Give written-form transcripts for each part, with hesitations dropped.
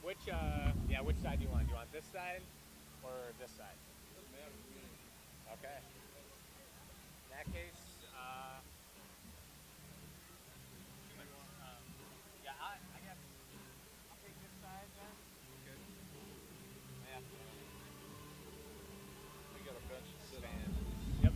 Which side do you want? Do you want this side or this side? Doesn't matter to me. Okay. In that case, I guess I'll take this side then. Okay. Yeah. We got a bench to sit Stand. on. Yep.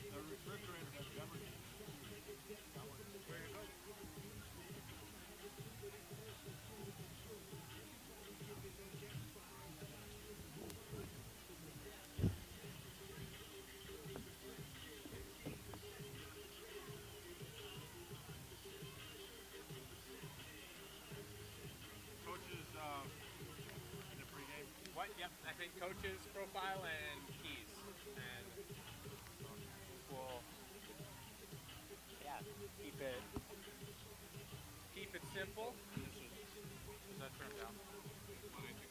The refrigerator has the Evergreens. Where you go? Coaches in the pregame. What? Yep. I think coach's profile and keys, and we'll keep it simple. And this is that turned down? 180.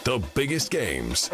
the biggest games.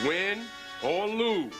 Win or lose,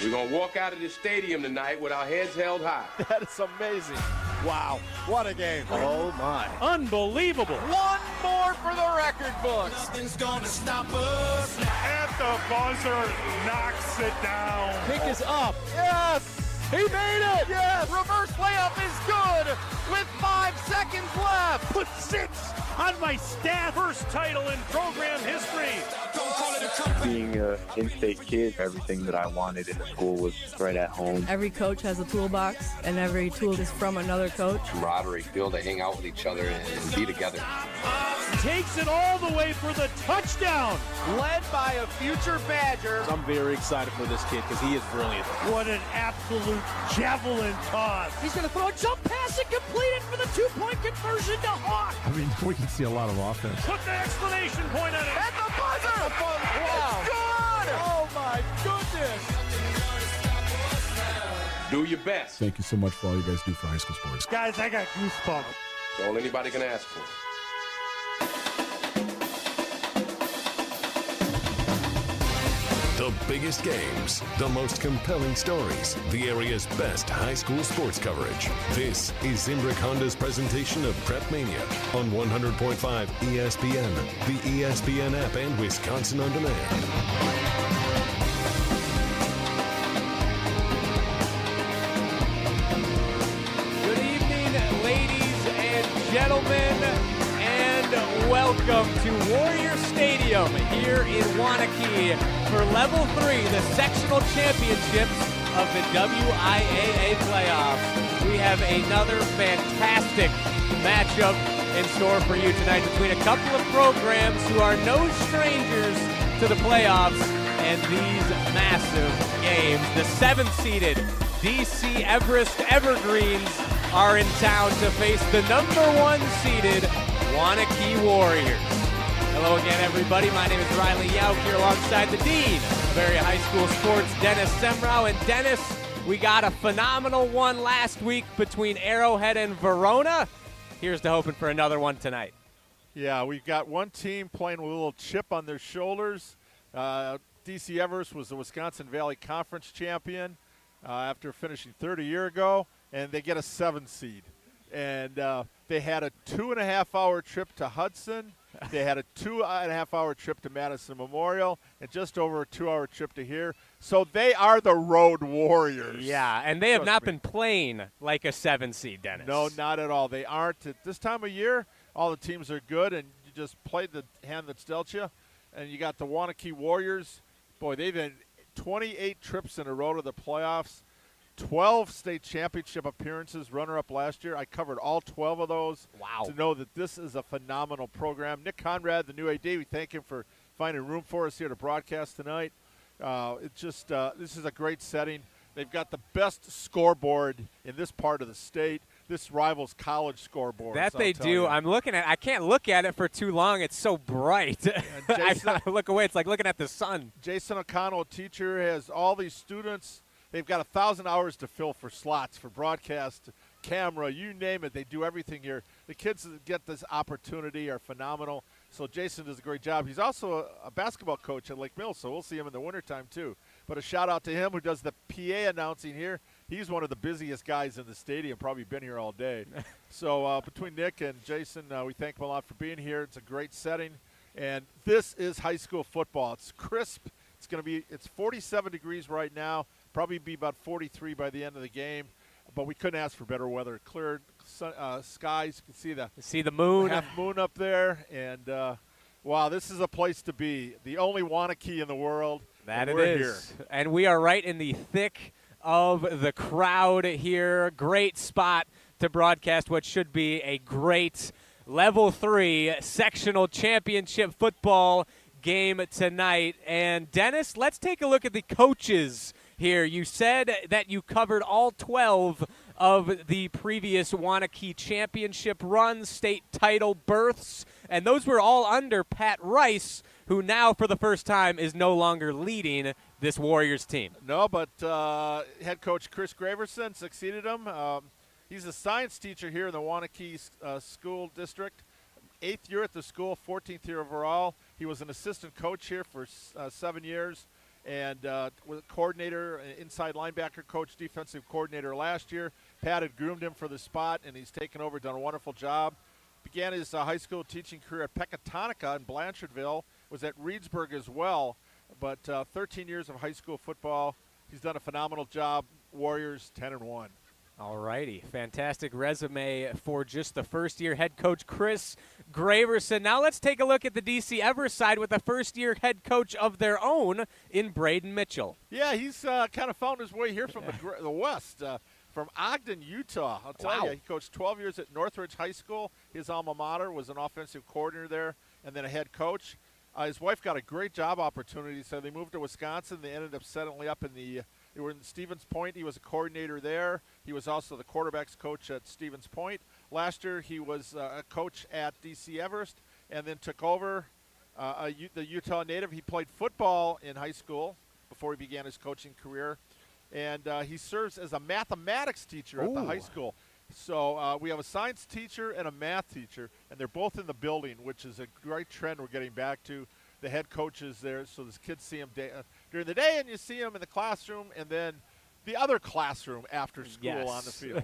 we're going to walk out of this stadium tonight with our heads held high. That is amazing. Wow, what a game. Oh, my. Unbelievable. One more for the record books. Nothing's gonna stop us. At the buzzer, knocks it down. Pick is up. Yes, he made it. Yes, reverse layup is good with 5 seconds left. Put 6 on my stat. First title in program history. Don't call it a comeback. Being an in-state kid, everything that I wanted in the school was right at home. Every coach has a toolbox, and every tool is from another coach. Camaraderie, be able to hang out with each other and be together. Takes it all the way for the touchdown. Led by a future Badger. I'm very excited for this kid because he is brilliant. What an absolute javelin toss. He's going to throw a jump pass and complete it for the 2-point conversion to Hawk. I mean, we can see a lot of offense. Put the exclamation point on it. At the buzzer. Wow. It's good. Oh, my goodness. Do your best. Thank you so much for all you guys do for high school sports. Guys, I got goosebumps. That's all anybody can ask for. The biggest games, the most compelling stories, the area's best high school sports coverage. This is Zimbrick Honda's presentation of PrepMania on 100.5 ESPN, the ESPN app, and Wisconsin On Demand. Good evening, ladies and gentlemen, and welcome to Warrior Stadium here in Waunakee for Level 3, the sectional championships of the WIAA playoffs. We have another fantastic matchup in store for you tonight between a couple of programs who are no strangers to the playoffs and these massive games. The 7th-seeded DC Everest Evergreens are in town to face the number 1-seeded Waunakee Warriors. Hello again, everybody. My name is Riley Yauk here alongside the Dean of Area High School Sports, Dennis Semrau. And Dennis, we got a phenomenal one last week between Arrowhead and Verona. Here's to hoping for another one tonight. Yeah, we've got one team playing with a little chip on their shoulders. DC Everest was the Wisconsin Valley Conference champion after finishing third a year ago, and they get a 7 seed. And they had a 2.5-hour trip to Hudson. They had a 2.5-hour trip to Madison Memorial and just over a 2-hour trip to here. So they are the Road Warriors. Yeah, and they have not been playing like a 7 seed, Dennis. No, not at all. They aren't. At this time of year, all the teams are good, and you just played the hand that's dealt you. And you got the Waunakee Warriors. Boy, they've been 28 trips in a row to the playoffs. 12 state championship appearances, runner-up last year. I covered all 12 of those. Wow. To know that this is a phenomenal program. Nick Conrad, the new AD, we thank him for finding room for us here to broadcast tonight. This is a great setting. They've got the best scoreboard in this part of the state. This rivals college scoreboards. That they do. I'm looking at. I can't look at it for too long. It's so bright. I look away. It's like looking at the sun. Jason O'Connell, teacher, has all these students. They've got 1,000 hours to fill for slots, for broadcast, camera, you name it. They do everything here. The kids that get this opportunity are phenomenal. So Jason does a great job. He's also a basketball coach at Lake Mills, so we'll see him in the wintertime too. But a shout-out to him who does the PA announcing here. He's one of the busiest guys in the stadium, probably been here all day. So between Nick and Jason, we thank them a lot for being here. It's a great setting. And this is high school football. It's crisp. It's 47 degrees right now. Probably be about 43 by the end of the game. But we couldn't ask for better weather. Clear skies. You can see the moon. Half moon up there. And, wow, this is a place to be. The only Waunakee in the world. That it is. Here. And we are right in the thick of the crowd here. Great spot to broadcast what should be a great Level 3 sectional championship football game tonight. And, Dennis, let's take a look at the coaches here. You said that you covered all 12 of the previous Waunakee championship runs, state title berths, and those were all under Pat Rice, who now for the first time is no longer leading this Warriors team. No, but head coach Chris Graverson succeeded him. He's a science teacher here in the Waunakee school district. 8th year at the school, 14th year overall. He was an assistant coach here for 7 years and was a coordinator, inside linebacker coach, defensive coordinator last year. Pat had groomed him for the spot, and he's taken over, done a wonderful job. Began his high school teaching career at Pecatonica in Blanchardville, was at Reedsburg as well, but 13 years of high school football. He's done a phenomenal job. Warriors 10-1. All righty. Fantastic resume for just the first-year head coach, Chris Graverson. Now let's take a look at the DC Everest side with a first-year head coach of their own in Braden Mitchell. Yeah, he's kind of found his way here from the West, from Ogden, Utah. I'll tell you, he coached 12 years at Northridge High School. His alma mater, was an offensive coordinator there and then a head coach. His wife got a great job opportunity, so they moved to Wisconsin. They ended up settling up they were in Stevens Point. He was a coordinator there. He was also the quarterback's coach at Stevens Point. Last year, he was a coach at DC Everest and then took over the Utah native. He played football in high school before he began his coaching career. And he serves as a mathematics teacher at the high school. So we have a science teacher and a math teacher, and they're both in the building, which is a great trend we're getting back to. The head coach is there, so the kids see him during the day, and you see him in the classroom, and then the other classroom after school on the field.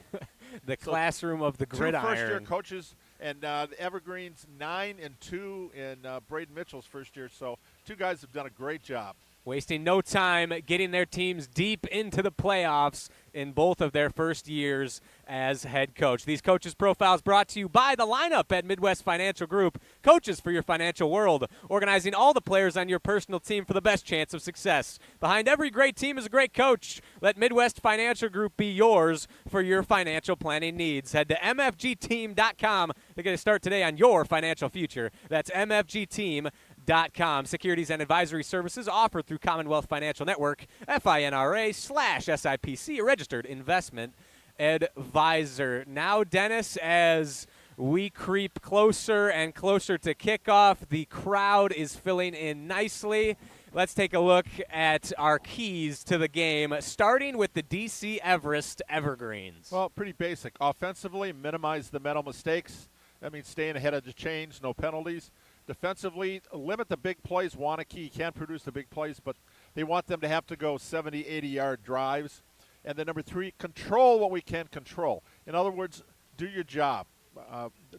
The classroom of the gridiron. 2 first-year coaches, and the Evergreens 9 and 2 in Braden Mitchell's first year. So 2 guys have done a great job. Wasting no time getting their teams deep into the playoffs in both of their first years as head coach. These coaches' profiles brought to you by the lineup at Midwest Financial Group. Coaches for your financial world, organizing all the players on your personal team for the best chance of success. Behind every great team is a great coach. Let Midwest Financial Group be yours for your financial planning needs. Head to mfgteam.com to get a start today on your financial future. That's mfgteam.com. Securities and advisory services offered through Commonwealth Financial Network, FINRA/SIPC, a registered investment advisor. Now, Dennis, as we creep closer and closer to kickoff, the crowd is filling in nicely. Let's take a look at our keys to the game, starting with the DC Everest Evergreens. Well, pretty basic. Offensively, minimize the mental mistakes. That means staying ahead of the chains, no penalties. Defensively, limit the big plays. Waunakee can't produce the big plays, but they want them to have to go 70, 80-yard drives. And then number 3, control what we can control. In other words, do your job.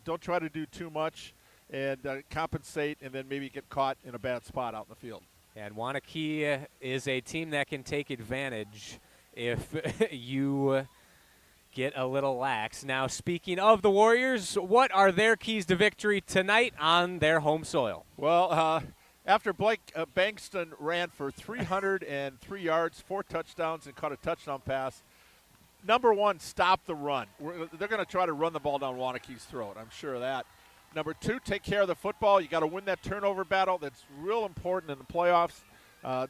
Don't try to do too much and compensate and then maybe get caught in a bad spot out in the field. And Waunakee is a team that can take advantage if you get a little lax. Now, speaking of the Warriors, what are their keys to victory tonight on their home soil? Well, after Blake Bankston ran for 303 yards, 4 touchdowns, and caught a touchdown pass, number 1, stop the run. They're going to try to run the ball down Waunakee's throat. I'm sure of that. Number 2, take care of the football. You got to win that turnover battle. That's real important in the playoffs.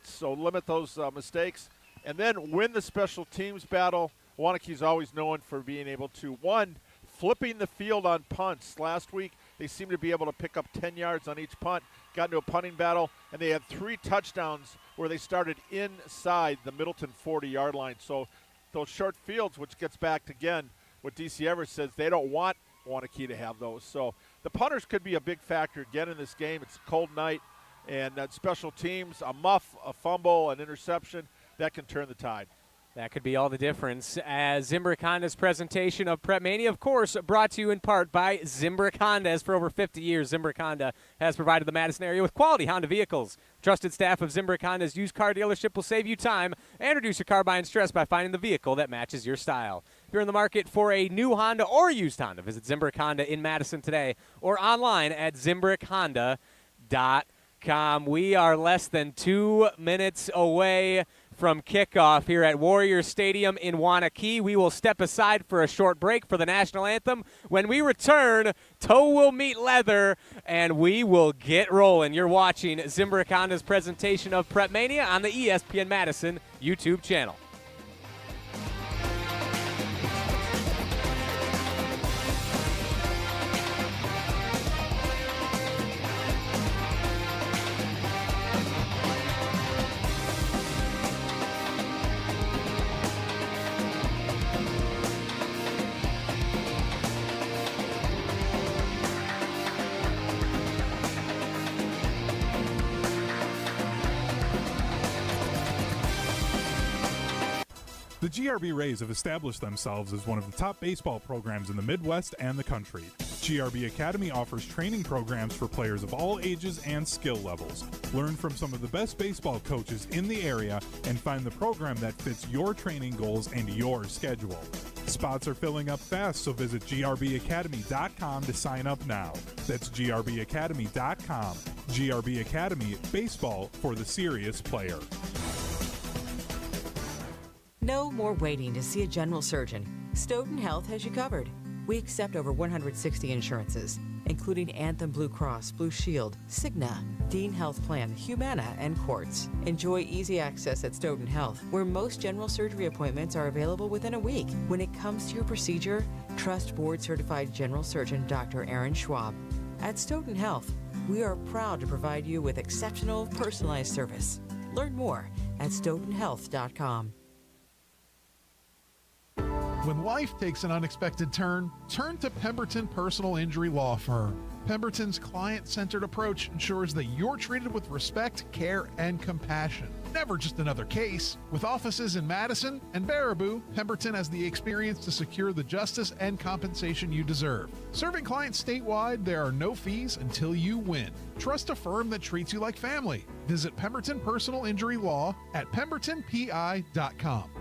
So limit those mistakes. And then win the special teams battle. Waunakee's always known for being able to, 1, flipping the field on punts. Last week, they seemed to be able to pick up 10 yards on each punt, got into a punting battle, and they had 3 touchdowns where they started inside the Middleton 40-yard line. So those short fields, which gets back to, again, what DC Everest says, they don't want Waunakee to have those. So the punters could be a big factor again in this game. It's a cold night, and that special teams, a muff, a fumble, an interception, that can turn the tide. That could be all the difference. As Zimbrick Honda's presentation of PrepMania, of course, brought to you in part by Zimbrick Honda. As for over 50 years, Zimbrick Honda has provided the Madison area with quality Honda vehicles. Trusted staff of Zimbrick Honda's used car dealership will save you time and reduce your car buying stress by finding the vehicle that matches your style. If you're in the market for a new Honda or used Honda, visit Zimbrick Honda in Madison today or online at ZimbrickHonda.com. We are less than 2 minutes away from kickoff here at Warrior Stadium in Waunakee. We will step aside for a short break for the national anthem. When we return, toe will meet leather, and we will get rolling. You're watching Zimbrick Honda's presentation of PrepMania on the ESPN Madison YouTube channel. The GRB Rays have established themselves as one of the top baseball programs in the Midwest and the country. GRB Academy offers training programs for players of all ages and skill levels. Learn from some of the best baseball coaches in the area and find the program that fits your training goals and your schedule. Spots are filling up fast, so visit grbacademy.com to sign up now. That's grbacademy.com. GRB Academy, baseball for the serious player. No more waiting to see a general surgeon. Stoughton Health has you covered. We accept over 160 insurances, including Anthem Blue Cross, Blue Shield, Cigna, Dean Health Plan, Humana, and Quartz. Enjoy easy access at Stoughton Health, where most general surgery appointments are available within a week. When it comes to your procedure, trust board-certified general surgeon Dr. Aaron Schwab. At Stoughton Health, we are proud to provide you with exceptional, personalized service. Learn more at stoughtonhealth.com. When life takes an unexpected turn, turn to Pemberton Personal Injury Law Firm. Pemberton's client-centered approach ensures that you're treated with respect, care, and compassion. Never just another case. With offices in Madison and Baraboo, Pemberton has the experience to secure the justice and compensation you deserve. Serving clients statewide, there are no fees until you win. Trust a firm that treats you like family. Visit Pemberton Personal Injury Law at pembertonpi.com.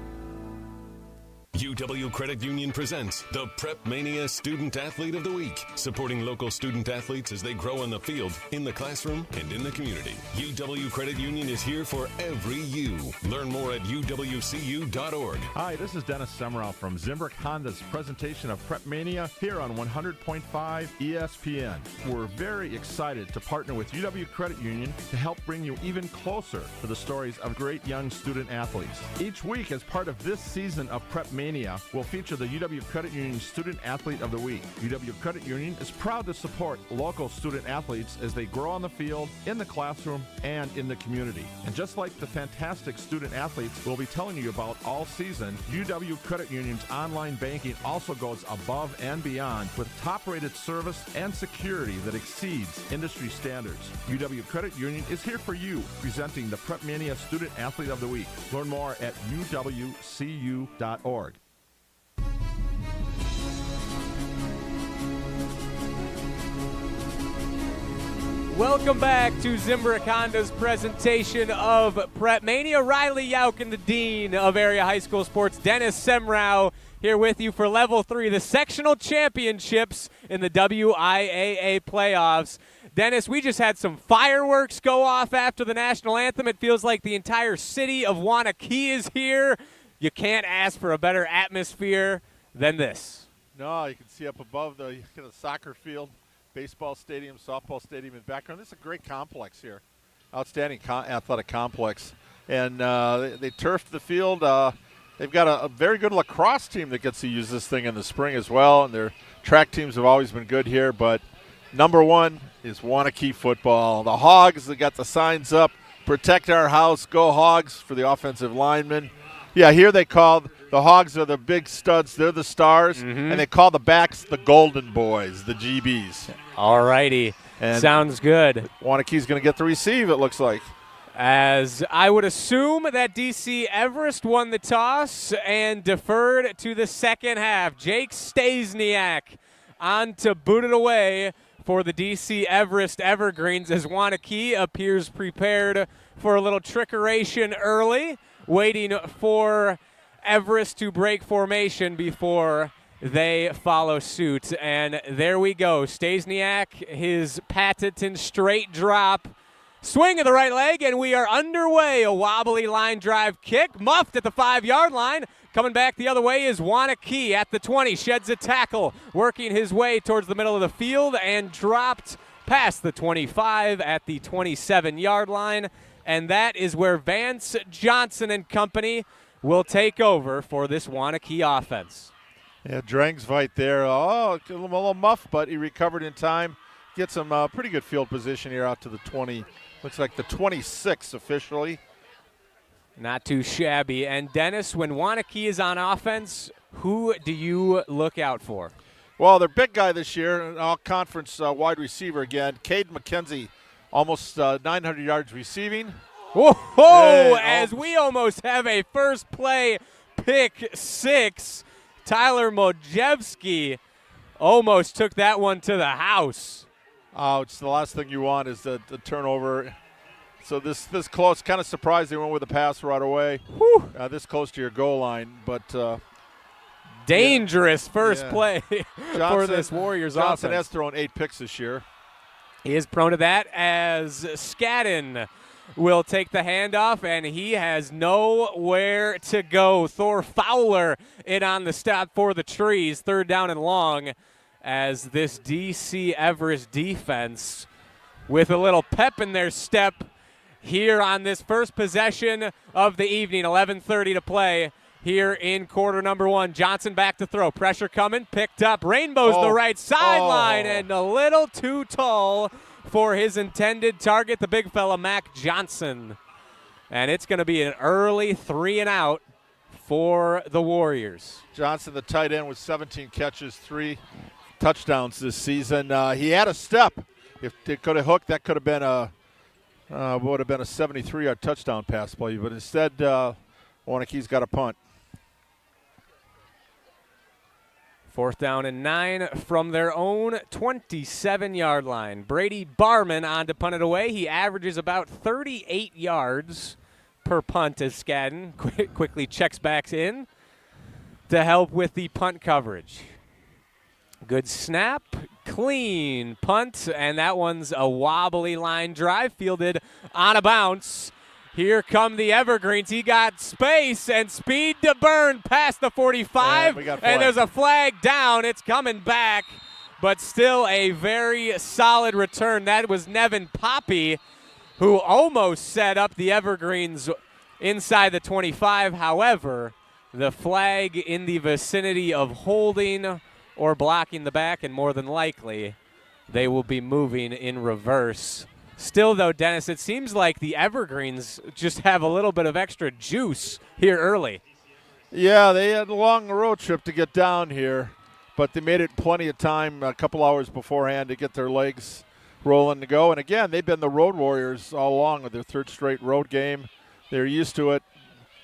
UW Credit Union presents the PrepMania Student Athlete of the Week, supporting local student athletes as they grow on the field, in the classroom, and in the community. UW Credit Union is here for every you. Learn more at uwcu.org. Hi, this is Dennis Semrau from Zimbrick Honda's presentation of PrepMania here on 100.5 ESPN. We're very excited to partner with UW Credit Union to help bring you even closer to the stories of great young student athletes. Each week, as part of this season of PrepMania, will feature the UW Credit Union Student Athlete of the Week. UW Credit Union is proud to support local student athletes as they grow on the field, in the classroom, and in the community. And just like the fantastic student athletes we'll be telling you about all season, UW Credit Union's online banking also goes above and beyond with top-rated service and security that exceeds industry standards. UW Credit Union is here for you, presenting the PrepMania Student Athlete of the Week. Learn more at uwcu.org. Welcome back to Zimbrick Honda's presentation of PrepMania. Riley Yaukin, the Dean of Area High School Sports, Dennis Semrau, here with you for Level 3, the sectional championships in the WIAA playoffs. Dennis, we just had some fireworks go off after the national anthem. It feels like the entire city of Waunakee is here. You can't ask for a better atmosphere than this. No, you can see up above the soccer field, baseball stadium, softball stadium in the background. This is a great complex here. Outstanding athletic complex. And they turfed the field. They've got a very good lacrosse team that gets to use this thing in the spring as well. And their track teams have always been good here. But number one is Waunakee football. The Hogs, they got the signs up, protect our house, go Hogs for the offensive linemen. Yeah, here they call the Hogs are the big studs. They're the stars. Mm-hmm. And they call the backs the Golden Boys, the GBs. All righty. Sounds good. Waunakee's going to get to receive, it looks like. As I would assume that DC Everest won the toss and deferred to the second half. Jake Stasiak on to boot it away for the DC Everest Evergreens as Waunakee appears prepared for a little trickeration early, waiting for Everest to break formation before they follow suit. And there we go. Stasiak, his patented straight drop. Swing of the right leg, and we are underway. A wobbly line drive kick, muffed at the 5-yard line. Coming back the other way is Waunakee at the 20, sheds a tackle, working his way towards the middle of the field, and dropped past the 25 at the 27-yard line. And that is where Vance Johnson and company will take over for this Waunakee offense. Yeah, Drangsveit there. Oh, a little muff, but he recovered in time. Gets some pretty good field position here out to the 20. Looks like the 26 officially. Not too shabby. And Dennis, when Waunakee is on offense, who do you look out for? Well, their big guy this year, an all-conference wide receiver again, Cade McKenzie, almost 900 yards receiving. Whoa! Hey, as we almost have a first play pick six. Tyler Mojewski almost took that one to the house. Oh, it's the last thing you want is the turnover. So this close, kind of surprised they went with the pass right away. This close to your goal line, but dangerous first play for this Warriors Johnson offense. has thrown 8 picks this year. He is prone to that as Skadden will take the handoff, and he has nowhere to go. Thor Fowler in on the stop for the trees, 3rd down and long, as this DC Everest defense with a little pep in their step here on this first possession of the evening. 11:30 to play here in quarter number 1. Johnson back to throw. Pressure coming, picked up. Rainbow's the right sideline, and a little too tall for his intended target, the big fella, Mac Johnson. And it's going to be an early 3 and out for the Warriors. Johnson, the tight end, with 17 catches, 3 touchdowns this season. He had a step. If it could have hooked, that could have been would have been a 73-yard touchdown pass play. But instead, Waunakee's got a punt. 4th down and 9 from their own 27-yard line. Brady Barman on to punt it away. He averages about 38 yards per punt as Skadden quickly checks back in to help with the punt coverage. Good snap, clean punt, and that one's a wobbly line drive fielded on a bounce. Here come the Evergreens. He got space and speed to burn past the 45, and there's a flag down. It's coming back, but still a very solid return. That was Nevin Poppy, who almost set up the Evergreens inside the 25. However, the flag in the vicinity of holding or blocking the back, and more than likely they will be moving in reverse. Still, though, Dennis, it seems like the Evergreens just have a little bit of extra juice here early. Yeah, they had a long road trip to get down here, but they made it plenty of time a couple hours beforehand to get their legs rolling to go. And, again, they've been the road warriors all along with their 3rd straight road game. They're used to it.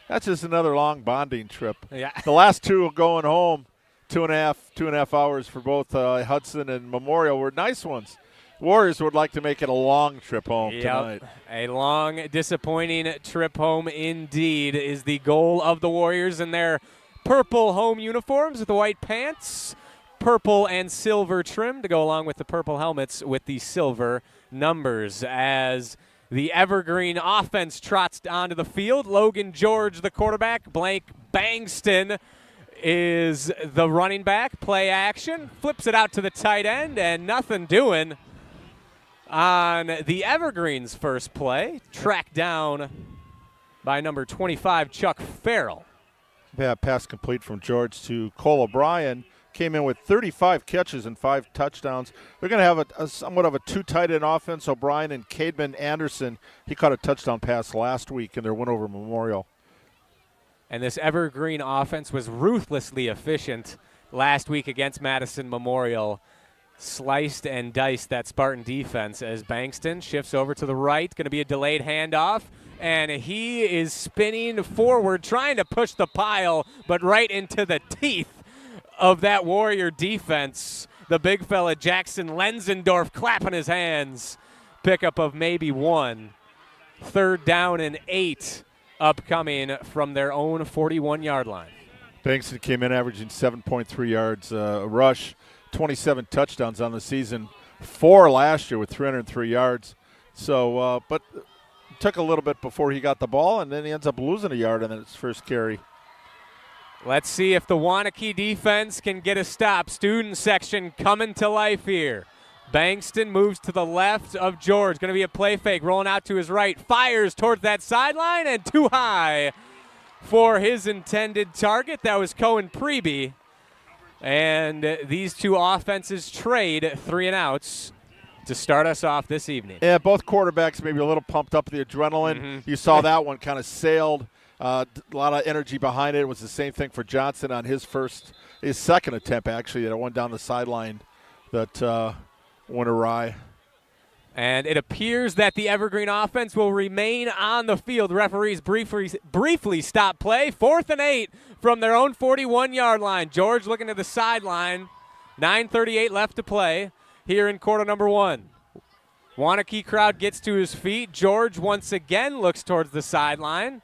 That's just another long bonding trip. Yeah. The last 2 going home, 2.5 hours for both Hudson and Memorial, were nice ones. Warriors would like to make it a long trip home tonight. A long, disappointing trip home indeed is the goal of the Warriors in their purple home uniforms with the white pants, purple and silver trim to go along with the purple helmets with the silver numbers. As the Evergreen offense trots onto the field, Logan George, the quarterback, Blake Bangston is the running back. Play action, flips it out to the tight end, and nothing doing on the Evergreens' first play, tracked down by number 25, Chuck Farrell. Yeah, pass complete from George to Cole O'Brien. Came in with 35 catches and 5 touchdowns. They're going to have a somewhat of a 2 tight end offense. O'Brien and Cademan Anderson. He caught a touchdown pass last week in their win over Memorial. And this Evergreen offense was ruthlessly efficient last week against Madison Memorial. Sliced and diced that Spartan defense as Bankston shifts over to the right. Going to be a delayed handoff, and he is spinning forward, trying to push the pile, but right into the teeth of that Warrior defense. The big fella Jackson Lenzendorf clapping his hands. Pickup of maybe 1. 3rd down and 8 upcoming from their own 41-yard line. Bankston came in averaging 7.3 yards a rush. 27 touchdowns on the season, 4 last year with 303 yards. So, but it took a little bit before he got the ball, and then he ends up losing a yard on his first carry. Let's see if the Waunakee defense can get a stop. Student section coming to life here. Bankston moves to the left of George. Going to be a play fake, rolling out to his right. Fires towards that sideline, and too high for his intended target. That was Cohen Preby. And these two offenses trade 3 and outs to start us off this evening. Yeah, both quarterbacks maybe a little pumped up with the adrenaline. Mm-hmm. You saw that one kind of sailed. A lot of energy behind it. It was the same thing for Johnson on his second attempt, actually, that went down the sideline that went awry. And it appears that the Evergreen offense will remain on the field. Referees briefly stop play. 4th and 8 from their own 41-yard line. George looking to the sideline. 9:38 left to play here in quarter number 1. Waunakee crowd gets to his feet. George once again looks towards the sideline.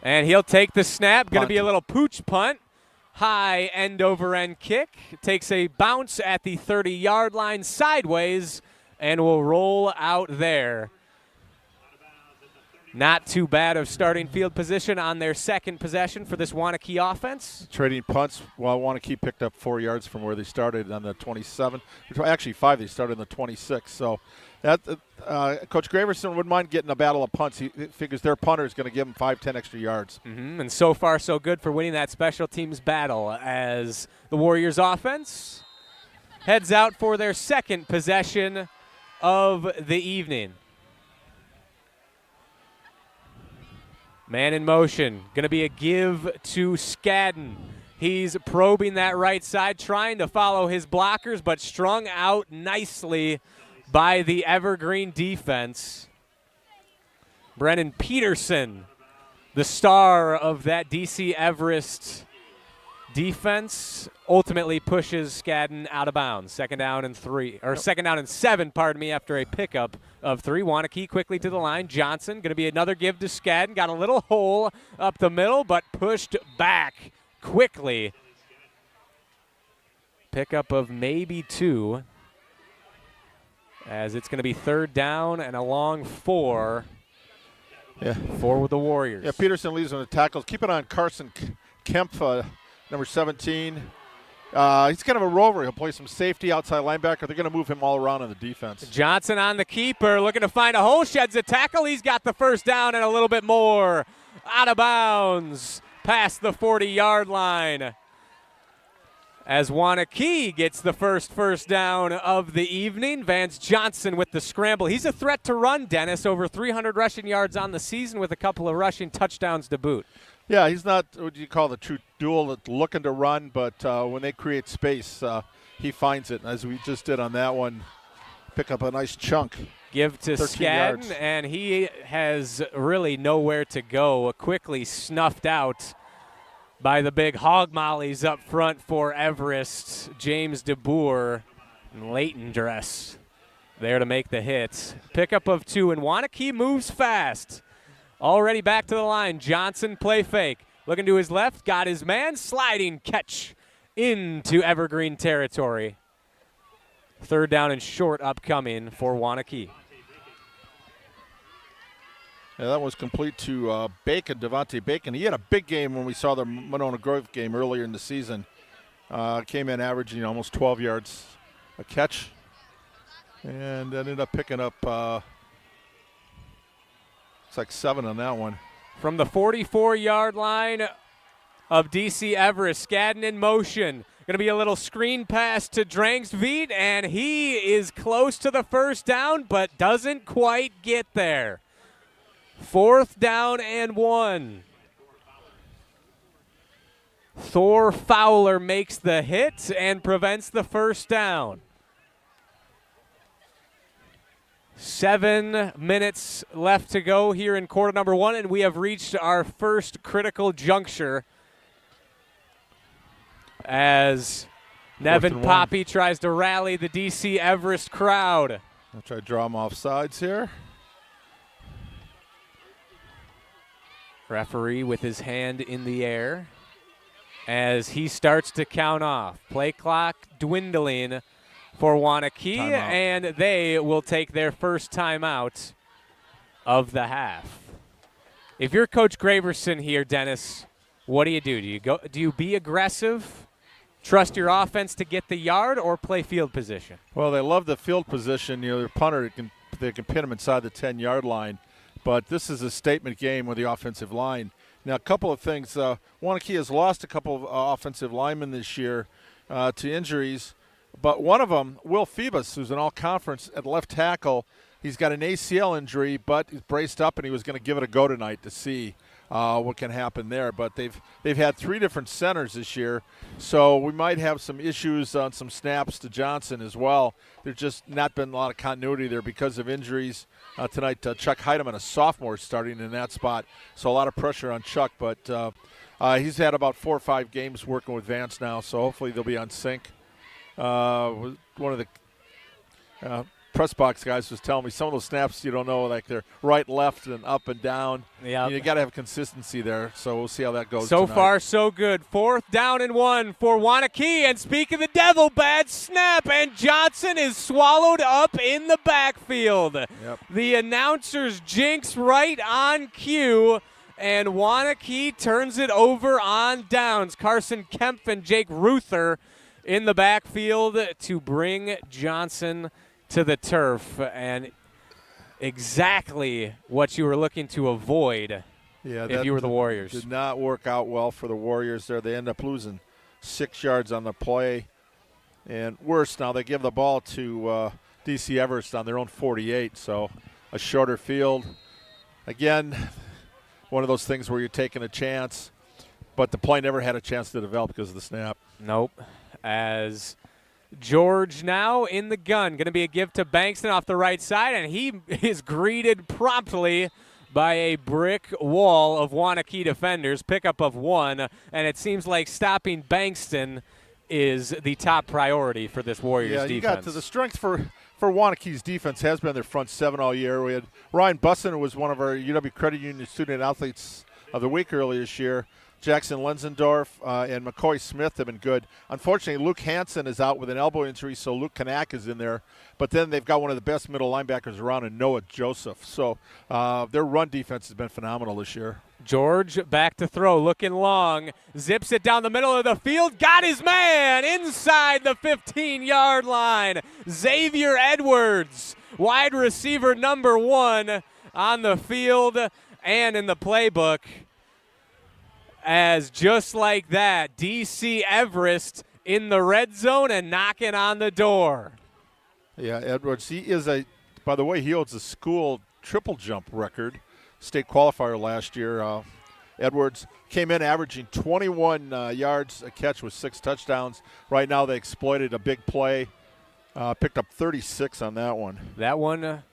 And he'll take the snap. Going to be a little pooch punt. High end-over-end kick. Takes a bounce at the 30-yard line sideways and will roll out there. Not too bad of starting field position on their second possession for this Waunakee offense. Trading punts while Waunakee picked up 4 yards from where they started on the 27. Actually, 5. They started on the 26. So that Coach Graverson wouldn't mind getting a battle of punts. He figures their punter is going to give them 5-10 extra yards. And so far, so good for winning that special teams battle as the Warriors offense heads out for their second possession of the evening. Man in motion. Going to be a give to Skadden. He's probing that right side, trying to follow his blockers, but strung out nicely by the Evergreen defense. Brennan Peterson, the star of that DC Everest defense, ultimately pushes Skadden out of bounds. Second down and 7, after a pickup of 3. Waunakee quickly to the line. Johnson going to be another give to Skadden. Got a little hole up the middle, but pushed back quickly. Pickup of maybe 2, as it's going to be 3rd down and a long 4 for the Warriors. Yeah, Peterson leads on the tackles. Keep it on Carson Kemp, number 17. He's kind of a rover. He'll play some safety, outside linebacker. They're going to move him all around on the defense. Johnson on the keeper, looking to find a hole, sheds a tackle. He's got the first down and a little bit more. Out of bounds, past the 40-yard line. As Waunakee gets the first down of the evening. Vance Johnson with the scramble. He's a threat to run, Dennis. Over 300 rushing yards on the season with a couple of rushing touchdowns to boot. Yeah, he's not what you call the true duel that's looking to run, but when they create space, he finds it. As we just did on that one, pick up a nice chunk. Give to Skadden, and he has really nowhere to go. Quickly snuffed out by the big hog mollies up front for Everest. James DeBoer in Leighton dress there to make the hit. Pickup of 2, and Waunakee moves fast. Already back to the line. Johnson play fake. Looking to his left. Got his man. Sliding catch into Evergreen territory. 3rd down and short upcoming for Waunakee. Yeah, that was complete to Bacon, Devontae Bacon. He had a big game when we saw the Monona Grove game earlier in the season. Came in averaging almost 12 yards a catch. And ended up picking up it's like 7 on that one. From the 44-yard line of DC Everest, Skadden in motion. Going to be a little screen pass to Drangstveit, and he is close to the first down, but doesn't quite get there. 4th down and 1. Thor Fowler makes the hit and prevents the first down. 7 minutes left to go here in quarter number 1, and we have reached our first critical juncture as Nevin Poppy tries to rally the DC Everest crowd. I'll try to draw him off sides here. Referee with his hand in the air as he starts to count off. Play clock dwindling for Waunakee, and they will take their first timeout of the half. If you're Coach Graverson here, Dennis, what do? Do you be aggressive, trust your offense to get the yard, or play field position? Well, they love the field position. You know, their punter, they can pin him inside the 10-yard line. But this is a statement game with the offensive line. Now, a couple of things. Waunakee has lost a couple of offensive linemen this year to injuries. But one of them, Will Phoebus, who's an all-conference at left tackle, he's got an ACL injury, but he's braced up, and he was going to give it a go tonight to see what can happen there. But they've had 3 different centers this year, so we might have some issues on some snaps to Johnson as well. There's just not been a lot of continuity there because of injuries. Tonight, Chuck Heidemann, a sophomore, starting in that spot, so a lot of pressure on Chuck. But he's had about 4 or 5 games working with Vance now, so hopefully they'll be on sync. One of the press box guys was telling me some of those snaps you don't know, like they're right, left, and up and down. Yeah, you got to have consistency there, so we'll see how that goes So tonight. far, so good. 4th down and 1 for Waunakee, and speak of the devil, bad snap, and Johnson is swallowed up in the backfield. Yep. The announcer's jinx right on cue, and Waunakee turns it over on downs. Carson Kempf and Jake Ruther in the backfield to bring Johnson to the turf, and exactly what you were looking to avoid if you were the Warriors. Did not work out well for the Warriors there. They end up losing 6 yards on the play. And worse, now they give the ball to DC Everest on their own 48, so a shorter field. Again, one of those things where you're taking a chance, but the play never had a chance to develop because of the snap. Nope. As George now in the gun. Going to be a give to Bankston off the right side, and he is greeted promptly by a brick wall of Waunakee defenders. Pickup of 1, and it seems like stopping Bankston is the top priority for this Warriors defense. Yeah, you got to the strength for Waunakee's defense has been their front 7 all year. We had Ryan Bussin, who was one of our UW Credit Union Student Athletes of the Week earlier this year. Jackson Lenzendorf and McCoy Smith have been good. Unfortunately, Luke Hansen is out with an elbow injury, so Luke Kanak is in there. But then they've got one of the best middle linebackers around in Noah Joseph. So their run defense has been phenomenal this year. George back to throw, looking long. Zips it down the middle of the field. Got his man inside the 15-yard line. Xavier Edwards, wide receiver number 1 on the field and in the playbook. As just like that, DC Everest in the red zone and knocking on the door. Yeah, Edwards, he is by the way, he holds the school triple jump record, state qualifier last year. Edwards came in averaging 21 yards a catch with 6 touchdowns. Right now they exploited a big play, picked up 36 on that one. That one,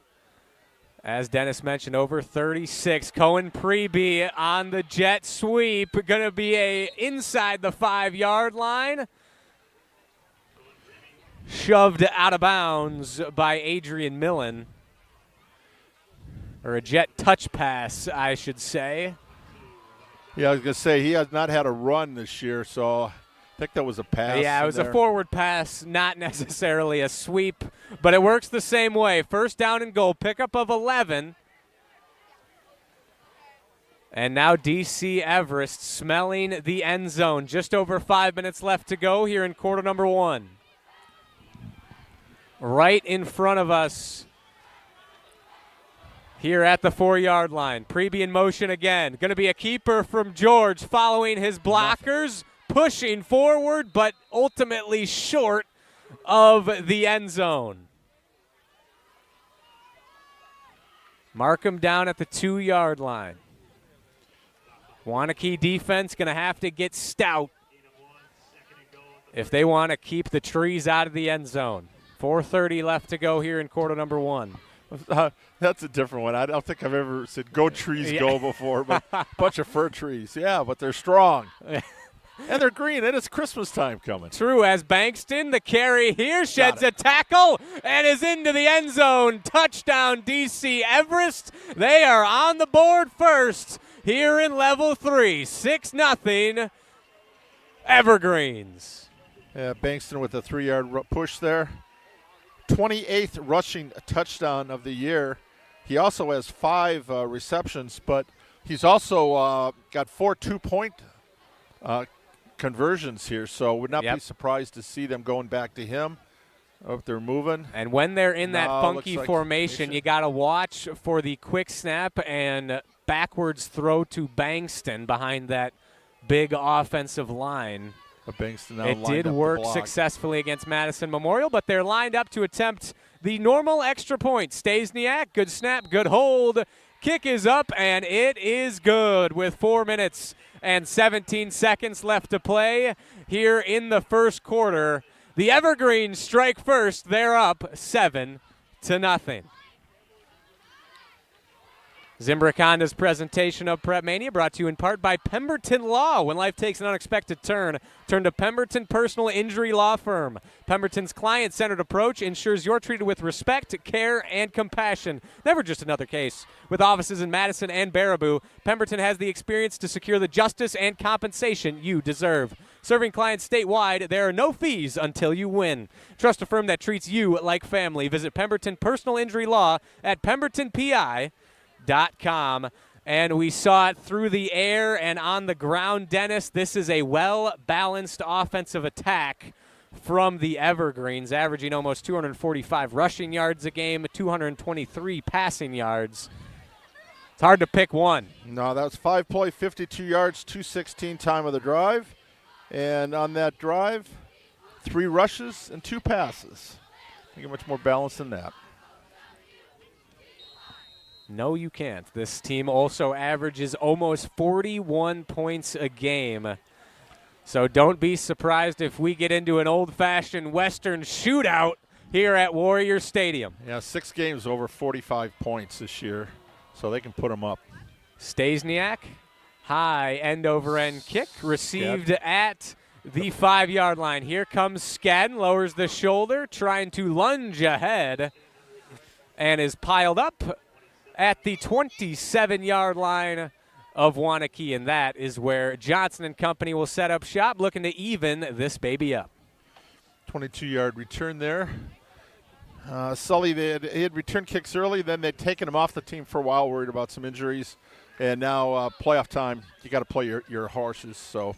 as Dennis mentioned, over 36. Cohen Preby on the jet sweep. Going to be inside the 5-yard line. Shoved out of bounds by Adrian Millen. Or a jet touch pass, I should say. Yeah, I was going to say, he has not had a run this year, so I think that was a pass. Yeah, it was a forward pass, not necessarily a sweep, but it works the same way. 1st down and goal, pickup of 11. And now DC Everest smelling the end zone. Just over 5 minutes left to go here in quarter number 1. Right in front of us here at the 4-yard line. Preby in motion again. Going to be a keeper from George following his blockers. Pushing forward, but ultimately short of the end zone. Mark him down at the 2-yard line. Waunakee defense going to have to get stout if they want to keep the trees out of the end zone. 4:30 left to go here in quarter number 1. That's a different one. I don't think I've ever said "go trees go" before, but a bunch of fir trees. Yeah, but they're strong. And they're green, and it's Christmas time coming. True, as Bankston, the carry here, sheds a tackle and is into the end zone. Touchdown, DC Everest. They are on the board first here in level 3. 6-0 Evergreens. Yeah, Bankston with a 3-yard push there. 28th rushing touchdown of the year. He also has 5 receptions, but he's also got 4 2-point conversions here, so would not be surprised to see them going back to him if they're moving. And when they're in that funky formation, you got to watch for the quick snap and backwards throw to Bankston behind that big offensive line. It did work successfully against Madison Memorial, but they're lined up to attempt the normal extra point. Stazniak, good snap, good hold, Kick is up, and it is good with 4 minutes and 17 seconds left to play here in the first quarter. The Evergreens strike first. They're up 7-0. Zimbrick Honda's presentation of PrepMania brought to you in part by Pemberton Law. When life takes an unexpected turn, turn to Pemberton Personal Injury Law Firm. Pemberton's client-centered approach ensures you're treated with respect, care, and compassion. Never just another case. With offices in Madison and Baraboo, Pemberton has the experience to secure the justice and compensation you deserve. Serving clients statewide, there are no fees until you win. Trust a firm that treats you like family. Visit Pemberton Personal Injury Law at PembertonPI.com. And we saw it through the air and on the ground, Dennis. This is a well-balanced offensive attack from the Evergreens, averaging almost 245 rushing yards a game, 223 passing yards. It's hard to pick one. No, that was 5-play, 52 yards, 2:16 time of the drive. And on that drive, 3 rushes and 2 passes. I think much more balanced than that. No, you can't. This team also averages almost 41 points a game. So don't be surprised if we get into an old-fashioned Western shootout here at Warrior Stadium. Yeah, 6 games over 45 points this year, so they can put them up. Stasniak, high end-over-end kick, received at the 5-yard line. Here comes Skadden, lowers the shoulder, trying to lunge ahead, and is piled up at the 27-yard line of Waunakee, and that is where Johnson and company will set up shop, looking to even this baby up. 22-yard return there. Sully, he had return kicks early, then they'd taken him off the team for a while, worried about some injuries, and now playoff time, you got to play your horses. So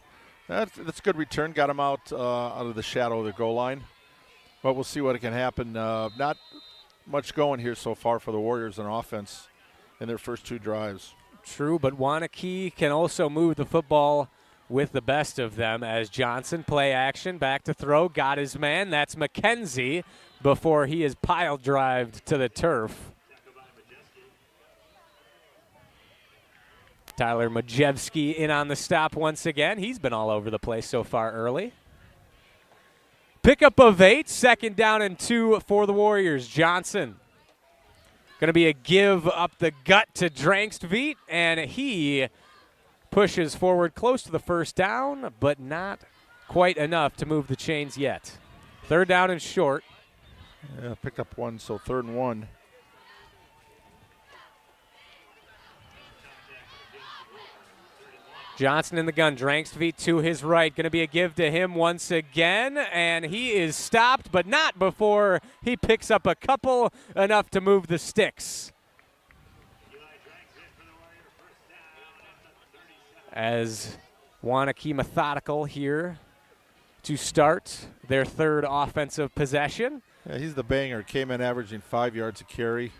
that's a good return. Got him out of the shadow of the goal line, but we'll see what can happen. Not much going here so far for the Warriors on offense in their first 2 drives. True, but Waunakee can also move the football with the best of them as Johnson, play action, back to throw, got his man. That's McKenzie before he is pile-drived to the turf. Tyler Majewski in on the stop once again. He's been all over the place so far early. Pickup of 8, 2nd down and 2 for the Warriors. Johnson going to be a give up the gut to Drangstveit, and he pushes forward close to the first down, but not quite enough to move the chains yet. 3rd down and short. Yeah, picked up 1, so 3rd and 1. Johnson in the gun, Drangstveit to his right. Going to be a give to him once again, and he is stopped, but not before he picks up a couple, enough to move the sticks. As Waunakee methodical here to start their 3rd offensive possession. Yeah, he's the banger. Came in averaging 5 yards a carry,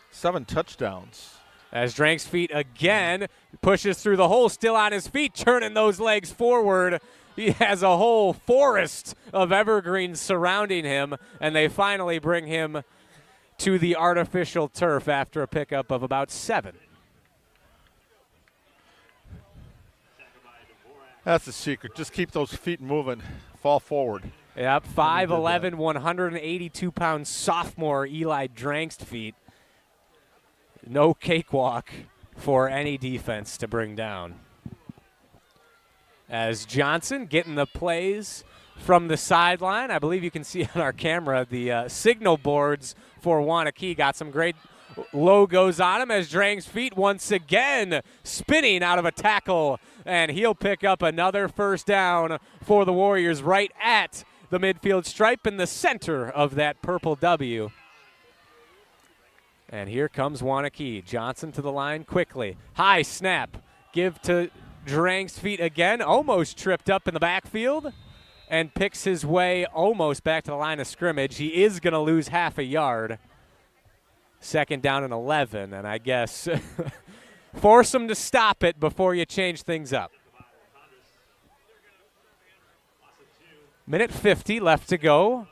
7 touchdowns. As Drangstveit again pushes through the hole, still on his feet, turning those legs forward. He has a whole forest of evergreens surrounding him, and they finally bring him to the artificial turf after a pickup of about 7. That's the secret. Just keep those feet moving. Fall forward. Yep, 5'11", 182-pound sophomore Eli Drangstveit. No cakewalk for any defense to bring down. As Johnson getting the plays from the sideline. I believe you can see on our camera the signal boards for Waunakee. Got some great logos on them as Drangstveit once again spinning out of a tackle. And he'll pick up another 1st down for the Warriors right at the midfield stripe in the center of that purple W. And here comes Waunakee. Johnson to the line quickly. High snap. Give to Drangstveit again. Almost tripped up in the backfield and picks his way almost back to the line of scrimmage. He is going to lose half a yard. 2nd down and 11. And I guess force him to stop it before you change things up. Minute 50 left to go.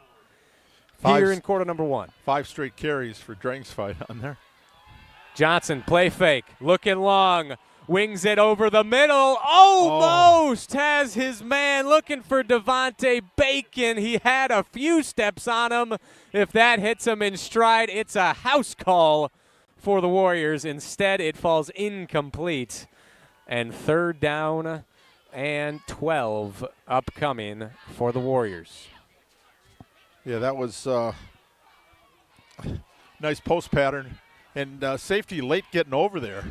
Here in quarter number 1. 5 straight carries for Drangstveit on there. Johnson, play fake, looking long, wings it over the middle, almost has his man looking for Devontae Bacon. He had a few steps on him. If that hits him in stride, it's a house call for the Warriors. Instead, it falls incomplete. And 3rd down and 12 upcoming for the Warriors. Yeah, that was nice post pattern. And safety late getting over there.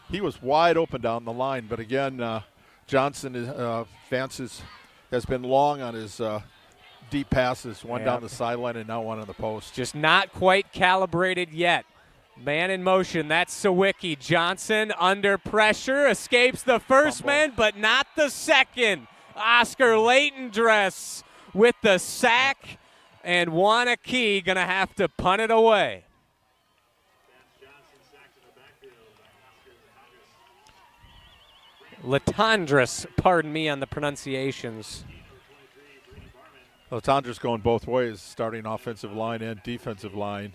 He was wide open down the line. But again, Johnson has been long on his deep passes. One down the sideline and now one on the post. Just not quite calibrated yet. Man in motion, that's Sawicki. Johnson under pressure, escapes the first man, but not the second. Oscar Layton-Dress with the sack, and Waunakee going to have to punt it away. Latondras, pardon me on the pronunciations. Latondras going both ways, starting offensive line and defensive line.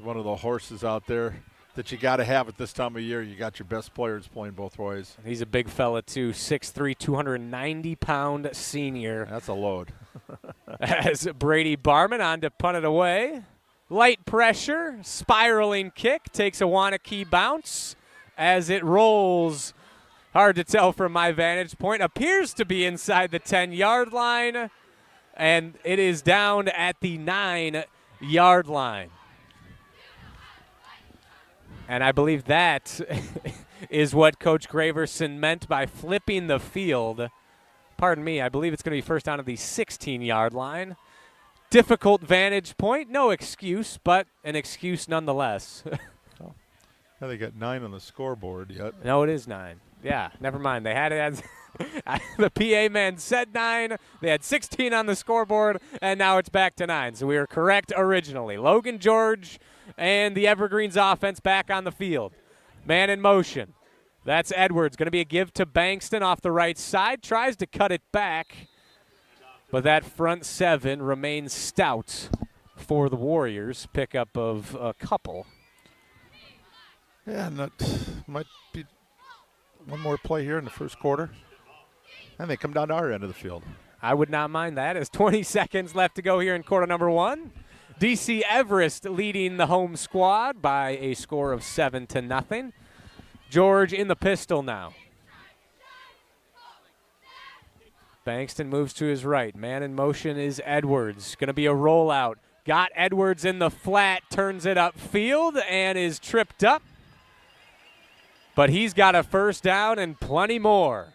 One of the horses out there that you got to have at this time of year. You got your best players playing both ways. He's a big fella, too. 6'3", 290-pound senior. That's a load. As Brady Barman on to punt it away. Light pressure, spiraling kick, takes a Waunakee bounce as it rolls. Hard to tell from my vantage point. Appears to be inside the 10-yard line, and it is down at the 9-yard line. And I believe that is what Coach Graverson meant by flipping the field. Pardon me, I believe it's going to be first down at the 16-yard line. Difficult vantage point, no excuse, but an excuse nonetheless. Now they got 9 on the scoreboard yet. No, it is 9. Yeah, never mind. They had it as the PA man said 9. They had 16 on the scoreboard, and now it's back to 9. So we were correct originally. Logan George and the Evergreens offense back on the field. Man in motion. That's Edwards. Going to be a give to Bankston off the right side. Tries to cut it back, but that front 7 remains stout for the Warriors. Pickup of a couple. Yeah, and that might be one more play here in the first quarter. And they come down to our end of the field. I would not mind that. As 20 seconds left to go here in quarter number 1. DC Everest leading the home squad by a score of 7-0. George in the pistol now. Bankston moves to his right. Man in motion is Edwards. Going to be a rollout. Got Edwards in the flat, turns it upfield, and is tripped up. But he's got a first down and plenty more.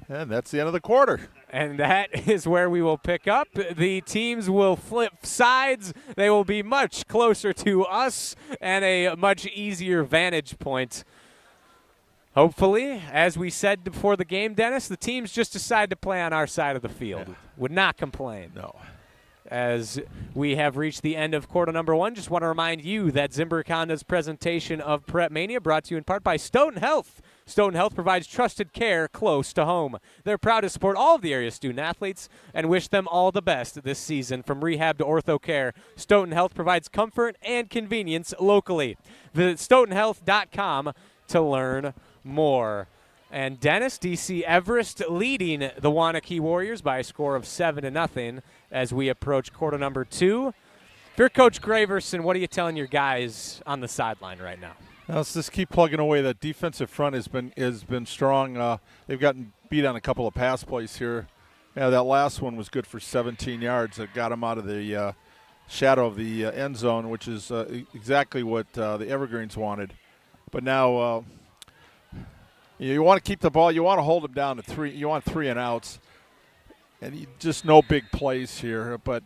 And that's the end of the quarter. And that is where we will pick up. The teams will flip sides. They will be much closer to us and a much easier vantage point. Hopefully, as we said before the game, Dennis, the teams just decide to play on our side of the field. Yeah. Would not complain. No. As we have reached the end of quarter number 1, just want to remind you that Zimbrick Honda's presentation of PrepMania brought to you in part by Stoughton Health. Stoughton Health provides trusted care close to home. They're proud to support all of the area's student-athletes and wish them all the best this season. From rehab to ortho care, Stoughton Health provides comfort and convenience locally. Visit stoughtonhealth.com to learn more. And Dennis, DC Everest leading the Waunakee Warriors by a score of 7-0 as we approach quarter number 2. If you're Coach Graverson, what are you telling your guys on the sideline right now? Let's just keep plugging away. That defensive front has been strong. They've gotten beat on a couple of pass plays here. Yeah, that last one was good for 17 yards. That got them out of the shadow of the end zone, which is exactly what the Evergreens wanted. But now you want to keep the ball. You want to hold them down to 3. You want 3 and outs. And just no big plays here. But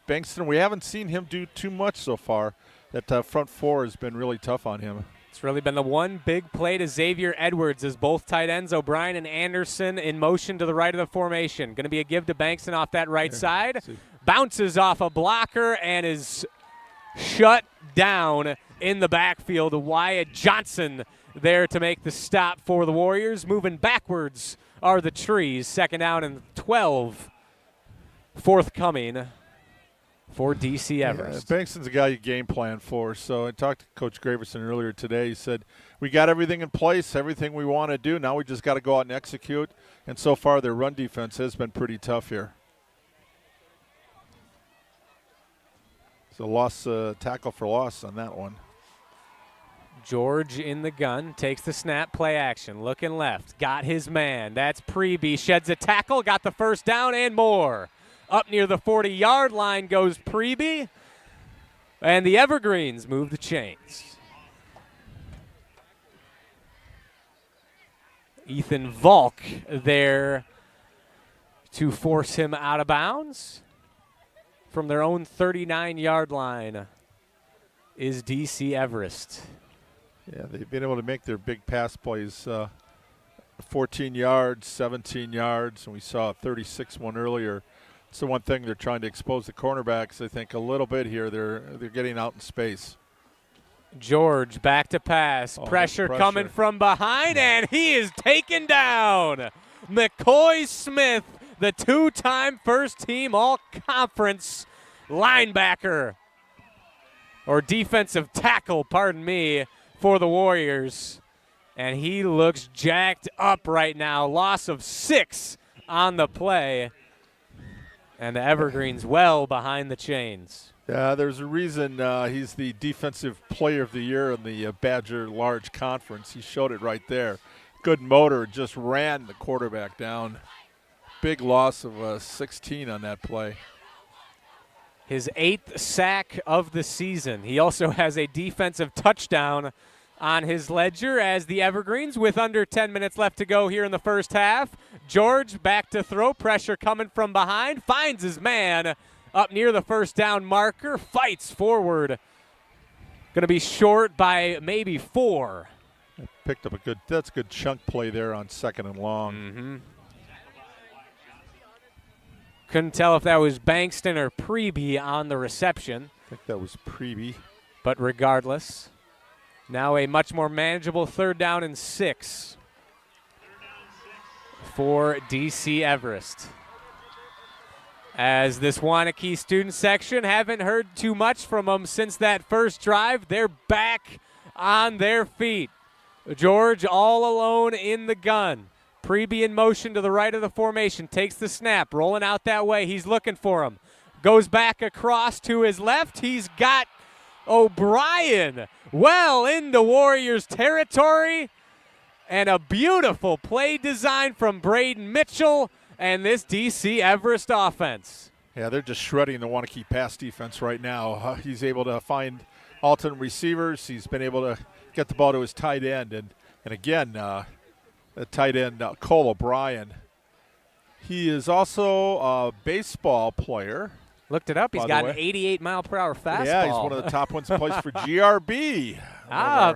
Bankston, we haven't seen him do too much so far. That front 4 has been really tough on him. It's really been the one big play to Xavier Edwards as both tight ends, O'Brien and Anderson, in motion to the right of the formation. Going to be a give to Bankston off that right side. Bounces off a blocker and is shut down in the backfield. Wyatt Johnson there to make the stop for the Warriors. Moving backwards are the trees. 2nd down and 12 forthcoming for DC Everest. Bankston's a guy you game plan for. So I talked to Coach Graverson earlier today. He said, we got everything in place, everything we want to do. Now we just got to go out and execute. And so far their run defense has been pretty tough here. So tackle for loss on that one. George in the gun, takes the snap, play action, looking left, got his man. That's Pregame, sheds a tackle, got the first down and more. Up near the 40-yard line goes Pregame, and the Evergreens move the chains. Ethan Volk there to force him out of bounds. From their own 39-yard line is DC Everest. Yeah, they've been able to make their big pass plays. 14 yards, 17 yards, and we saw a 36 one earlier. It's the one thing they're trying to expose the cornerbacks, I think, a little bit here. They're getting out in space. George back to pass. Pressure coming from behind, and he is taken down. McCoy Smith, the two-time first-team all-conference linebacker, or defensive tackle, pardon me, for the Warriors. And he looks jacked up right now. Loss of 6 on the play. And the Evergreens well behind the chains. Yeah, there's a reason he's the defensive player of the year in the Badger Large Conference. He showed it right there. Good motor, just ran the quarterback down. Big loss of 16 on that play. His 8th sack of the season. He also has a defensive touchdown on his ledger as the Evergreens, with under 10 minutes left to go here in the first half. George back to throw, pressure coming from behind, finds his man up near the first down marker, fights forward. Going to be short by maybe 4. Picked up that's a good chunk play there on 2nd and long. Mm-hmm. Couldn't tell if that was Bankston or Pregame on the reception. I think that was Pregame. But regardless, now a much more manageable 3rd down and 6 for DC Everest. As this Waunakee student section, haven't heard too much from them since that first drive. They're back on their feet. George all alone in the gun. Pregame in motion to the right of the formation, takes the snap, rolling out that way. He's looking for him. Goes back across to his left. He's got O'Brien well into Warriors territory. And a beautiful play design from Braden Mitchell and this DC Everest offense. Yeah, they're just shredding the Waunakee pass defense right now. He's able to find alternate receivers. He's been able to get the ball to his tight end. And again, the tight end, Cole O'Brien. He is also a baseball player. Looked it up. He's got an 88-mile-per-hour fastball. Yeah, he's one of the top ones plays for GRB.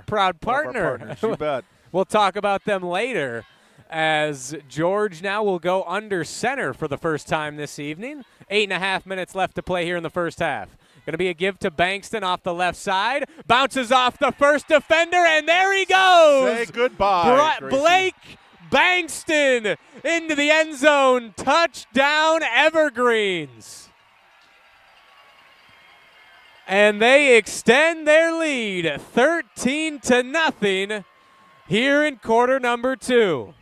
Proud partner. You bet. We'll talk about them later, as George now will go under center for the first time this evening. 8.5 minutes left to play here in the first half. Going to be a give to Bankston off the left side. Bounces off the first defender, and there he goes. Say goodbye, Blake Bankston into the end zone. Touchdown, Evergreens. And they extend their lead 13-0 here in quarter number 2.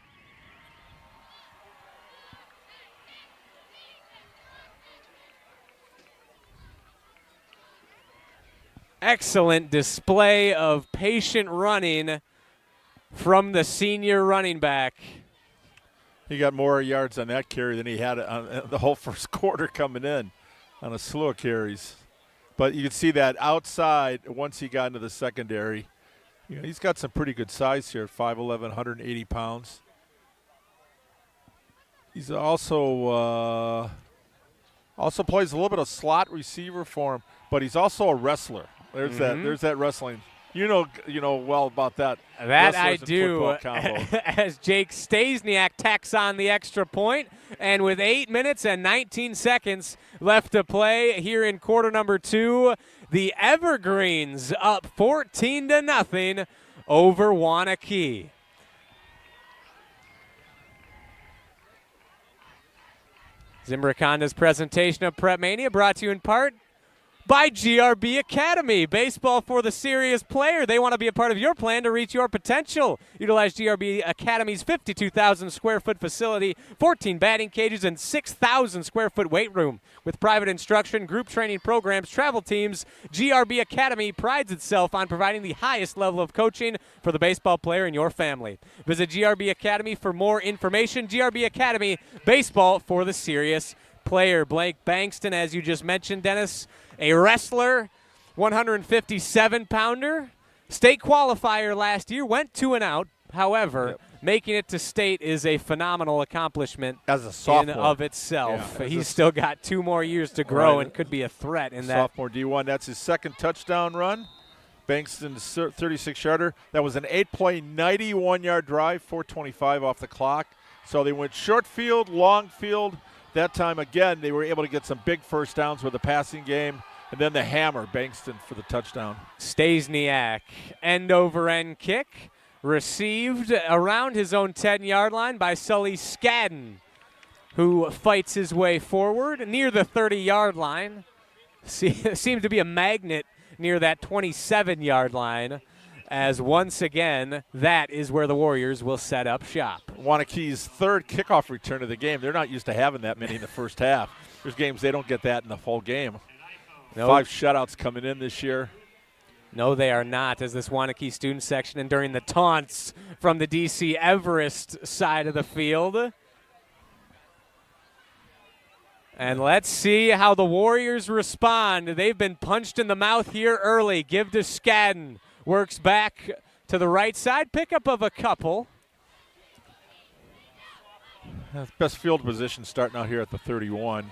Excellent display of patient running from the senior running back. He got more yards on that carry than he had on the whole first quarter coming in on a slew of carries. But you can see that outside, once he got into the secondary, he's got some pretty good size here, 5'11", 180 pounds. He's also plays a little bit of slot receiver for him, but he's also a wrestler. There's that wrestling. You know well about that. That I do. As Jake Stasiak tacks on the extra point, and with 8 minutes and 19 seconds left to play here in quarter number 2, the Evergreens up 14-0 over Waunakee. Zimbrick Honda's presentation of PrepMania brought to you in part by GRB Academy. Baseball for the serious player. They want to be a part of your plan to reach your potential. Utilize GRB Academy's 52,000 square foot facility, 14 batting cages, and 6,000 square foot weight room. With private instruction, group training programs, travel teams, GRB Academy prides itself on providing the highest level of coaching for the baseball player in your family. Visit GRB Academy for more information. GRB Academy, baseball for the serious player. Blake Bankston, as you just mentioned, Dennis, a wrestler, 157-pounder, state qualifier last year, went 2 and out. However, making it to state is a phenomenal accomplishment as a sophomore in of itself. Yeah, He's still got 2 more years to grow and could be a threat in that. Sophomore D1, that's his second touchdown run. Bankston's 36-yarder. That was an 8-play, 91-yard drive, 4:25 off the clock. So they went short field, long field. That time, again, they were able to get some big first downs with the passing game. And then the hammer, Bankston for the touchdown. Stasiak, end-over-end kick, received around his own 10-yard line by Sully Skadden, who fights his way forward near the 30-yard line. Seems to be a magnet near that 27-yard line, as once again, that is where the Warriors will set up shop. Waunakee's third kickoff return of the game. They're not used to having that many in the first half. There's games they don't get that in the full game. Nope. 5 shutouts coming in this year. No, they are not, as this Waunakee student section and during the taunts from the DC Everest side of the field. And let's see how the Warriors respond. They've been punched in the mouth here early. Give to Skadden. Works back to the right side. Pickup of a couple. Best field position starting out here at the 31.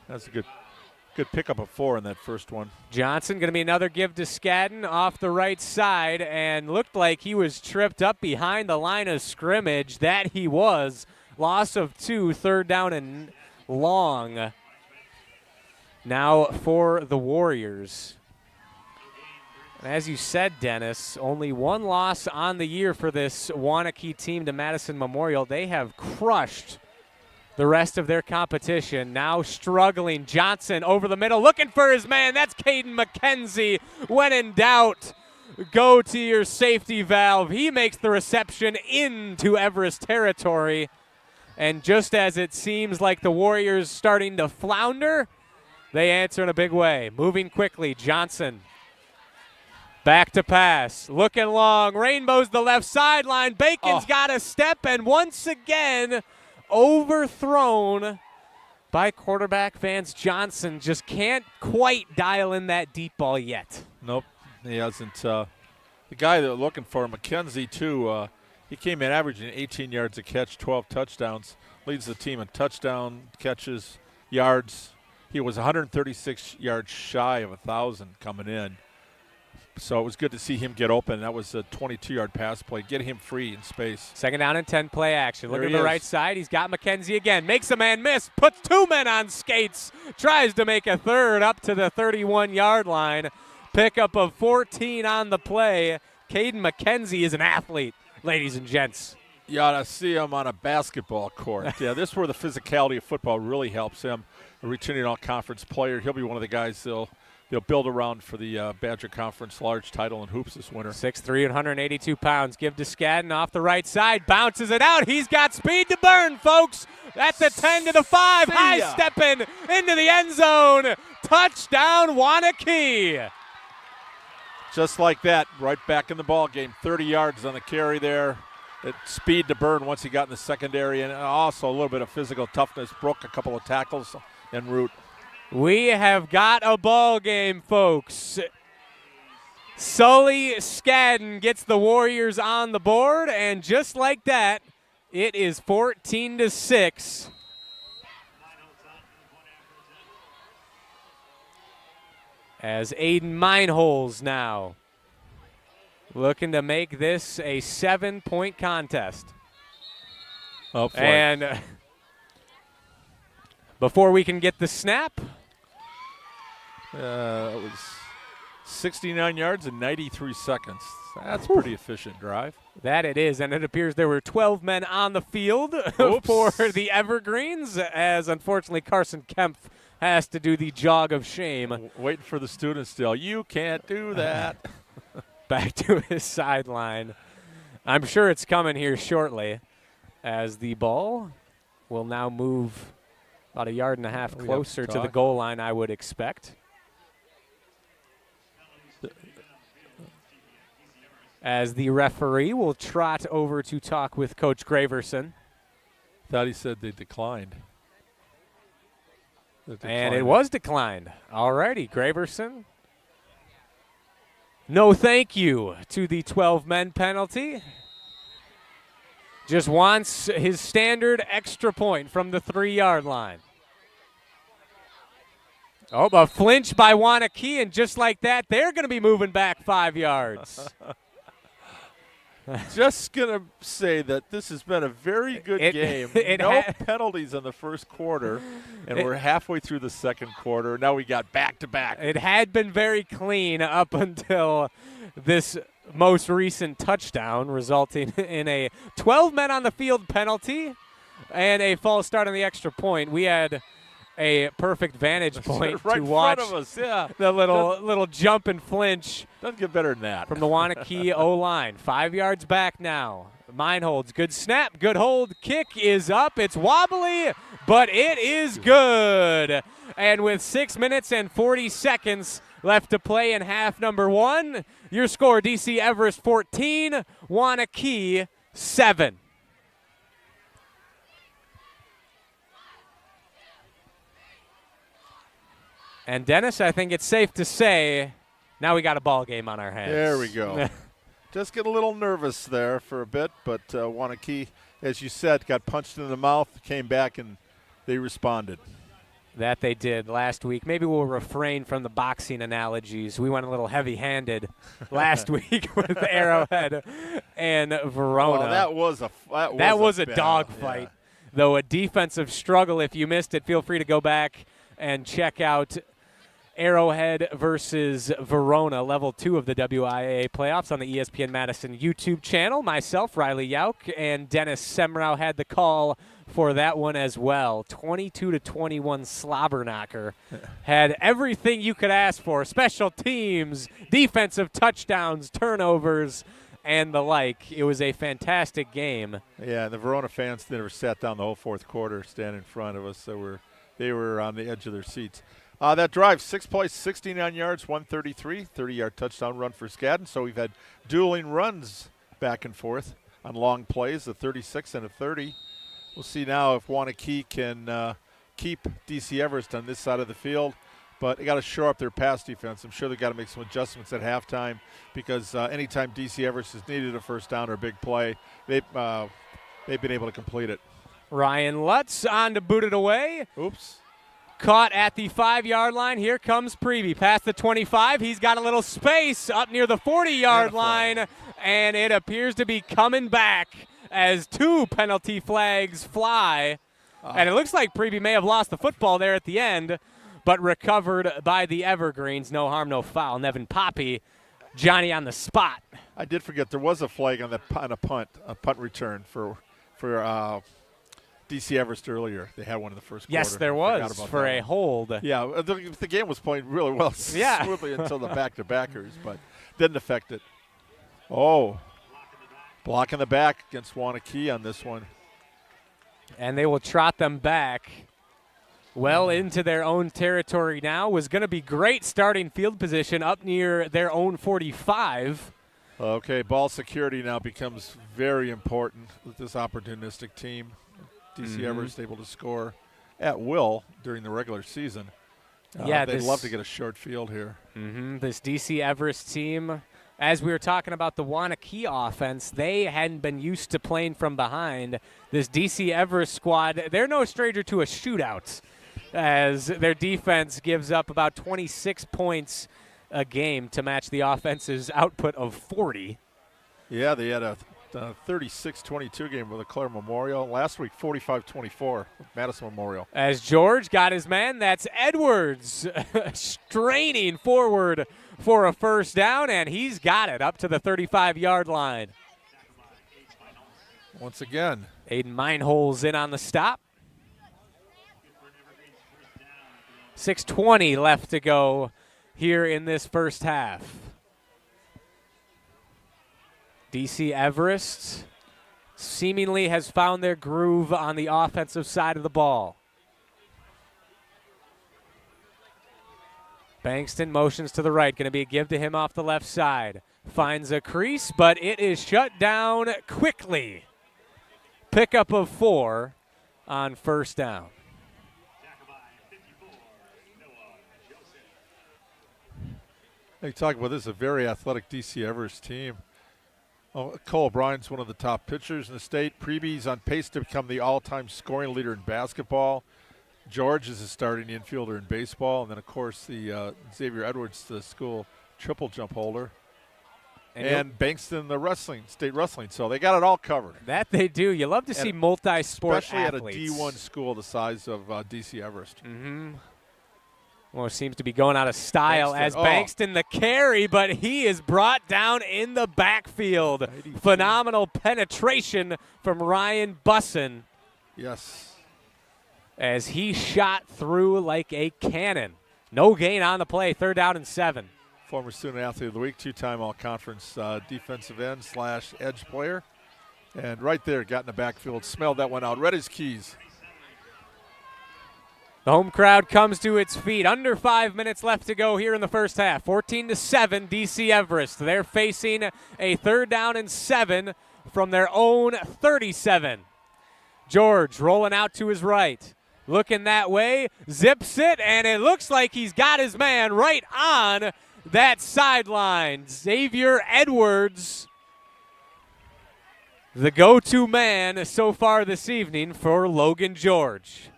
That's a good pickup of 4 in that first one. Johnson going to be another give to Skadden off the right side, and looked like he was tripped up behind the line of scrimmage. That he was. Loss of 2, 3rd down and long. Now for the Warriors. And as you said, Dennis, only 1 loss on the year for this Waunakee team to Madison Memorial. They have crushed the rest of their competition. Now struggling. Johnson over the middle, looking for his man. That's Caden McKenzie. When in doubt, go to your safety valve. He makes the reception into Everest territory. And just as it seems like the Warriors starting to flounder, they answer in a big way. Moving quickly, Johnson. Back to pass. Looking long. Rainbow's the left sideline. Bacon's got a step, and once again, overthrown by quarterback Vance Johnson. Just can't quite dial in that deep ball yet. Nope, he hasn't. The guy they're looking for, McKenzie, too, he came in averaging 18 yards a catch, 12 touchdowns. Leads the team in touchdown catches, yards. He was 136 yards shy of 1,000 coming in. So it was good to see him get open. That was a 22-yard pass play. Get him free in space. 2nd down and 10 play action. Look There at he the is. right side. He's got McKenzie again. Makes a man miss. Puts 2 men on skates. Tries to make a third up to the 31-yard line. Pickup of 14 on the play. Caden McKenzie is an athlete, ladies and gents. You ought to see him on a basketball court. Yeah, this is where the physicality of football really helps him. A returning all-conference player. He'll be one of the guys they'll build around for the Badger Conference large title in hoops this winter. 6'3", 182 pounds. Give to Skadden off the right side. Bounces it out. He's got speed to burn, folks. At the 10 to the 5. High stepping into the end zone. Touchdown, Waunakee. Just like that, right back in the ball game. 30 yards on the carry there. Speed to burn once he got in the secondary, and also a little bit of physical toughness. Broke a couple of tackles en route. We have got a ball game, folks. Sully Skadden gets the Warriors on the board, and just like that, it is 14-6. As Aiden Meinholz now looking to make this a 7-point contest. And before we can get the snap. It was 69 yards in 93 seconds. That's a pretty efficient drive. That it is, and it appears there were 12 men on the field for the Evergreens, as unfortunately Carson Kempf has to do the jog of shame. Waiting for the students still. You can't do that. Back to his sideline. I'm sure it's coming here shortly, as the ball will now move about 1.5 yards closer to the goal line, I would expect. As the referee will trot over to talk with Coach Graverson. Thought he said they declined. And it was declined. All righty, Graverson. No thank you to the 12-men penalty. Just wants his standard extra point from the 3-yard line. Oh, a flinch by Waunakee, and just like that, they're going to be moving back 5 yards. Just going to say that this has been a very good game. No penalties in the first quarter, and we're halfway through the second quarter. Now we got back-to-back. It had been very clean up until this most recent touchdown, resulting in a 12 men on the field penalty and a false start on the extra point. We had a perfect vantage point right to watch in front of us, yeah. The little jump and flinch. Doesn't get better than that. From the Waunakee O-line. 5 yards back now. Mine holds. Good snap. Good hold. Kick is up. It's wobbly, but it is good. And with 6 minutes and 40 seconds left to play in half number 1, your score, DC Everest 14, Waunakee 7. And, Dennis, I think it's safe to say now we got a ball game on our hands. There we go. Just get a little nervous there for a bit, but Waunakee, as you said, got punched in the mouth, came back, and they responded. That they did last week. Maybe we'll refrain from the boxing analogies. We went a little heavy-handed last week with Arrowhead and Verona. Well, that was a dogfight, yeah. Though a defensive struggle. If you missed it, feel free to go back and check out Arrowhead versus Verona, level 2 of the WIAA playoffs on the ESPN Madison YouTube channel. Myself, Riley Yauk, and Dennis Semrau had the call for that one as well. 22-21 slobber knocker. Had everything you could ask for. Special teams, defensive touchdowns, turnovers, and the like. It was a fantastic game. Yeah, the Verona fans never sat down the whole fourth quarter, standing in front of us. So they were on the edge of their seats. That drive, 6 plays, 69 yards, 133, 30-yard touchdown run for Skadden. So we've had dueling runs back and forth on long plays, a 36 and a 30. We'll see now if Waunakee can keep DC Everest on this side of the field. But they got to shore up their pass defense. I'm sure they've got to make some adjustments at halftime because anytime DC Everest has needed a first down or a big play, they've been able to complete it. Ryan Lutz on to boot it away. Oops. Caught at the 5-yard line. Here comes Preby. Past the 25. He's got a little space up near the 40-yard line, and it appears to be coming back as 2 penalty flags fly. And it looks like Preby may have lost the football there at the end, but recovered by the Evergreens. No harm, no foul. Nevin Poppy, Johnny on the spot. I did forget there was a flag on a punt return for DC Everest earlier. They had one in the first quarter. Yes, there was for a hold. Yeah, the game was playing really well smoothly until the back-to-backers, but didn't affect it. Oh, blocking the back against Waunakee on this one. And they will trot them back well into their own territory now. Was going to be great starting field position up near their own 45. Okay, ball security now becomes very important with this opportunistic team. DC Everest able to score at will during the regular season. They'd love to get a short field here. This DC Everest team, as we were talking about the Waunakee offense, they hadn't been used to playing from behind. This DC Everest squad, they're no stranger to a shootout, as their defense gives up about 26 points a game to match the offense's output of 40. Yeah, they had a 36-22 game with the Clare Memorial. Last week, 45-24 with Madison Memorial. As George got his man, that's Edwards straining forward for a first down, and he's got it up to the 35-yard line. Once again. Aiden Meinholz in on the stop. 6:20 left to go here in this first half. DC Everest seemingly has found their groove on the offensive side of the ball. Bankston motions to the right. Going to be a give to him off the left side. Finds a crease, but it is shut down quickly. Pickup of 4 on first down. You talk about this is a very athletic DC Everest team. Cole O'Brien's one of the top pitchers in the state. Preby's on pace to become the all-time scoring leader in basketball. George is a starting infielder in baseball. And then, of course, the Xavier Edwards, the school triple jump holder. And Bankston, the state wrestling. So they got it all covered. That they do. You love to see multi-sport especially athletes. Especially at a D1 school the size of DC Everest. Mm-hmm. Well, it seems to be going out of style as Bankston the carry, but he is brought down in the backfield. 92. Phenomenal penetration from Ryan Bussin. Yes. As he shot through like a cannon. No gain on the play, 3rd down and 7. Former Student Athlete of the Week, 2-time All-Conference defensive end / edge player. And right there, got in the backfield, smelled that one out, read his keys. The home crowd comes to its feet. Under 5 minutes left to go here in the first half. 14-7, DC Everest. They're facing a 3rd down and 7 from their own 37. George rolling out to his right. Looking that way, zips it, and it looks like he's got his man right on that sideline. Xavier Edwards, the go-to man so far this evening for Logan George.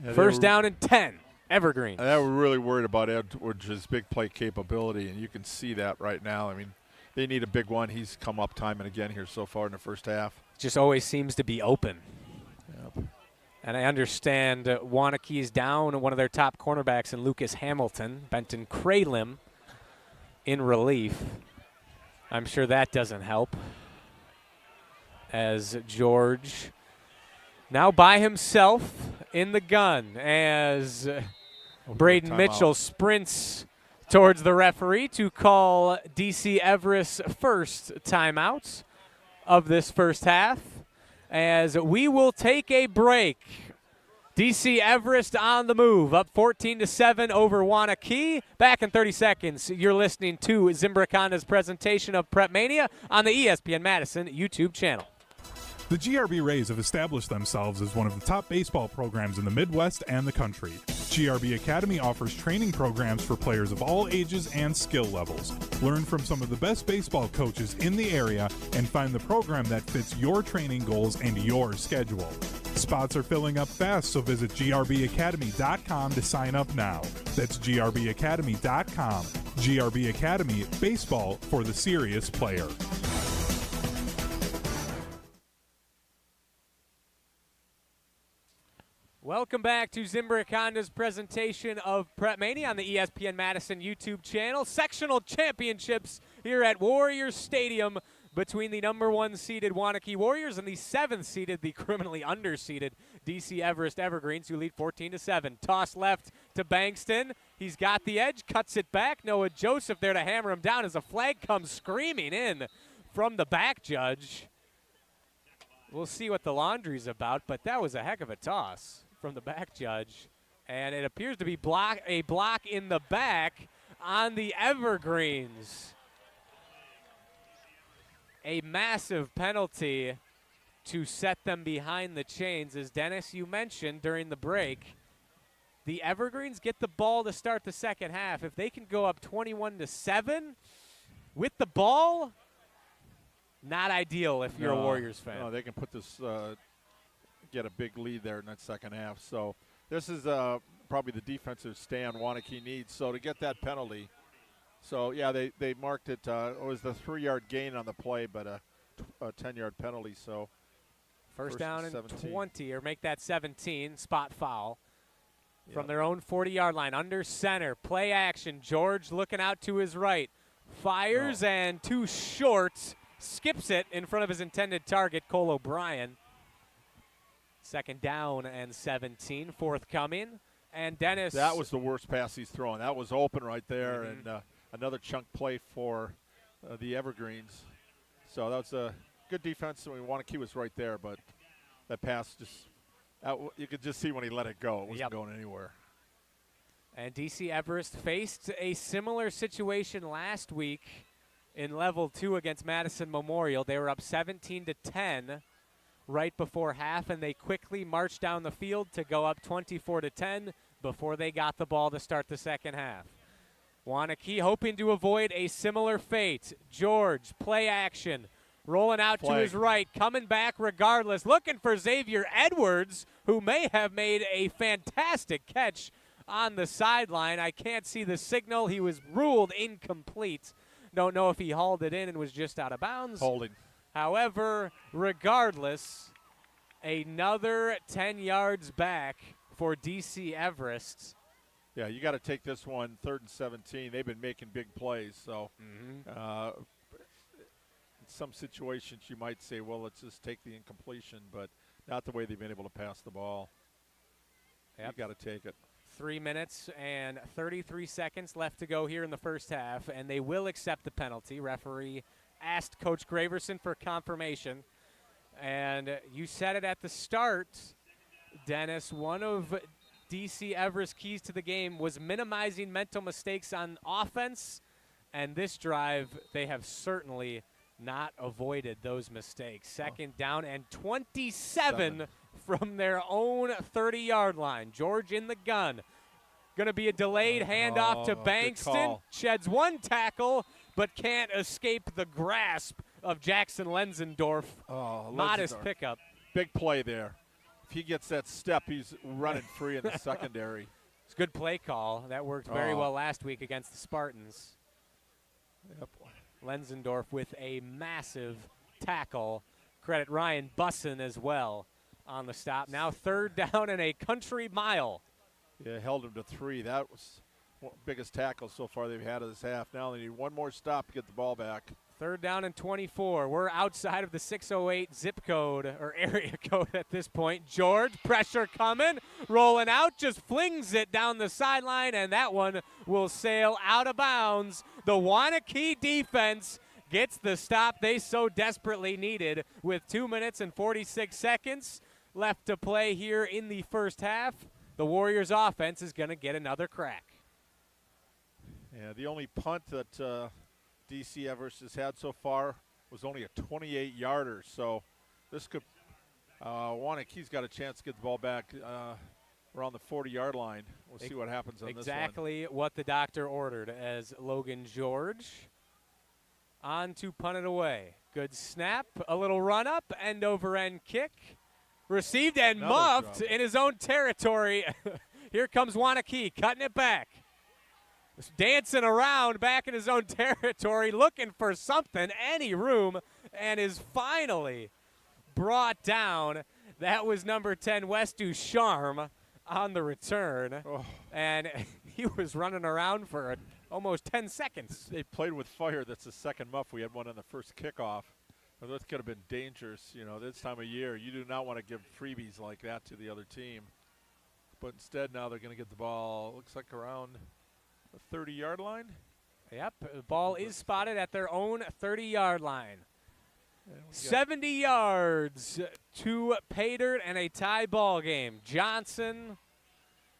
Yeah, first down and 10, Evergreens. They were really worried about Edwards' big play capability, and you can see that right now. I mean, they need a big one. He's come up time and again here so far in the first half. Just always seems to be open. Yep. And I understand Waunakee is down one of their top cornerbacks in Lucas Hamilton. Benton Kralim in relief. I'm sure that doesn't help. As George now by himself in the gun as Braden Mitchell sprints towards the referee to call DC Everest's first timeout of this first half. As we will take a break. DC Everest on the move, up 14-7 over Waunakee. Back in 30 seconds, you're listening to Zimbrick Honda's presentation of PrepMania on the ESPN Madison YouTube channel. The GRB Rays have established themselves as one of the top baseball programs in the Midwest and the country. GRB Academy offers training programs for players of all ages and skill levels. Learn from some of the best baseball coaches in the area and find the program that fits your training goals and your schedule. Spots are filling up fast, so visit grbacademy.com to sign up now. That's grbacademy.com. GRB Academy, baseball for the serious player. Welcome back to Zimbrick Honda's presentation of PrepMania on the ESPN Madison YouTube channel. Sectional championships here at Warriors Stadium between the number 1 seeded Waunakee Warriors and the 7th seeded, the criminally underseeded DC Everest Evergreens, who lead 14-7. Toss left to Bankston. He's got the edge, cuts it back. Noah Joseph there to hammer him down as a flag comes screaming in from the back judge. We'll see what the laundry's about, but that was a heck of a toss from the back judge, and it appears to be a block in the back on the Evergreens. A massive penalty to set them behind the chains. As Dennis, you mentioned during the break, the Evergreens get the ball to start the second half. If they can go up 21-7 with the ball, not ideal if you're a Warriors fan. No, they can put this get a big lead there in that second half. So this is probably the defensive stand Waunakee needs. So to get that penalty, so yeah, they marked it. It was the 3-yard gain on the play, but a 10-yard penalty. So first down and 20, or make that 17. Spot foul from their own 40-yard line, under center. Play action. George looking out to his right, fires and too short skips it in front of his intended target, Cole O'Brien. 2nd down and 17, forthcoming. And Dennis. That was the worst pass he's thrown. That was open right there, and another chunk play for the Evergreens. So that was a good defense. I mean, Waunakee was right there, but that pass just you could just see when he let it go. It wasn't going anywhere. And DC Everest faced a similar situation last week in Level 2 against Madison Memorial. They were up 17-10 right before half, and they quickly marched down the field to go up 24-10 before they got the ball to start the second half. Waunakee hoping to avoid a similar fate. George, play action, rolling out to his right, coming back regardless, looking for Xavier Edwards, who may have made a fantastic catch on the sideline. I can't see the signal. He was ruled incomplete. Don't know if he hauled it in and was just out of bounds. Holding. However, regardless, another 10 yards back for DC Everest. Yeah, you got to take this one 3rd and 17. They've been making big plays. So in some situations you might say, well, let's just take the incompletion, but not the way they've been able to pass the ball. Yep. You got to take it. 3 minutes and 33 seconds left to go here in the first half, and they will accept the penalty. Referee asked Coach Graverson for confirmation, and you said it at the start, Dennis. One of DC Everest's keys to the game was minimizing mental mistakes on offense, and this drive they have certainly not avoided those mistakes. 2nd down and 27 from their own 30-yard line. George in the gun. Going to be a delayed handoff to Bankston. Sheds one tackle, but can't escape the grasp of Jackson Lenzendorf. Modest pickup. Big play there. If he gets that step, he's running free in the secondary. It's a good play call. That worked very well last week against the Spartans. Yep. Lenzendorf with a massive tackle. Credit Ryan Bussin as well on the stop. Now 3rd down and a country mile. Yeah, held him to 3. That was one of the biggest tackle so far they've had of this half. Now they need one more stop to get the ball back. 3rd down and 24. We're outside of the 608 zip code or area code at this point. George, pressure coming, rolling out, just flings it down the sideline, and that one will sail out of bounds. The Waunakee defense gets the stop they so desperately needed with 2 minutes and 46 seconds left to play here in the first half. The Warriors offense is going to get another crack. Yeah, the only punt that DC Everest has had so far was only a 28-yarder. So this could Waunakee's got a chance to get the ball back around the 40-yard line. We'll see what happens on this one. Exactly what the doctor ordered as Logan George on to punt it away. Good snap, a little run-up, end-over-end kick. Received and muffed in his own territory. Here comes Waunakee, cutting it back. Dancing around back in his own territory, looking for something, any room, and is finally brought down. That was number 10, Westu Sharm, on the return. And he was running around for almost 10 seconds. They played with fire. That's the second muff. We had one on the first kickoff. Well, that could have been dangerous, this time of year. You do not want to give freebies like that to the other team. But instead, now they're going to get the ball, looks like around the 30-yard line. Yep, the ball is spotted at their own 30-yard line. 70 yards to pay dirt and a tie ball game. Johnson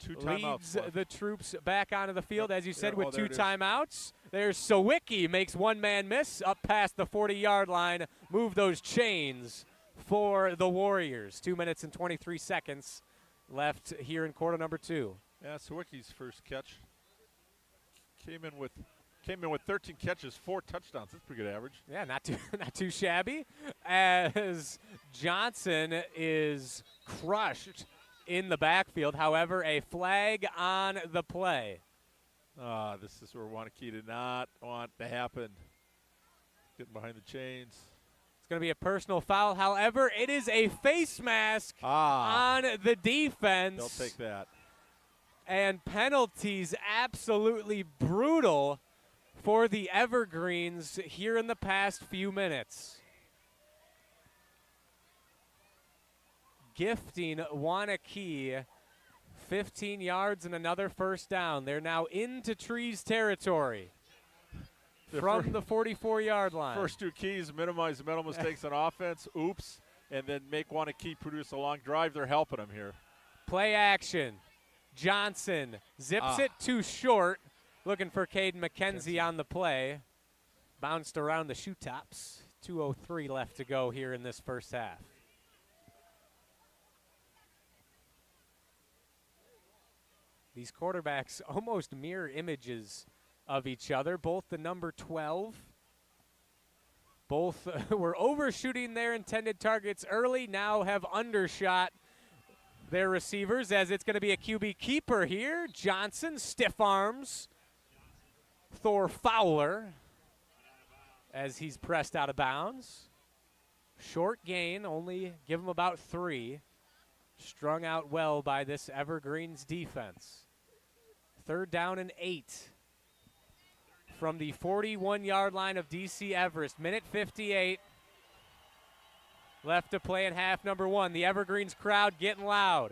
leads the troops back onto the field, as you said, with 2 timeouts. There's Sawicki, makes one-man miss up past the 40-yard line. Move those chains for the Warriors. 2 minutes and 23 seconds left here in quarter number 2. Yeah, Sawicki's first catch came in with 13 catches, 4 touchdowns. That's pretty good average. Yeah, not too shabby. As Johnson is crushed in the backfield. However, a flag on the play. This is where Waunakee did not want to happen. Getting behind the chains. It's going to be a personal foul. However, it is a face mask on the defense. They'll take that. And penalties absolutely brutal for the Evergreens here in the past few minutes. Gifting Waunakee 15 yards and another first down. They're now into Trees territory from the 44-yard line. First two keys, minimize the mental mistakes on offense, oops, and then make Waunakee produce a long drive. They're helping them here. Play action. Johnson zips it too short. Looking for Caden McKenzie on the play. Bounced around the shoe tops. 2:03 left to go here in this first half. These quarterbacks almost mirror images of each other. Both the number 12. Both were overshooting their intended targets early, now have undershot their receivers, as it's going to be a QB keeper here. Johnson, stiff arms. Thor Fowler, as he's pressed out of bounds. Short gain, only give him about 3. Strung out well by this Evergreens defense. 3rd down and 8 from the 41-yard line of DC Everest. Minute 58 left to play in half number 1. The Evergreens crowd getting loud.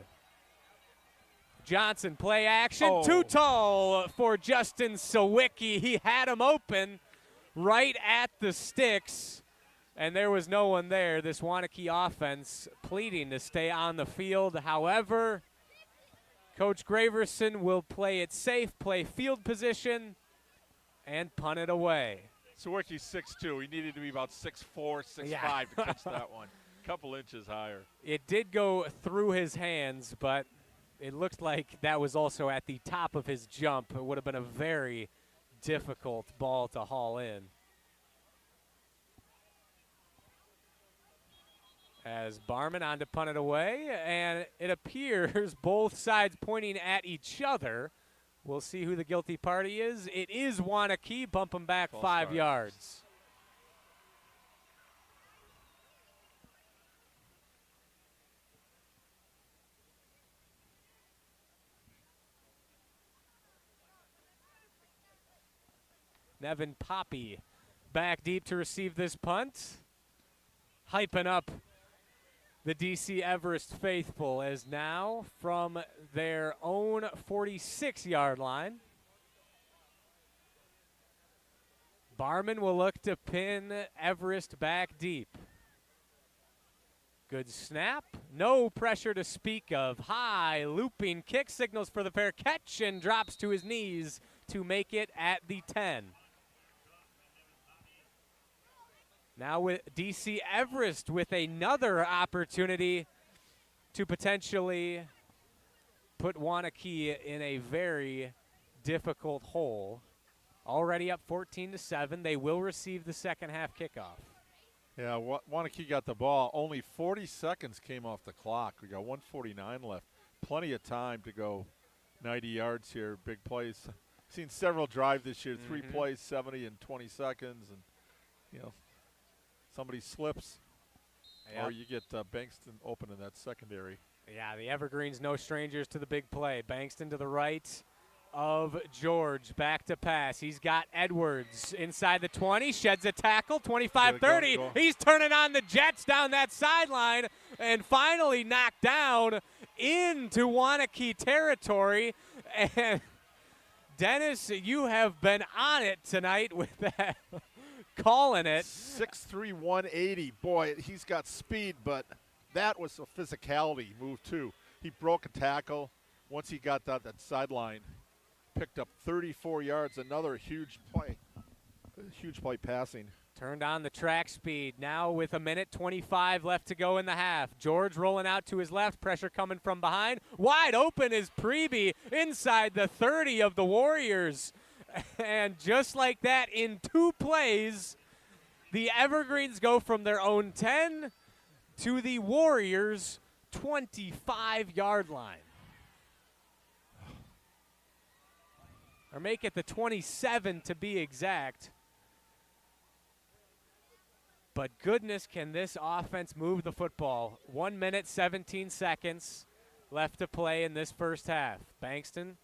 Johnson, play action, too tall for Justin Sawicki. He had him open right at the sticks, and there was no one there. This Waunakee offense pleading to stay on the field. However, Coach Graverson will play it safe, play field position, and punt it away. Sawicki's 6'2". He needed to be about 6'4", 6'5" to catch that one. A couple inches higher. It did go through his hands, but it looked like that was also at the top of his jump. It would have been a very difficult ball to haul in. As Barman on to punt it away, and it appears both sides pointing at each other. We'll see who the guilty party is. It is Waunakee. Bump him back 5 yards. Nevin Poppy back deep to receive this punt. Hyping up the DC Everest faithful, as now from their own 46-yard line, Barman will look to pin Everest back deep. Good snap. No pressure to speak of. High looping kick signals for the fair catch and drops to his knees to make it at the 10. Now with DC Everest with another opportunity to potentially put Waunakee in a very difficult hole. Already up 14-7. They will receive the second half kickoff. Yeah, Waunakee got the ball. Only 40 seconds came off the clock. We got 1:49 left. Plenty of time to go 90 yards here. Big plays. Seen several drive this year. 3 plays, 70 and 20 seconds. And, you know, somebody slips, or you get Bankston open in that secondary. Yeah, the Evergreens no strangers to the big play. Bankston to the right of George. Back to pass. He's got Edwards inside the 20. Sheds a tackle. 25-30. He's turning on the Jets down that sideline and finally knocked down into Waunakee territory. And Dennis, you have been on it tonight with that. Calling it. 6'3", 180. Boy, he's got speed, but that was a physicality move, too. He broke a tackle once he got that sideline. Picked up 34 yards, another huge play. Huge play passing. Turned on the track speed. Now with 1:25 left to go in the half. George rolling out to his left. Pressure coming from behind. Wide open is Pregame inside the 30 of the Warriors. And just like that, in 2 plays, the Evergreens go from their own 10 to the Warriors' 25-yard line. Or make it the 27 to be exact. But goodness, can this offense move the football. 1 minute, 17 seconds left to play in this first half. Bankston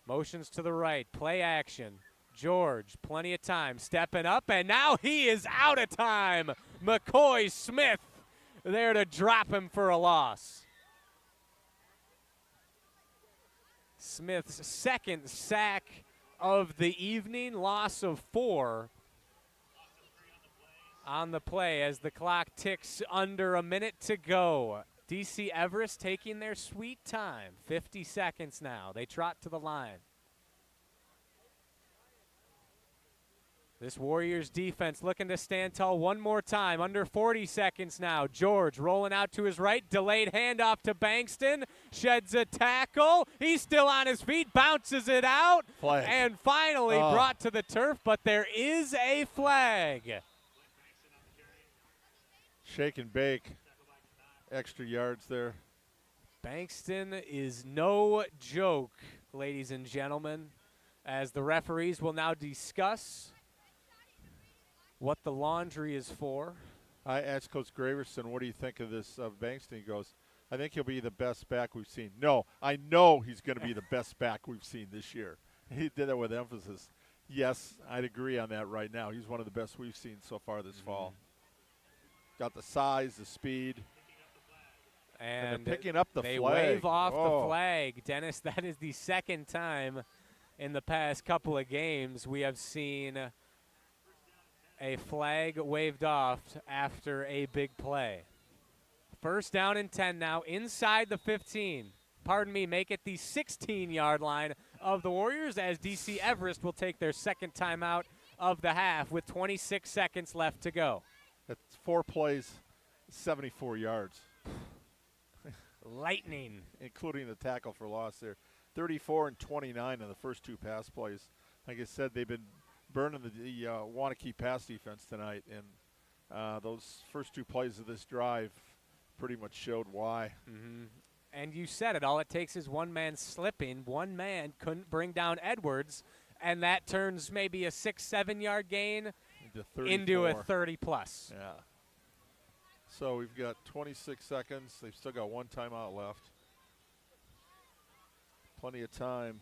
motions to the right. Play action. George, plenty of time, stepping up, and now he is out of time. McCoy Smith there to drop him for a loss. Smith's second sack of the evening, loss of 4 on the play as the clock ticks under a minute to go. DC Everest taking their sweet time. 50 seconds now. They trot to the line. This Warriors defense looking to stand tall one more time. Under 40 seconds now. George rolling out to his right. Delayed handoff to Bankston. Sheds a tackle. He's still on his feet. Bounces it out. Flag. And finally brought to the turf, but there is a flag. Shake and bake. Extra yards there. Bankston is no joke, ladies and gentlemen, as the referees will now discuss what the laundry is for. I asked Coach Graverson, what do you think of this Bankston? He goes, I think he'll be the best back we've seen. No, I know he's going to be the best back we've seen this year. He did that with emphasis. Yes, I'd agree on that right now. He's one of the best we've seen so far this fall. Got the size, the speed. And they're picking up the flag. They wave off the flag. Dennis, that is the second time in the past couple of games we have seen a flag waved off after a big play. First down and 10 now inside the 15. Pardon me, make it the 16-yard line of the Warriors as DC Everest will take their second timeout of the half with 26 seconds left to go. That's 4 plays, 74 yards. Lightning. Including the tackle for loss there. 34 and 29 on the first 2 pass plays. Like I said, they've been burning the Waunakee pass defense tonight, and those first 2 plays of this drive pretty much showed why. And you said it. All it takes is one man slipping. One man couldn't bring down Edwards, and that turns maybe a 6-7 yard gain into a 30-plus. Yeah. So we've got 26 seconds. They've still got 1 timeout left. Plenty of time.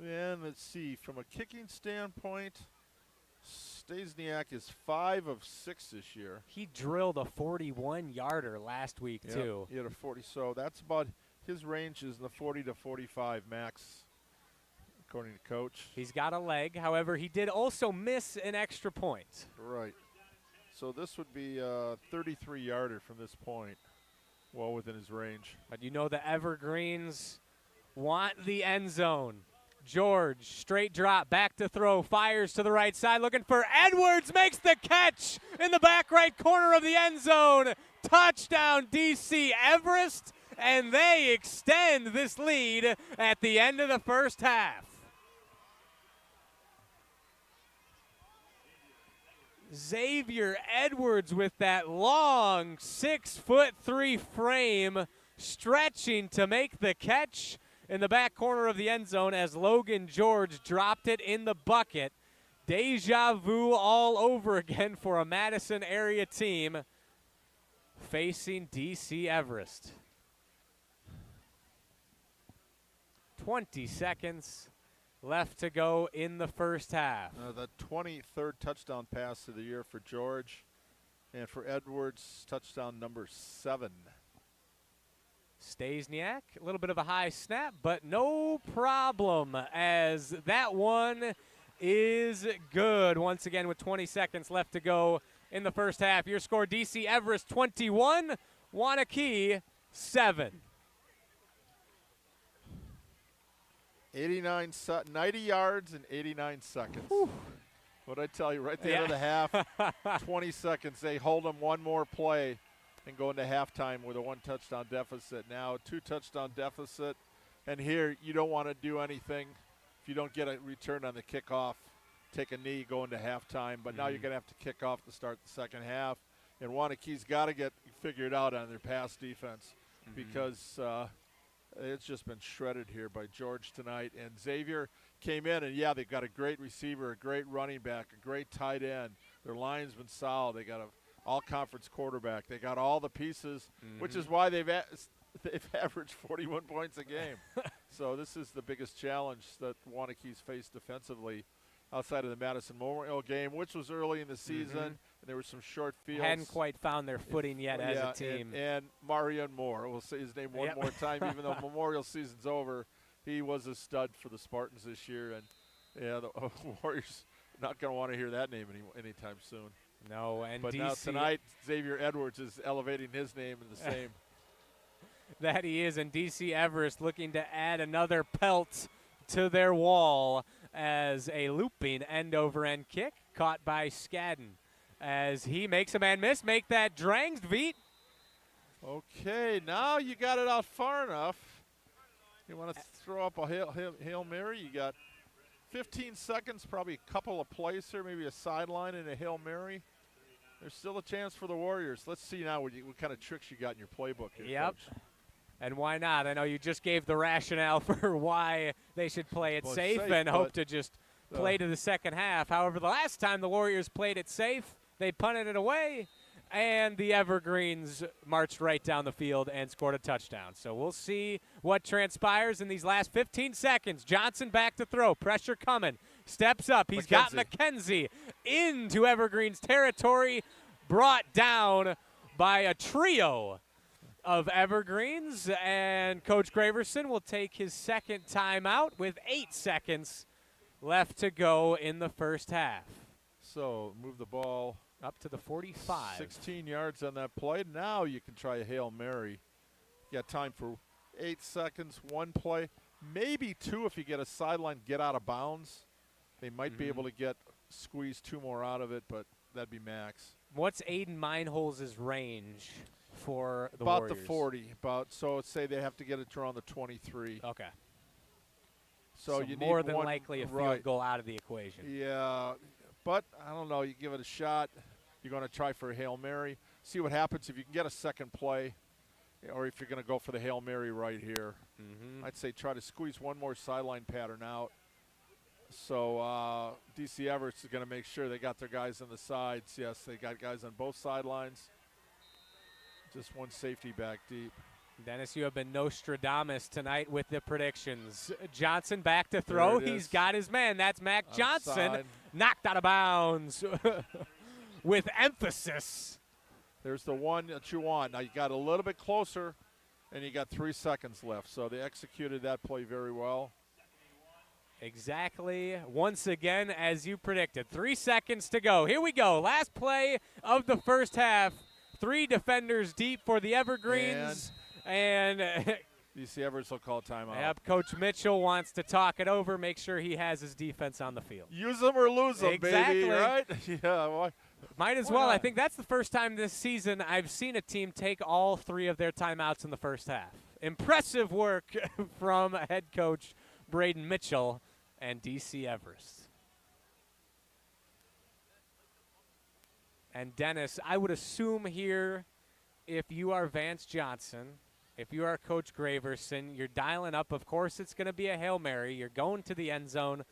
And let's see, from a kicking standpoint, Stasiak is 5 of 6 this year. He drilled a 41-yarder last week, too. He had a 40. So that's about his range is in the 40 to 45 max, according to Coach. He's got a leg. However, he did also miss an extra point. Right. So this would be a 33-yarder from this point, well within his range. But you know the Evergreens want the end zone. George, straight drop, back to throw, fires to the right side, looking for Edwards, makes the catch in the back right corner of the end zone. Touchdown, DC Everest, and they extend this lead at the end of the first half. Xavier Edwards with that long 6'3" frame, stretching to make the catch in the back corner of the end zone as Logan George dropped it in the bucket. Deja vu all over again for a Madison area team facing DC Everest. 20 seconds left to go in the first half. The 23rd touchdown pass of the year for George, and for Edwards, touchdown number 7. Stasiak, a little bit of a high snap, but no problem as that one is good. Once again with 20 seconds left to go in the first half. Your score, DC Everest 21, Waunakee 7. 90 yards in 89 seconds. What'd I tell you? Right at the end of the half, 20 seconds. They hold them one more play and go into halftime with a 1 touchdown deficit. Now 2 touchdown deficit. And here you don't want to do anything if you don't get a return on the kickoff. Take a knee, go into halftime. But now you're going to have to kick off to start the second half. And Waunakee's got to get figured out on their pass defense because it's just been shredded here by George tonight. And Xavier came in, and, yeah, they've got a great receiver, a great running back, a great tight end. Their line's been solid. They got a all-conference quarterback. They got all the pieces, which is why they've averaged 41 points a game. So this is the biggest challenge that Waunakee's faced defensively outside of the Madison Memorial game, which was early in the season. And there were some short fields. Hadn't quite found their footing yet as a team. And Marion Moore, we'll say his name one more time, even though Memorial season's over. He was a stud for the Spartans this year. And, the Warriors not going to want to hear that name anytime soon. No, and but now tonight, Xavier Edwards is elevating his name in the same. That he is, and DC Everest looking to add another pelt to their wall as a looping end-over-end kick caught by Skadden. As he makes a man miss, make that Dranged, Veet. Okay, now you got it out far enough. You want to throw up a Hail Mary? You got 15 seconds, probably a couple of plays here, maybe a sideline and a Hail Mary. There's still a chance for the Warriors. Let's see now what kind of tricks you got in your playbook here, Yep. Coach. And why not? I know you just gave the rationale for why they should play it safe and hope to just play to the second half. However, the last time the Warriors played it safe, they punted it away, and the Evergreens marched right down the field and scored a touchdown. So we'll see what transpires in these last 15 seconds. Johnson back to throw. Pressure coming. Steps up. He's got McKenzie into Evergreens territory, brought down by a trio of Evergreens, and Coach Graverson will take his second timeout with 8 seconds left to go in the first half. So move the ball up to the 45. 16 yards on that play. Now you can try a Hail Mary. You got time for 8 seconds, one play, maybe two if you get a sideline get out of bounds. They might be able to squeeze 2 more out of it, but that'd be max. What's Aiden Meinholz's range for the About Warriors? the 40. So say they have to get it to around the 23. Okay. So you more need than one, likely a field goal out of the equation. Yeah, but I don't know. You give it a shot. You're going to try for a Hail Mary. See what happens if you can get a second play, or if you're going to go for the Hail Mary right here. I'd say try to squeeze one more sideline pattern out. So DC Everest is going to make sure they got their guys on the sides. Yes, they got guys on both sidelines. Just one safety back deep. Dennis, you have been Nostradamus tonight with the predictions. Johnson back to throw. He's got his man. That's Mac Johnson. Knocked out of bounds with emphasis. There's the one that you want. Now you got a little bit closer, and you got 3 seconds left. So they executed that play very well. Exactly, once again, as you predicted. 3 seconds to go. Here we go. Last play of the first half. 3 defenders deep for the Evergreens. And DC Everest will call timeout. Yep, Coach Mitchell wants to talk it over, make sure he has his defense on the field. Use them or lose them, baby, right? Yeah, why? Might as well. I think that's the first time this season I've seen a team take all 3 of their timeouts in the first half. Impressive work from head coach Braden Mitchell and DC Everest. And Dennis, I would assume here, if you are Vance Johnson, if you are Coach Graverson, you're dialing up. Of course, it's going to be a Hail Mary. You're going to the end zone.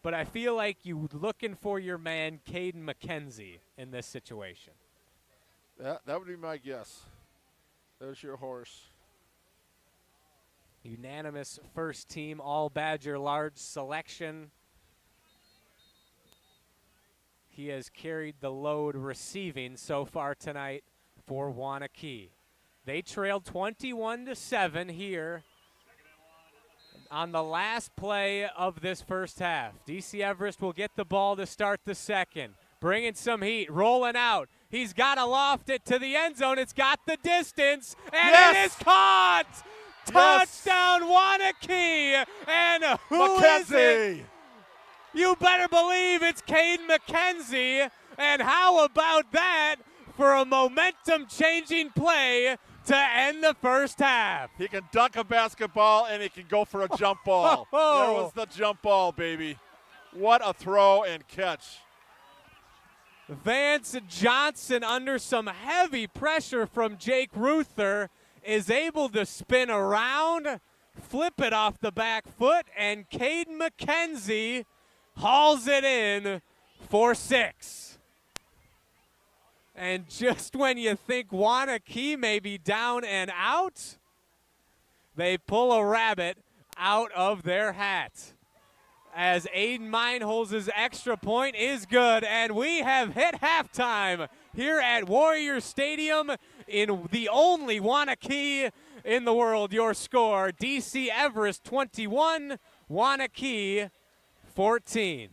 But I feel like you're looking for your man, Caden McKenzie, in this situation. That would be my guess. There's your horse. Unanimous first team All-Badger large selection. He has carried the load receiving so far tonight for Waunakee. They trailed 21-7 here on the last play of this first half. DC Everest will get the ball to start the second. Bringing some heat, rolling out. He's got to loft it to the end zone. It's got the distance, and it is caught! Touchdown, Waunakee! And who is it? You better believe it's Caden McKenzie. And how about that for a momentum-changing play to end the first half? He can dunk a basketball, and he can go for a jump ball. There was the jump ball, baby. What a throw and catch. Vance Johnson, under some heavy pressure from Jake Ruther, is able to spin around, flip it off the back foot, and Caden McKenzie hauls it in for 6. And just when you think Waunakee may be down and out, they pull a rabbit out of their hat. As Aiden Meinholz's extra point is good, and we have hit halftime here at Warrior Stadium in the only Waunakee in the world. Your score, DC Everest 21, Waunakee 14.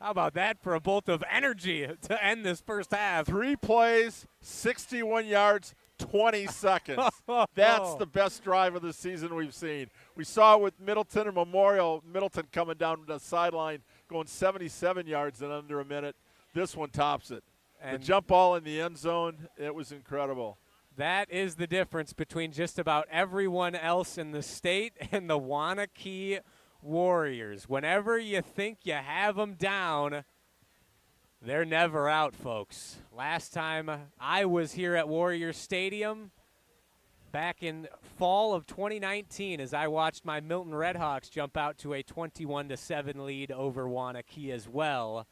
How about that for a bolt of energy to end this first half? 3 plays, 61 yards, 20 seconds. That's the best drive of the season we've seen. We saw it with Middleton and Memorial. Middleton coming down the sideline, going 77 yards in under a minute. This one tops it. And the jump ball in the end zone, it was incredible. That is the difference between just about everyone else in the state and the Waunakee Warriors. Whenever you think you have them down, they're never out, folks. Last time I was here at Warrior Stadium back in fall of 2019 as I watched my Milton Redhawks jump out to a 21-7 lead over Waunakee as well.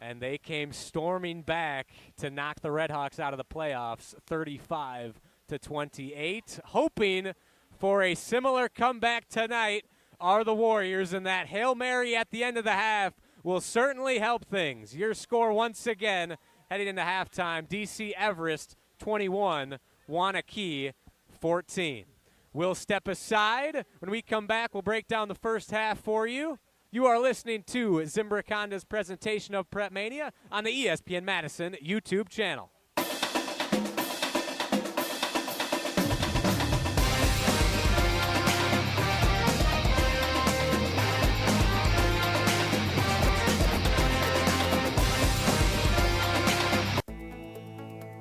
And they came storming back to knock the Redhawks out of the playoffs 35-28. Hoping for a similar comeback tonight are the Warriors, and that Hail Mary at the end of the half will certainly help things. Your score once again heading into halftime, DC Everest 21, Waunakee 14. We'll step aside. When we come back, we'll break down the first half for you. You are listening to Zimbrick Honda's presentation of PrepMania on the ESPN Madison YouTube channel.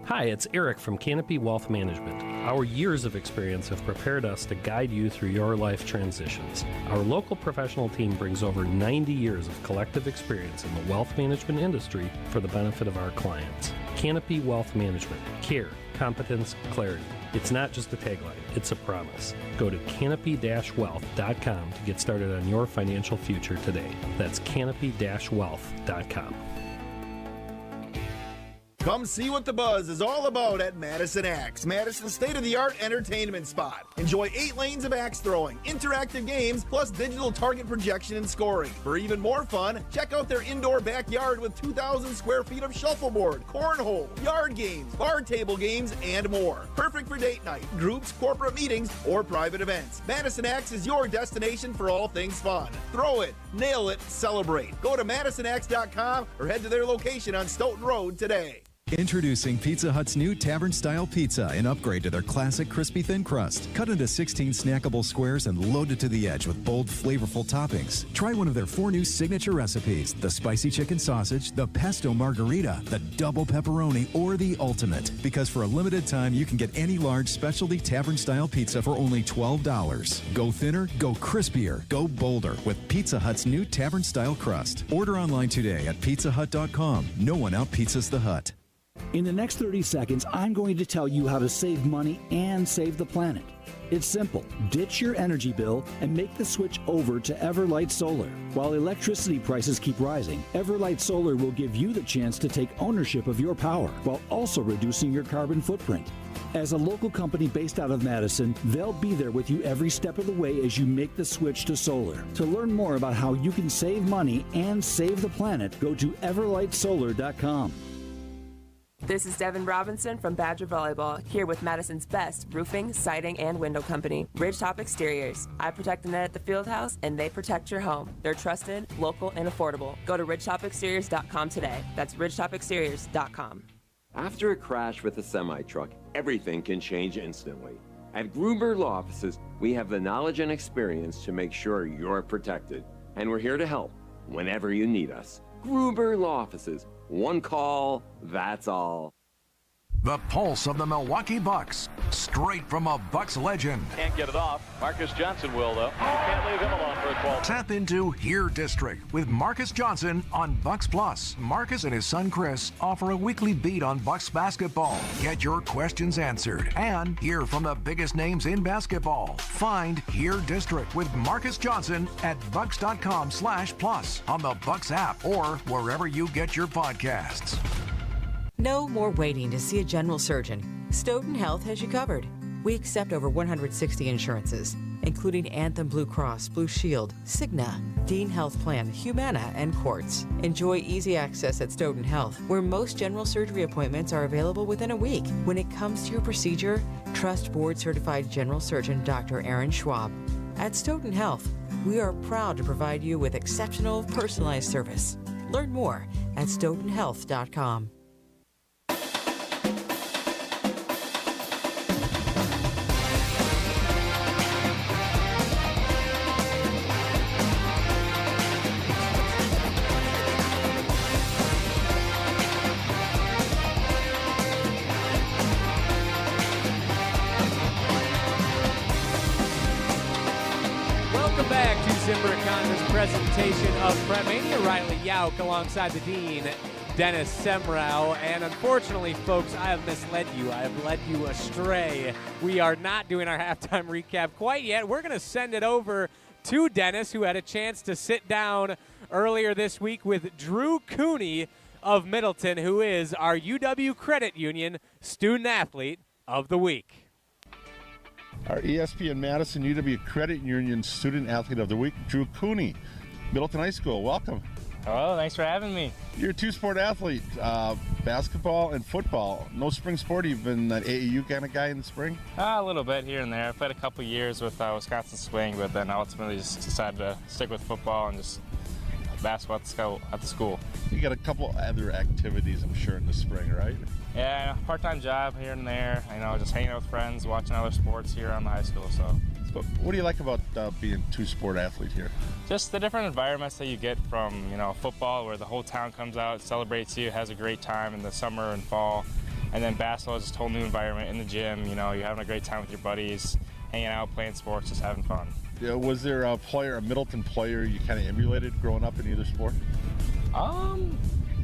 Hi, it's Eric from Canopy Wealth Management. Our years of experience have prepared us to guide you through your life transitions. Our local professional team brings over 90 years of collective experience in the wealth management industry for the benefit of our clients. Canopy Wealth Management. Care, competence, clarity. It's not just a tagline, it's a promise. Go to canopy-wealth.com to get started on your financial future today. That's canopy-wealth.com. Come see what the buzz is all about at Madison Axe, Madison's state-of-the-art entertainment spot. Enjoy 8 lanes of axe throwing, interactive games, plus digital target projection and scoring. For even more fun, check out their indoor backyard with 2,000 square feet of shuffleboard, cornhole, yard games, bar table games, and more. Perfect for date night, groups, corporate meetings, or private events. Madison Axe is your destination for all things fun. Throw it, nail it, celebrate. Go to MadisonAxe.com or head to their location on Stoughton Road today. Introducing Pizza Hut's new Tavern-style pizza, an upgrade to their classic crispy thin crust. Cut into 16 snackable squares and loaded to the edge with bold, flavorful toppings. Try one of their 4 new signature recipes: the spicy chicken sausage, the pesto margarita, the double pepperoni, or the ultimate. Because for a limited time, you can get any large specialty Tavern-style pizza for only $12. Go thinner, go crispier, go bolder with Pizza Hut's new Tavern-style crust. Order online today at pizzahut.com. No one out-pizzas the Hut. In the next 30 seconds, I'm going to tell you how to save money and save the planet. It's simple. Ditch your energy bill and make the switch over to Everlight Solar. While electricity prices keep rising, Everlight Solar will give you the chance to take ownership of your power while also reducing your carbon footprint. As a local company based out of Madison, they'll be there with you every step of the way as you make the switch to solar. To learn more about how you can save money and save the planet, go to everlightsolar.com. This is Devin Robinson from Badger Volleyball, here with Madison's best roofing, siding, and window company, Ridgetop Exteriors. I protect the net at the field house, and they protect your home. They're trusted, local, and affordable. Go to ridgetopexteriors.com today. That's ridgetopexteriors.com. After a crash with a semi-truck, everything can change instantly. At Gruber Law Offices, we have the knowledge and experience to make sure you're protected. And we're here to help whenever you need us. Gruber Law Offices. One call, that's all. The pulse of the Milwaukee Bucks, straight from a Bucks legend. Can't get it off. Marcus Johnson will, though. You can't leave him alone for a 12. Tap into Here District with Marcus Johnson on Bucks Plus. Marcus and his son Chris offer a weekly beat on Bucks basketball. Get your questions answered and hear from the biggest names in basketball. Find Here District with Marcus Johnson at bucks.com/plus on the Bucks app or wherever you get your podcasts. No more waiting to see a general surgeon. Stoughton Health has you covered. We accept over 160 insurances, including Anthem Blue Cross, Blue Shield, Cigna, Dean Health Plan, Humana, and Quartz. Enjoy easy access at Stoughton Health, where most general surgery appointments are available within a week. When it comes to your procedure, trust board-certified general surgeon Dr. Aaron Schwab. At Stoughton Health, we are proud to provide you with exceptional, personalized service. Learn more at stoughtonhealth.com. Welcome back to Zimbrick on this presentation of PrepMania. Riley Yauk alongside the Dean, Dennis Semrau. And unfortunately, folks, I have misled you. I have led you astray. We are not doing our halftime recap quite yet. We're going to send it over to Dennis, who had a chance to sit down earlier this week with Drew Cooney of Middleton, who is our UW Credit Union Student Athlete of the Week. Our ESPN Madison UW Credit Union Student Athlete of the Week, Drew Cooney, Middleton High School. Welcome. Hello, thanks for having me. You're a two-sport athlete, basketball and football. No spring sport. You've been an AAU kind of guy in the spring? A little bit here and there. I played a couple years with Wisconsin Swing, but then ultimately just decided to stick with football and just basketball at the school. You got a couple other activities, I'm sure, in the spring, right? Yeah, part-time job here and there. Just hanging out with friends, watching other sports here around the high school. So, what do you like about being a two-sport athlete here? just the different environments that you get from football, where the whole town comes out, celebrates you, has a great time in the summer and fall, and then basketball is just a whole new environment in the gym. You're having a great time with your buddies, hanging out, playing sports, just having fun. Yeah, was there a Middleton player you kind of emulated growing up in either sport?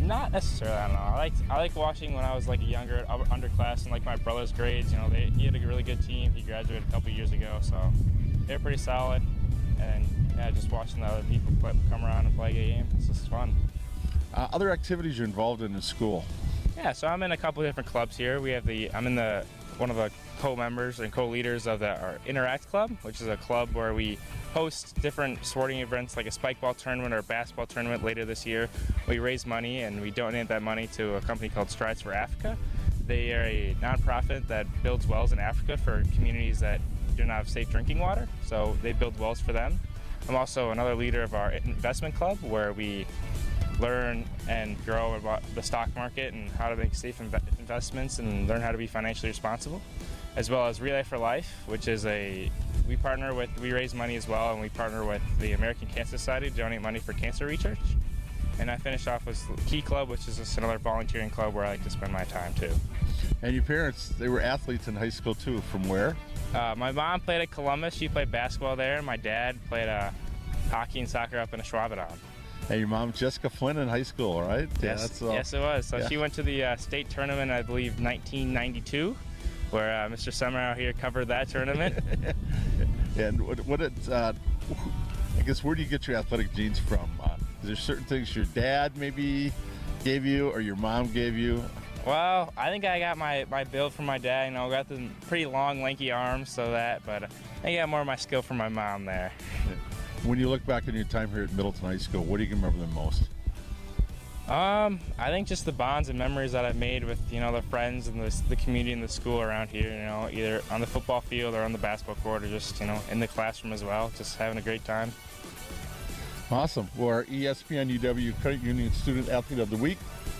Not necessarily. I don't know. I like watching when I was like a younger underclass and like my brother's grades. He had a really good team. He graduated a couple years ago, so they're pretty solid. And just watching the other people come around and play a game, it's just fun. Other activities you're involved in school? Yeah, so I'm in a couple different clubs here. I'm in one of the co-members and co-leaders of our Interact Club, which is a club where we host different sporting events like a spike ball tournament or a basketball tournament later this year. We raise money and we donate that money to a company called Strides for Africa. They are a nonprofit that builds wells in Africa for communities that do not have safe drinking water, so they build wells for them. I'm also another leader of our investment club, where we learn and grow about the stock market and how to make safe investments and learn how to be financially responsible, as well as Relay for Life, which is we raise money as well, and we partner with the American Cancer Society to donate money for cancer research. And I finish off with Key Club, which is just another volunteering club where I like to spend my time too. And your parents, they were athletes in high school too. From where? My mom played at Columbus. She played basketball there. My dad played hockey and soccer up in Ashwaubenon. And your mom, Jessica Flynn, in high school, right? Yes, yes it was. So she went to the state tournament, I believe, 1992, where Mr. Semrau here covered that tournament. And I guess, where do you get your athletic genes from? Is there certain things your dad maybe gave you or your mom gave you? Well, I think I got my build from my dad. I got the pretty long, lanky arms, but I think I got more of my skill from my mom there. When you look back on your time here at Middleton High School, what do you remember the most? I think just the bonds and memories that I've made with the friends and the community and the school around here. Either on the football field or on the basketball court, or just in the classroom as well, just having a great time. Awesome. Well, our ESPN UW Credit Union Student Athlete of the Week,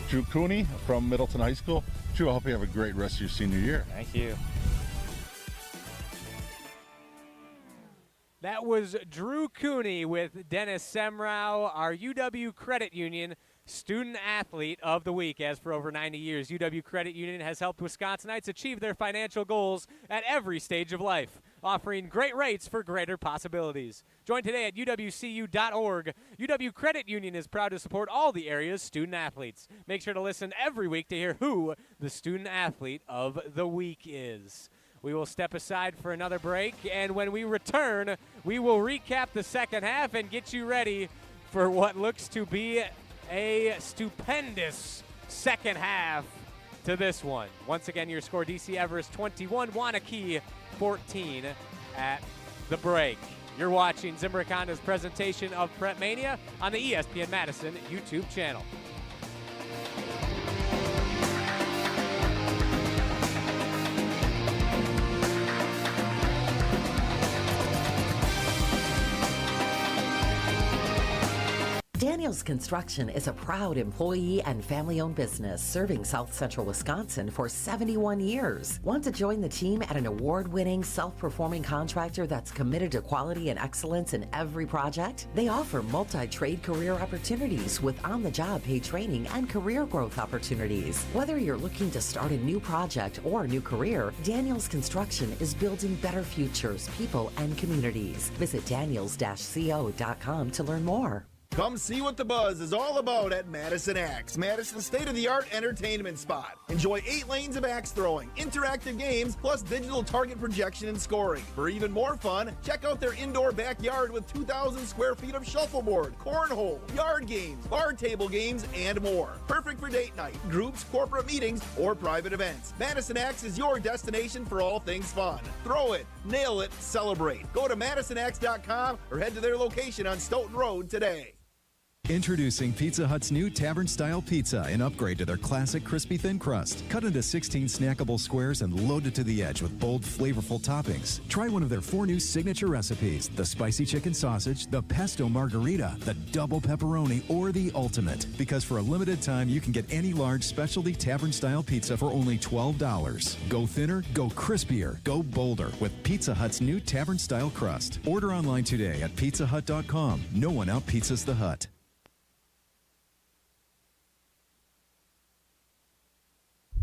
Drew Cooney from Middleton High School. Drew, I hope you have a great rest of your senior year. Thank you. That was Drew Cooney with Dennis Semrau, our UW Credit Union Student Athlete of the Week. As for over 90 years, UW Credit Union has helped Wisconsinites achieve their financial goals at every stage of life, offering great rates for greater possibilities. Join today at uwcu.org. UW Credit Union is proud to support all the area's student athletes. Make sure to listen every week to hear who the Student Athlete of the Week is. We will step aside for another break, and when we return, we will recap the second half and get you ready for what looks to be a stupendous second half to this one. Once again, your score, DC Everest 21, Waunakee 14 at the break. You're watching Zimbrick Honda's presentation of PrepMania on the ESPN Madison YouTube channel. Daniels Construction is a proud employee and family-owned business serving South Central Wisconsin for 71 years. Want to join the team at an award-winning, self-performing contractor that's committed to quality and excellence in every project? They offer multi-trade career opportunities with on-the-job paid training and career growth opportunities. Whether you're looking to start a new project or a new career, Daniels Construction is building better futures, people, and communities. Visit daniels-co.com to learn more. Come see what the buzz is all about at Madison Axe, Madison's state-of-the-art entertainment spot. Enjoy 8 lanes of axe throwing, interactive games, plus digital target projection and scoring. For even more fun, check out their indoor backyard with 2,000 square feet of shuffleboard, cornhole, yard games, bar table games, and more. Perfect for date night, groups, corporate meetings, or private events. Madison Axe is your destination for all things fun. Throw it, nail it, celebrate. Go to MadisonAxe.com or head to their location on Stoughton Road today. Introducing Pizza Hut's new tavern-style pizza, an upgrade to their classic crispy thin crust. Cut into 16 snackable squares and loaded to the edge with bold, flavorful toppings. Try one of their 4 new signature recipes: the spicy chicken sausage, the pesto margarita, the double pepperoni, or the ultimate. Because for a limited time, you can get any large specialty tavern-style pizza for only $12. Go thinner, go crispier, go bolder with Pizza Hut's new tavern-style crust. Order online today at pizzahut.com. No one out-pizzas the Hut.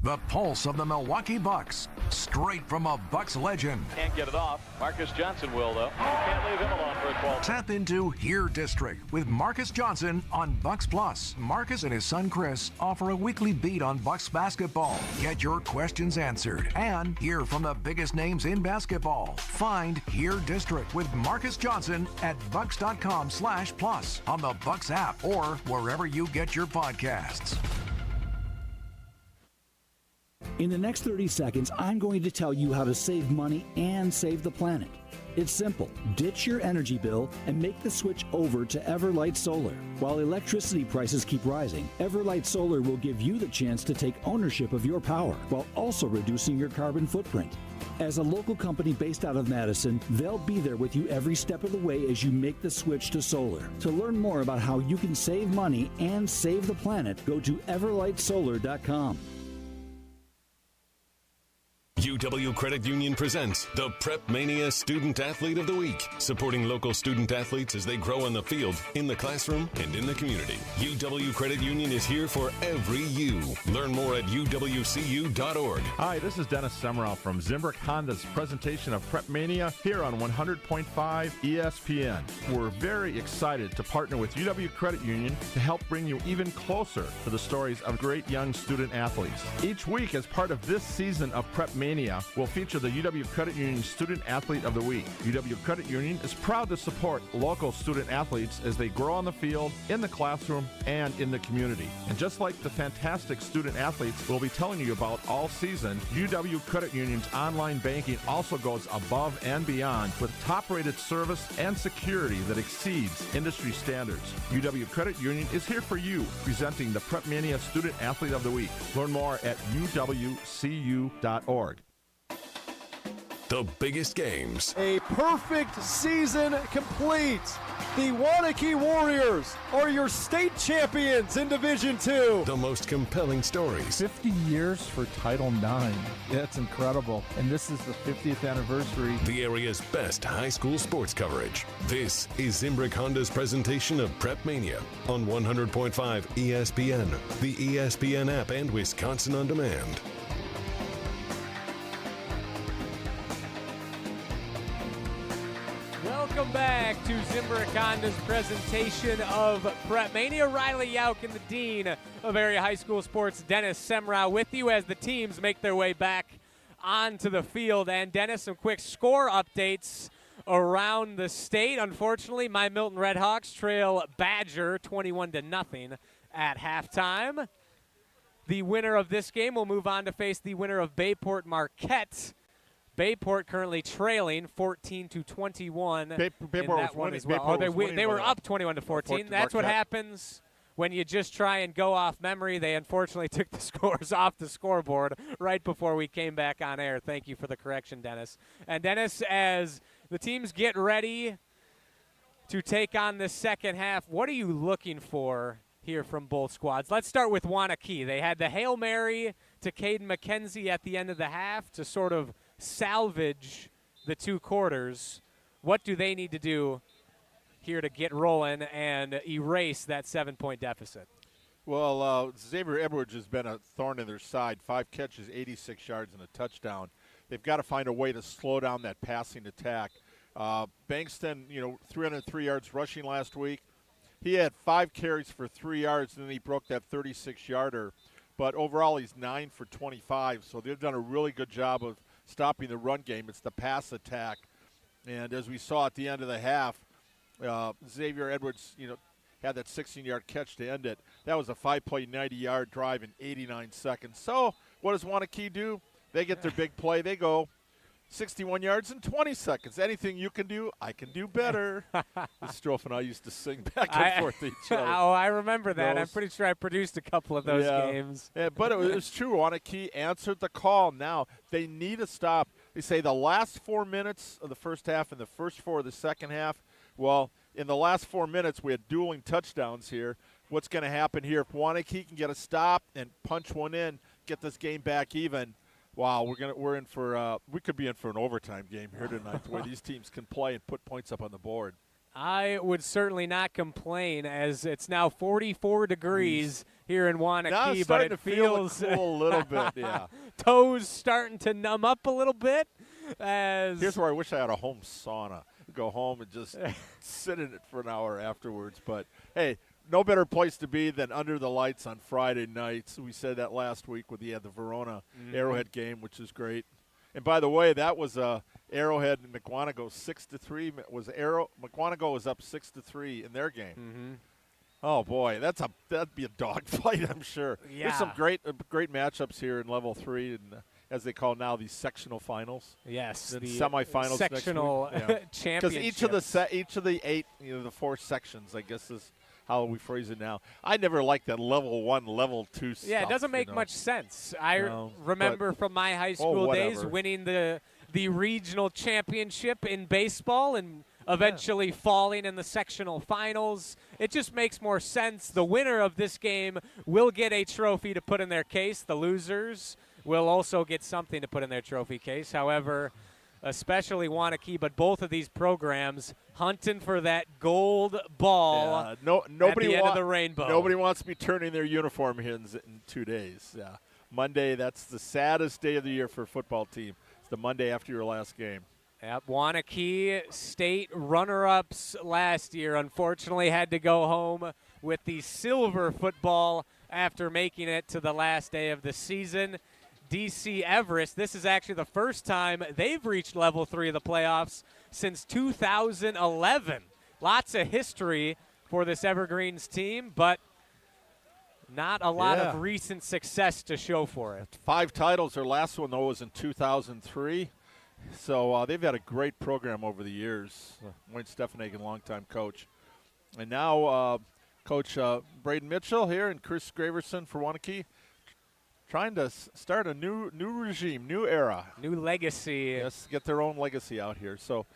The pulse of the Milwaukee Bucks, straight from a Bucks legend. Can't get it off. Marcus Johnson will, though. Can't leave him alone for a 12. Tap into Here District with Marcus Johnson on Bucks Plus. Marcus and his son Chris offer a weekly beat on Bucks basketball. Get your questions answered and hear from the biggest names in basketball. Find Here District with Marcus Johnson at bucks.com/plus on the Bucks app or wherever you get your podcasts. In the next 30 seconds, I'm going to tell you how to save money and save the planet. It's simple. Ditch your energy bill and make the switch over to Everlight Solar. While electricity prices keep rising, Everlight Solar will give you the chance to take ownership of your power while also reducing your carbon footprint. As a local company based out of Madison, they'll be there with you every step of the way as you make the switch to solar. To learn more about how you can save money and save the planet, go to everlightsolar.com. UW Credit Union presents the PrepMania Student Athlete of the Week, supporting local student athletes as they grow on the field, in the classroom, and in the community. UW Credit Union is here for every you. Learn more at uwcu.org. Hi, this is Dennis Semrau from Zimbrick Honda's presentation of PrepMania here on 100.5 ESPN. We're very excited to partner with UW Credit Union to help bring you even closer to the stories of great young student athletes. Each week, as part of this season of PrepMania, will feature the UW Credit Union Student Athlete of the Week. UW Credit Union is proud to support local student athletes as they grow on the field, in the classroom, and in the community. And just like the fantastic student athletes we'll be telling you about all season, UW Credit Union's online banking also goes above and beyond with top-rated service and security that exceeds industry standards. UW Credit Union is here for you, presenting the PrepMania Student Athlete of the Week. Learn more at uwcu.org. The biggest games. A perfect season complete. The Waunakee Warriors are your state champions in Division II. The most compelling stories. 50 years for Title IX. That's incredible. And this is the 50th anniversary. The area's best high school sports coverage. This is Zimbrick Honda's presentation of PrepMania on 100.5 ESPN, the ESPN app, and Wisconsin On Demand. Welcome back to Zimbrick Honda's presentation of PrepMania. Riley Yauk and the Dean of Area High School Sports, Dennis Semrau, with you as the teams make their way back onto the field. And Dennis, some quick score updates around the state. Unfortunately, my Milton Redhawks trail Badger 21-0 at halftime. the winner of this game will move on to face the winner of Bayport Marquette. Bayport currently trailing 14-21. Bayport was winning. As well. They were up 21-14. That's what happens when you just try and go off memory. They unfortunately took the scores off the scoreboard right before we came back on air. Thank you for the correction, Dennis. And Dennis, as the teams get ready to take on the second half, what are you looking for here from both squads? Let's start with Waunakee. They had the Hail Mary to Caden McKenzie at the end of the half to sort of salvage the 2 quarters. What do they need to do here to get rolling and erase that 7-point deficit? Well, Xavier Edwards has been a thorn in their side. 5 catches, 86 yards, and a touchdown. They've got to find a way to slow down that passing attack. Bankston, 303 yards rushing last week. He had 5 carries for 3 yards, and then he broke that 36-yarder. But overall, he's 9 for 25, so they've done a really good job of stopping the run game. It's the pass attack. And as we saw at the end of the half, Xavier Edwards, had that 16-yard catch to end it. That was a 5-play, 90-yard drive in 89 seconds. So what does Waunakee do? They get their big play. They go 61 yards in 20 seconds. Anything you can do, I can do better. Strofe and I used to sing back and forth to each other. Oh, I remember that. I'm pretty sure I produced a couple of those games. Yeah, but it was true. Waunakee answered the call. Now they need to stop. They say the last 4 minutes of the first half and the first 4 of the second half. Well, in the last 4 minutes, we had dueling touchdowns here. What's going to happen here? If Waunakee can get a stop and punch one in, get this game back even, wow, we could be in for an overtime game here tonight. The way these teams can play and put points up on the board. I would certainly not complain, as it's now 44 degrees here in Waunakee, but it feels cool a little bit. Yeah, toes starting to numb up a little bit. Here's where I wish I had a home sauna. Go home and just sit in it for an hour afterwards. But hey, no better place to be than under the lights on Friday nights. We said that last week with the Verona Arrowhead game, which is great. And by the way, that was Arrowhead and McWanago 6-3. McWanago was up 6-3 in their game. Mm-hmm. Oh boy, that'd be a dogfight, I'm sure. Yeah. There's some great matchups here in Level 3, and as they call now, these sectional finals. Yes, the sectional semifinals next week. championship. Because each of the 8, the 4 sections, I guess is how we phrase it now. I never liked that Level 1, Level 2 stuff. Yeah, it doesn't make much sense. I remember from my high school days winning the regional championship in baseball and eventually falling in the sectional finals. It just makes more sense. The winner of this game will get a trophy to put in their case. The losers will also get something to put in their trophy case. However, especially Waunakee, but both of these programs hunting for that gold ball at the end of the rainbow. Nobody wants to be turning their uniform in 2 days. Yeah, Monday, that's the saddest day of the year for a football team. It's the Monday after your last game. Yep, Waunakee State runner-ups last year unfortunately had to go home with the silver football after making it to the last day of the season. DC Everest, this is actually the first time they've reached Level 3 of the playoffs since 2011. Lots of history for this Evergreens team, but not a lot of recent success to show for it. 5 titles. Their last one, though, was in 2003. So they've had a great program over the years. Wayne Steffenhagen, longtime coach. And now Coach Braden Mitchell here and Chris Graverson for Waunakee, trying to start a new regime, new era. New legacy. Yes, get their own legacy out here. So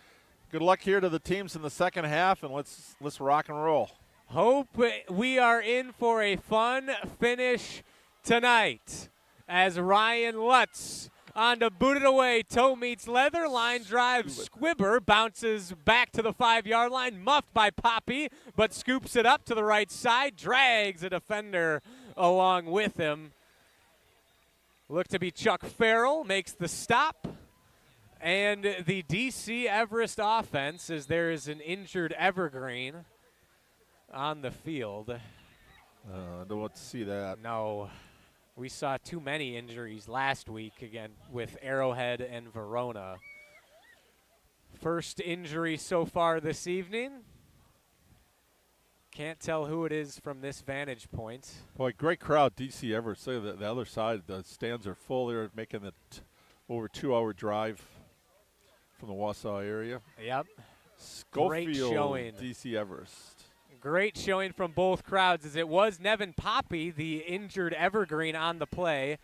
good luck here to the teams in the second half, and let's rock and roll. Hope we are in for a fun finish tonight as Ryan Lutz on to boot it away. Toe meets leather. Line drive. Squibber bounces back to the 5-yard line. Muffed by Poppy, but scoops it up to the right side. Drags a defender along with him. Look to be Chuck Farrell. Makes the stop. And the DC Everest offense, as there is an injured Evergreen on the field. Don't want to see that. No. We saw too many injuries last week, again, with Arrowhead and Verona. First injury so far this evening. Can't tell who it is from this vantage point. Boy, great crowd. DC Everest. Say the other side, the stands are full. They're making the over 2-hour drive from the Wausau area. Yep. Schofield, Great showing. DC Everest. Great showing from both crowds, as it was Nevin Poppy, the injured Evergreen, on the play.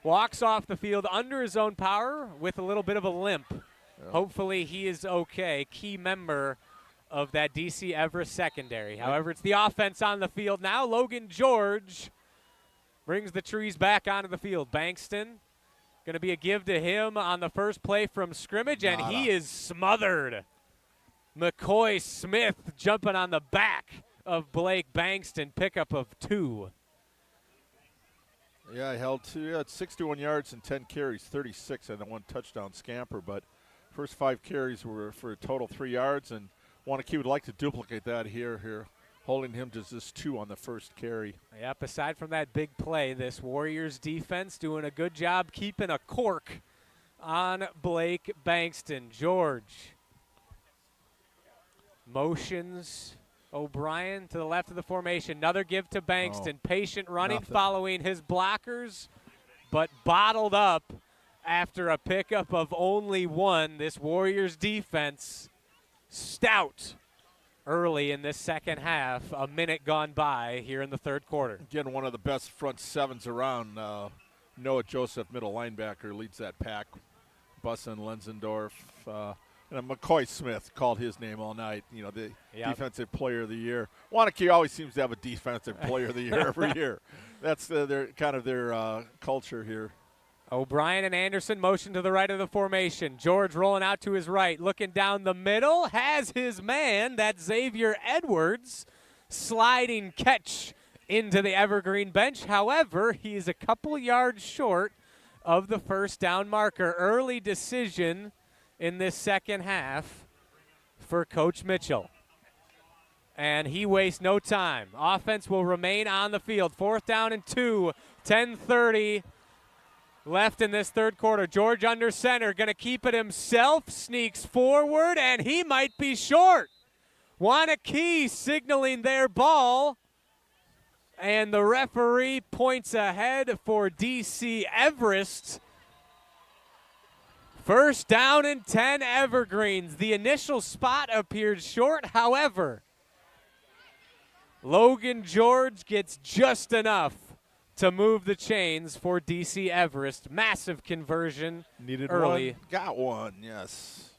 Walks off the field under his own power with a little bit of a limp. Yeah. Hopefully he is okay. Key member of that DC Everest secondary. However, it's the offense on the field now. Logan George brings the Trees back onto the field. Bankston, going to be a give to him on the first play from scrimmage, and he is smothered. McCoy Smith jumping on the back of Blake Bankston, pickup of 2. Yeah, I held 2. Had 61 yards and 10 carries, 36 and a 1 touchdown scamper. But first 5 carries were for a total 3 yards, and Waunakee would like to duplicate that here, holding him to just 2 on the first carry. Yep, aside from that big play, this Warriors defense doing a good job keeping a cork on Blake Bankston. George motions O'Brien to the left of the formation. Another give to Bankston. Patient running, following his blockers, but bottled up after a pickup of only 1. This Warriors defense stout early in this second half. A minute gone by here in the third quarter. Again, one of the best front sevens around. Noah Joseph, middle linebacker, leads that pack. Bussin, Lenzendorf, and McCoy Smith called his name all night. You know, the defensive player of the year. Waunakee always seems to have a defensive player of the year every year. That's their culture here. O'Brien and Anderson motion to the right of the formation. George rolling out to his right, looking down the middle, has his man, that's Xavier Edwards, sliding catch into the Evergreen bench. However, he's a couple yards short of the first down marker. Early decision in this second half for Coach Mitchell. And he wastes no time. Offense will remain on the field. 4th down and 2, 10:30 left in this third quarter. George under center, going to keep it himself, sneaks forward, and he might be short. Waunakee signaling their ball, and the referee points ahead for DC Everest. First down and 10 Evergreens. The initial spot appeared short, however, Logan George gets just enough to move the chains for DC Everest. Massive conversion. Needed early. One, got one, yes.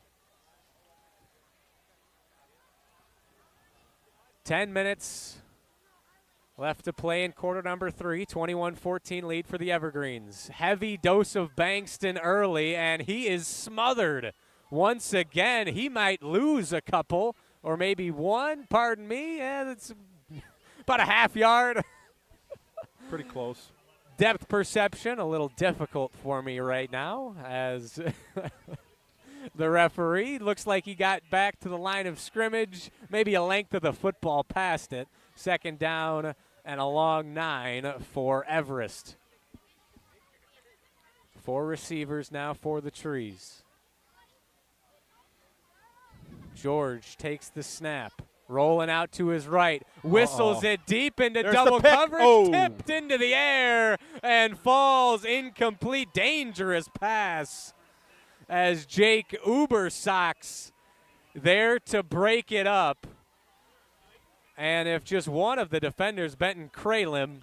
10 minutes left to play in quarter number 3. 21-14 lead for the Evergreens. Heavy dose of Bankston early, and he is smothered. Once again, he might lose a couple, or maybe one, pardon me. Yeah, that's about a half yard. Pretty close. Depth perception, a little difficult for me right now, as the referee looks like he got back to the line of scrimmage, maybe a length of the football past it. Second down and a long 9 for Everest. 4 receivers now for the Trees. George takes the snap. Rolling out to his right, whistles it deep into double coverage, tipped into the air, and falls incomplete. Dangerous pass as Jake Ubersocks there to break it up. And if just one of the defenders, Benton Kralim,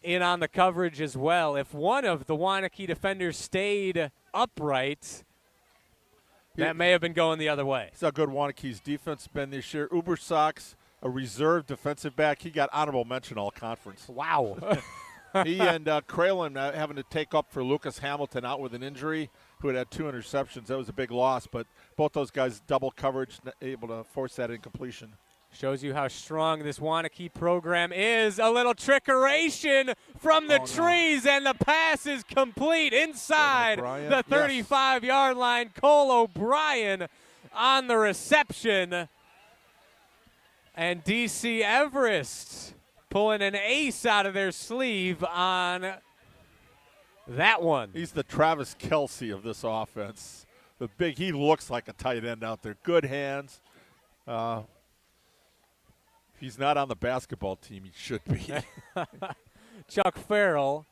in on the coverage as well, if one of the Waunakee defenders stayed upright, that may have been going the other way. That's how good Waunakee's defense has been this year. Ubersocks, a reserve defensive back. He got honorable mention all conference. Wow. He and Kralim having to take up for Lucas Hamilton out with an injury, who had 2 interceptions. That was a big loss, but both those guys double coverage, able to force that incompletion. Shows you how strong this Waunakee program is. A little trickeration from the Trees, and the pass is complete inside the 35-yard line. Cole O'Brien on the reception. And DC Everest pulling an ace out of their sleeve on that one. He's the Travis Kelce of this offense. He looks like a tight end out there. Good hands. If he's not on the basketball team, he should be. Chuck Farrell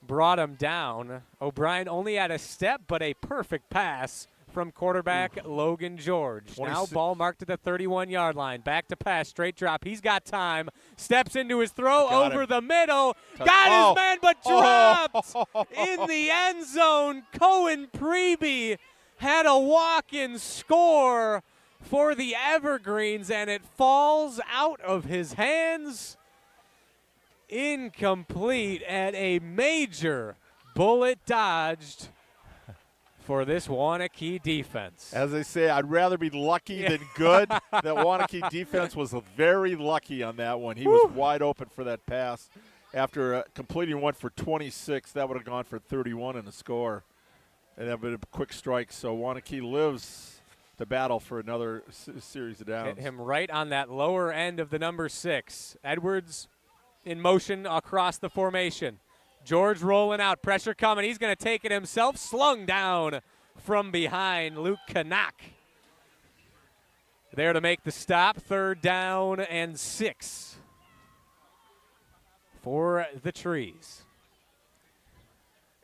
brought him down. O'Brien only had a step, but a perfect pass from quarterback Logan George. Now ball marked at the 31-yard line. Back to pass, straight drop. He's got time. Steps into his throw over the middle. Got his man, but dropped in the end zone. Cohen Preby had a walk-in score for the Evergreens, and it falls out of his hands. Incomplete, and a major bullet dodged for this Waunakee defense. As they say, I'd rather be lucky than good. That Waunakee defense was very lucky on that one. He was wide open for that pass. After completing one for 26, that would have gone for 31 in the score. And that would have been a quick strike. So Waunakee lives the battle for another series of downs. Hit him right on that lower end of the number 6. Edwards in motion across the formation. George rolling out, pressure coming. He's going to take it himself. Slung down from behind, Luke Kanak. There to make the stop. 3rd down and 6 for the Trees.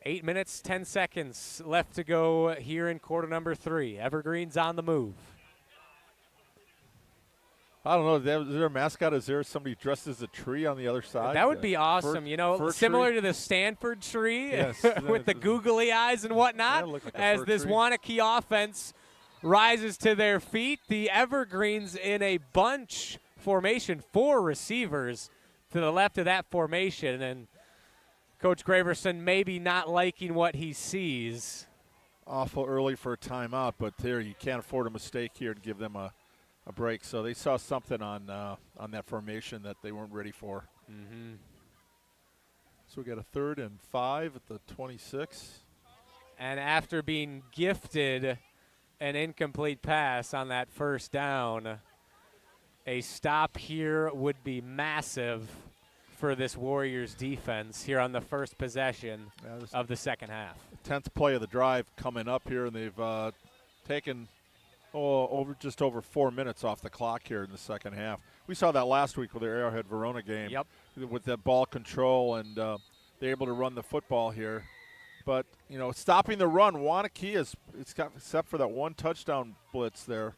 8 minutes, 10 seconds left to go here in quarter number 3. Evergreens on the move. I don't know. Is there a mascot? Is there somebody dressed as a tree on the other side? That would be awesome. Similar to the Stanford tree, yes, with the googly eyes and whatnot. Like as this Waunakee offense rises to their feet, the Evergreens in a bunch formation, 4 receivers to the left of that formation, and Coach Graverson maybe not liking what he sees. Awful early for a timeout, but there you can't afford a mistake here and give them a break. So they saw something on that formation that they weren't ready for. Mm-hmm. So we got a 3rd and 5 at the 26. And after being gifted an incomplete pass on that first down, a stop here would be massive for this Warriors defense here on the first possession of the second half. 10th play of the drive coming up here, and they've taken just over 4 minutes off the clock here in the second half. We saw that last week with their Arrowhead Verona game. Yep. With that ball control, and they're able to run the football here. But, stopping the run, Waunakee except for that one touchdown blitz there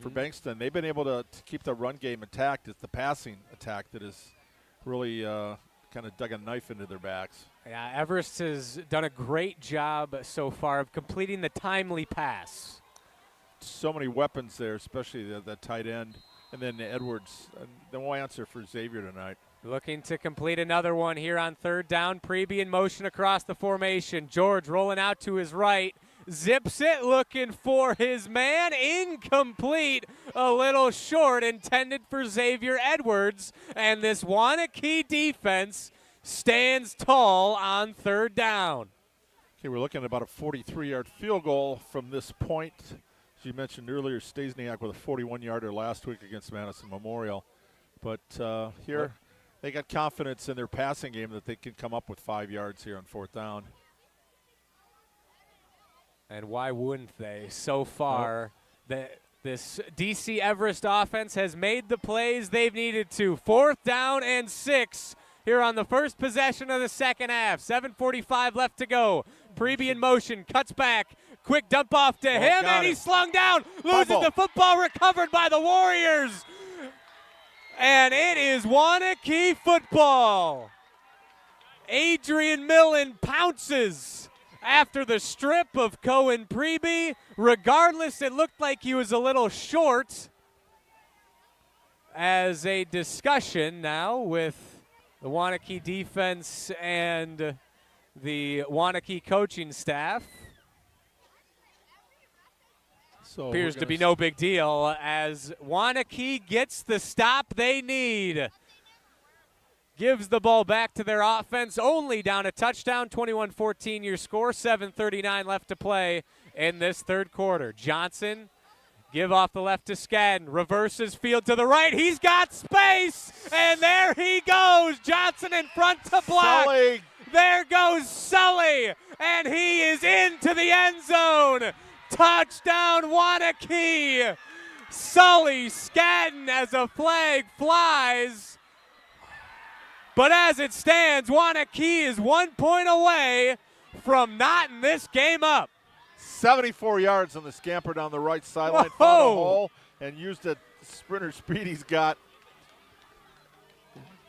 for Bankston, they've been able to keep the run game intact. It's the passing attack that has really kind of dug a knife into their backs. Yeah, Everest has done a great job so far of completing the timely pass. So many weapons there, especially the tight end, and then Edwards. No answer for Xavier tonight. Looking to complete another one here on 3rd down. Preby in motion across the formation. George rolling out to his right. Zips it, looking for his man. Incomplete. A little short, intended for Xavier Edwards. And this Waunakee defense stands tall on 3rd down. Okay, we're looking at about a 43-yard field goal from this point. As you mentioned earlier, Stasiak with a 41-yarder last week against Madison Memorial. But here they got confidence in their passing game that they can come up with 5 yards here on 4th down. And why wouldn't they? So far, this DC Everest offense has made the plays they've needed to. 4th down and 6 here on the first possession of the second half. 7:45 left to go. Preby in motion, cuts back. Quick dump off to him, and he's slung down. Loses the football, recovered by the Warriors. And it is Waunakee football. Adrian Millen pounces after the strip of Cohen Preby. Regardless, it looked like he was a little short. As a discussion now with the Waunakee defense and the Waunakee coaching staff. Appears to be no big deal as Waunakee gets the stop they need. Gives the ball back to their offense, only down a touchdown, 21-14 your score, 7:39 left to play in this 3rd quarter. Johnson, give off the left to Skadden, reverses field to the right, he's got space, and there he goes, Johnson in front to block. Sully. There goes Sully, and he is into the end zone. Touchdown, Waunakee. Sully Scadden as a flag flies. But as it stands, Waunakee is 1 point away from knotting this game up. 74 yards on the scamper down the right sideline. Found a hole and used the sprinter speed he's got.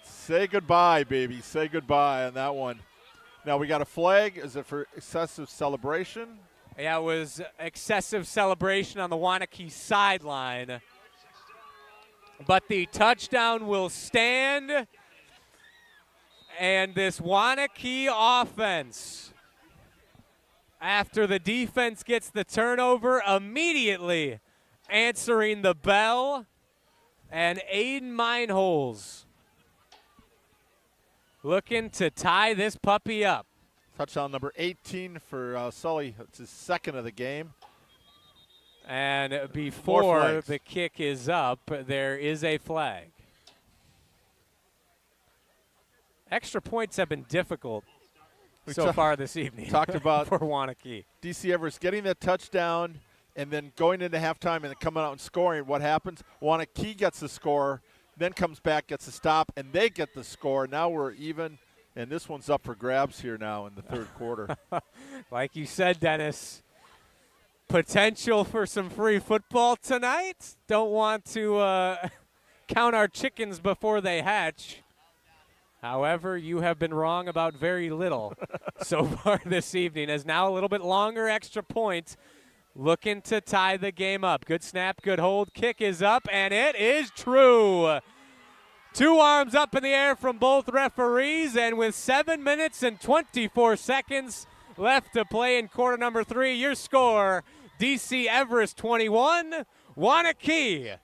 Say goodbye, baby. Say goodbye on that one. Now we got a flag. Is it for excessive celebration? Yeah, it was excessive celebration on the Waunakee sideline. But the touchdown will stand. And this Waunakee offense, after the defense gets the turnover, immediately answering the bell. And Aiden Meinholz looking to tie this puppy up. Touchdown number 18 for Sully. It's his second of the game. And before the kick is up, there is a flag. Extra points have been difficult so far this evening. Talked about for Waunakee. DC Everest getting that touchdown and then going into halftime and then coming out and scoring. What happens? Waunakee gets the score, then comes back, gets a stop, and they get the score. Now we're even, and this one's up for grabs here now in the third quarter. Like you said, Dennis, potential for some free football tonight. Don't want to count our chickens before they hatch. However, you have been wrong about very little so far this evening, as now a little bit longer extra point looking to tie the game up. Good snap, good hold. Kick is up, and it is true. 2 arms up in the air from both referees, and with 7 minutes and 24 seconds left to play in quarter number 3, your score, DC Everest 21, Waunakee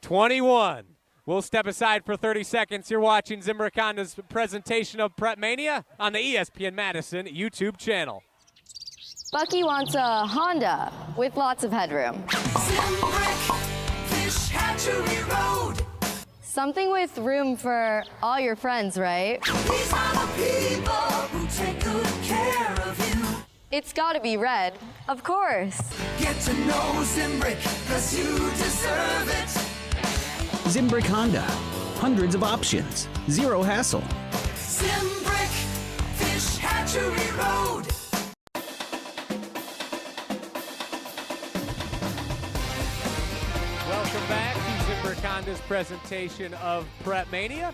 21. We'll step aside for 30 seconds. You're watching Zimbrick Honda's presentation of PrepMania on the ESPN Madison YouTube channel. Bucky wants a Honda with lots of headroom. Zimbrick, Fish Hatchery Road. Something with room for all your friends, right? These are the people who take good care of you. It's gotta be red, of course. Get to know Zimbrick, 'cause you deserve it. Zimbrick Honda. Hundreds of options. Zero hassle. Zimbrick, Fish Hatchery Road. Welcome back to Zimbrick Honda's presentation of PrepMania.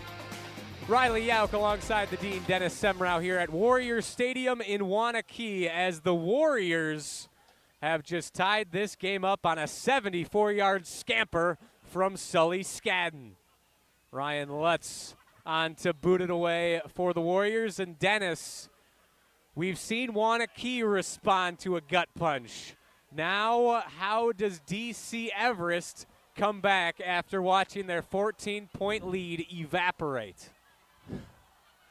Riley Yauk alongside the Dean Dennis Semrau here at Warriors Stadium in Waunakee, as the Warriors have just tied this game up on a 74-yard scamper from Sully Scadden. Ryan Lutz on to boot it away for the Warriors. And Dennis, we've seen Waunakee respond to a gut punch. Now, how does DC Everest come back after watching their 14-point lead evaporate?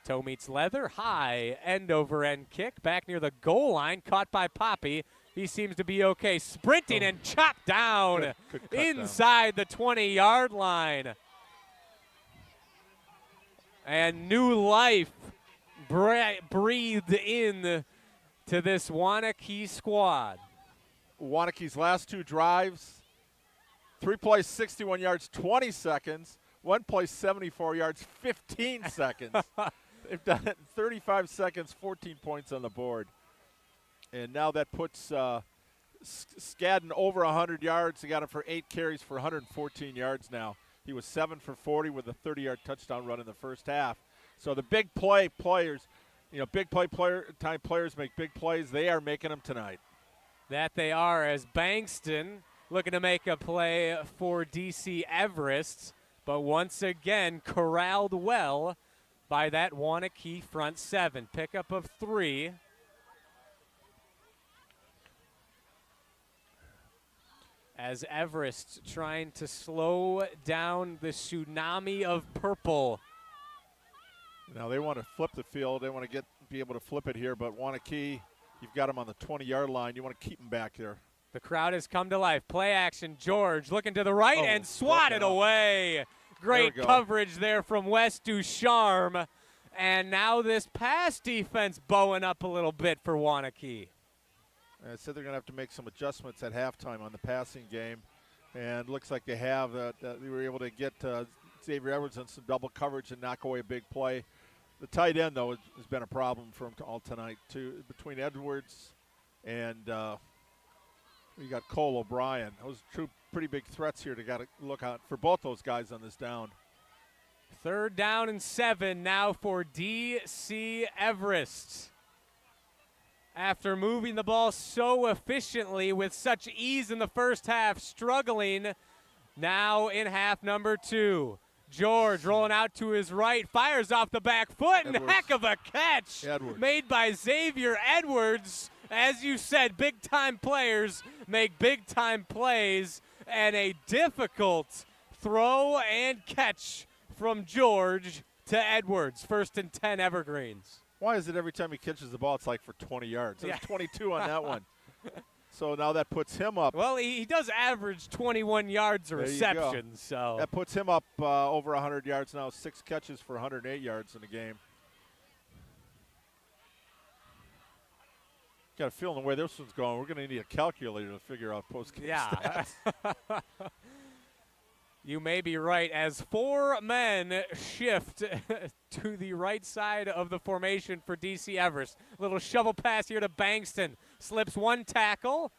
Toe meets leather, high end-over-end kick, back near the goal line, caught by Poppy. He seems to be okay. Sprinting and chopped down inside the 20-yard line. And new life breathed in to this Waunakee squad. Waunakee's last 2 drives, 3 plays, 61 yards, 20 seconds. 1 play, 74 yards, 15 seconds. They've done it in 35 seconds, 14 points on the board. And now that puts Scadden over 100 yards. They got him for 8 carries for 114 yards now. He was 7 for 40 with a 30-yard touchdown run in the first half. So the big play players, big time players make big plays. They are making them tonight. That they are, as Bankston looking to make a play for DC Everest, but once again corralled well by that Waunakee front 7. Pickup of 3. As Everest trying to slow down the tsunami of purple. Now they want to flip the field. They want to be able to flip it here, but Waunakee, you've got them on the 20-yard line. You want to keep them back there. The crowd has come to life. Play action, George looking to the right and swatted away. Great coverage there from Wes Ducharme. And now this pass defense bowing up a little bit for Waunakee. I said they're going to have to make some adjustments at halftime on the passing game. And looks like they have they were able to get Xavier Edwards on some double coverage and knock away a big play. The tight end, though, has been a problem for him all tonight, too. Between Edwards and you got Cole O'Brien. Those two pretty big threats here to got to look out for both those guys on this down. 3rd down and 7 now for DC Everest. After moving the ball so efficiently with such ease in the first half, struggling now in half number 2. George rolling out to his right, fires off the back foot, and heck of a catch made by Xavier Edwards. As you said, big-time players make big-time plays, and a difficult throw and catch from George to Edwards. 1st and 10 Evergreens. Why is it every time he catches the ball, it's like for 20 yards? There's 22 on that one. So now that puts him up. Well, he does average 21 yards a reception. So that puts him up over 100 yards now, 6 catches for 108 yards in the game. Got a feeling the way this one's going, we're going to need a calculator to figure out post-game stats. You may be right, as 4 men shift to the right side of the formation for DC Everest. Little shovel pass here to Bankston. Slips 1 tackle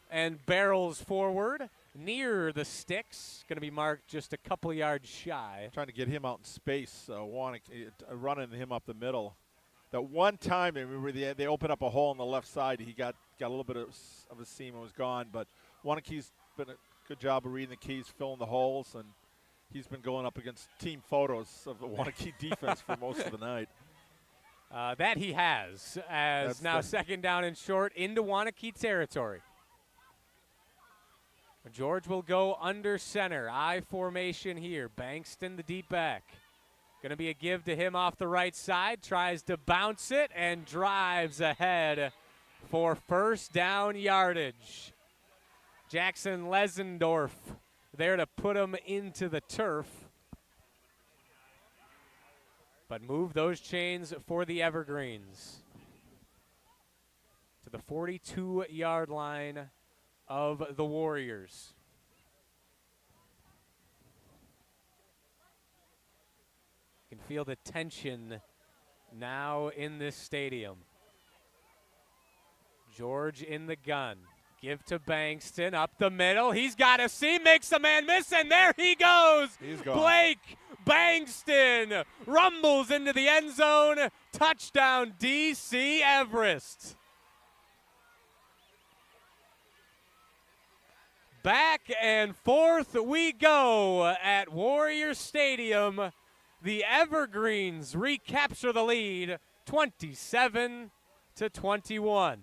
and barrels forward near the sticks. Going to be marked just a couple yards shy. Trying to get him out in space, running him up the middle. That one time, remember they opened up a hole on the left side. He got a little bit of a seam and was gone. But Waunakee's been a good job of reading the keys, filling the holes, and he's been going up against team photos of the Waunakee defense for most of the night. That he has, as now 2nd down and short into Waunakee territory. George will go under center. I formation here. Bankston, the deep back. Going to be a give to him off the right side. Tries to bounce it and drives ahead for 1st down yardage. Jackson Lesendorf there to put him into the turf. But move those chains for the Evergreens to the 42-yard line of the Warriors. You can feel the tension now in this stadium. George in the gun. Give to Bankston, up the middle. He's got a seam, makes a man miss, and there he goes. He's gone. Blake Bankston rumbles into the end zone. Touchdown, DC Everest. Back and forth we go at Warrior Stadium. The Evergreens recapture the lead, 27-21.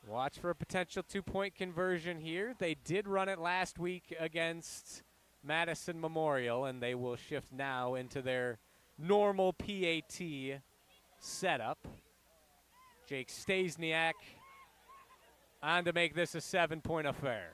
Watch for a potential 2-point conversion here. They did run it last week against Madison Memorial, and they will shift now into their normal PAT setup. Jake Stasiak on to make this a 7-point affair.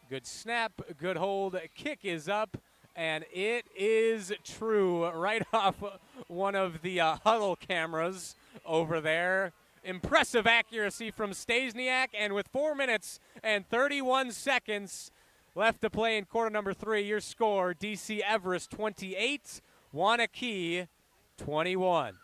Good snap, good hold, kick is up, and it is true right off one of the huddle cameras over there. Impressive accuracy from Stasiak, and with 4 minutes and 31 seconds left to play in quarter number 3, your score, DC Everest 28, Waunakee 21.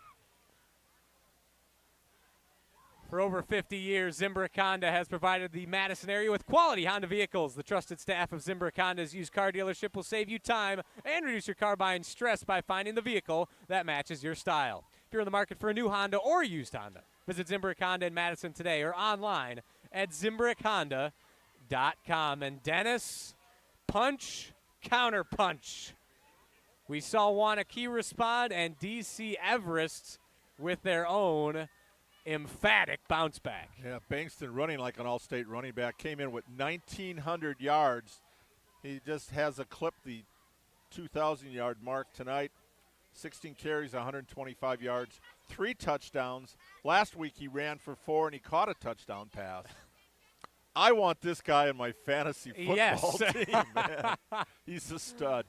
For over 50 years, Zimbrick Honda has provided the Madison area with quality Honda vehicles. The trusted staff of Zimbrick Honda's used car dealership will save you time and reduce your car buying stress by finding the vehicle that matches your style. If you're in the market for a new Honda or used Honda, visit Zimbrick Honda in Madison today or online at ZimbrickHonda.com. And Dennis, punch, counter punch. We saw Waunakee respond, and DC Everest with their own emphatic bounce back. Yeah, Bankston running like an all-state running back. Came in with 1,900 yards. He just has eclipsed the 2,000-yard mark tonight. 16 carries, 125 yards, 3 touchdowns. Last week he ran for 4 and he caught a touchdown pass. I want this guy in my fantasy football team, man. He's a stud.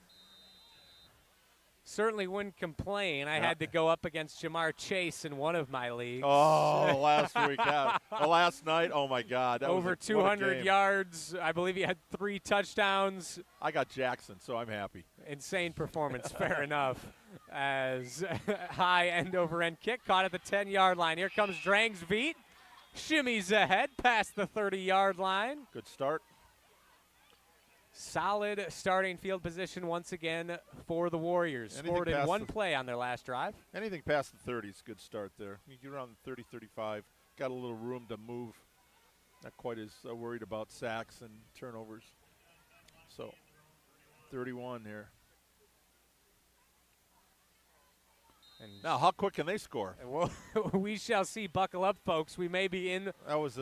Certainly wouldn't complain. I had to go up against Jamar Chase in one of my leagues. Oh, last week. Last night, oh, my God. That Over was 200 yards. I believe he had 3 touchdowns. I got Jackson, so I'm happy. Insane performance, fair enough. As high end-over-end kick caught at the 10-yard line. Here comes Drangsviet. Shimmies ahead past the 30-yard line. Good start. Solid starting field position once again for the Warriors. Scored in one play on their last drive. Anything past the 30 is a good start there. You get around the 30, 35. Got a little room to move. Not quite as worried about sacks and turnovers. So, 31 here. And now, how quick can they score? Well, we shall see. Buckle up, folks. We may be in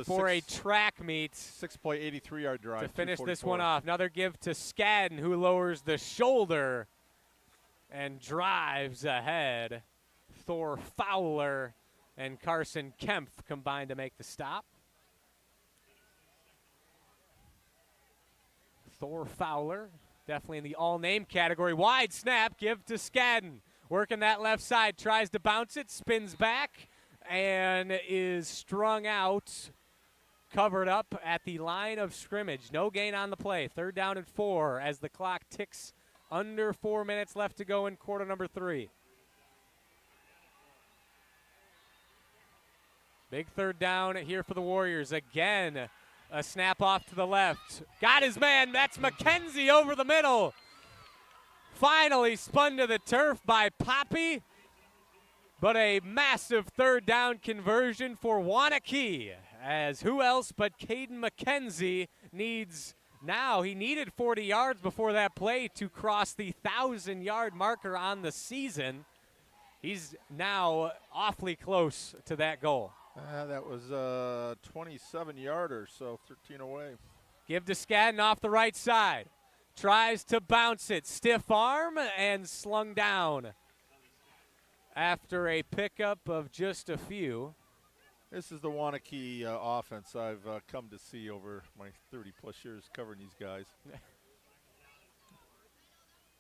for a track meet. 6.83-yard drive. To finish this one off. Another give to Skadden, who lowers the shoulder and drives ahead. Thor Fowler and Carson Kempf combined to make the stop. Thor Fowler, definitely in the all-name category. Wide snap, give to Skadden. Working that left side, tries to bounce it, spins back, and is strung out, covered up at the line of scrimmage. No gain on the play. 3rd down and 4 as the clock ticks under 4 minutes left to go in quarter number 3. Big 3rd down here for the Warriors. Again, a snap off to the left. Got his man. That's McKenzie over the middle. Finally spun to the turf by Poppy, but a massive 3rd down conversion for Waunakee, as who else but Caden McKenzie needs now. He needed 40 yards before that play to cross the 1,000-yard marker on the season. He's now awfully close to that goal. That was a 27-yarder, so 13 away. Give to Skadden off the right side. Tries to bounce it. Stiff arm and slung down after a pickup of just a few. This is the Waunakee offense I've come to see over my 30-plus years covering these guys.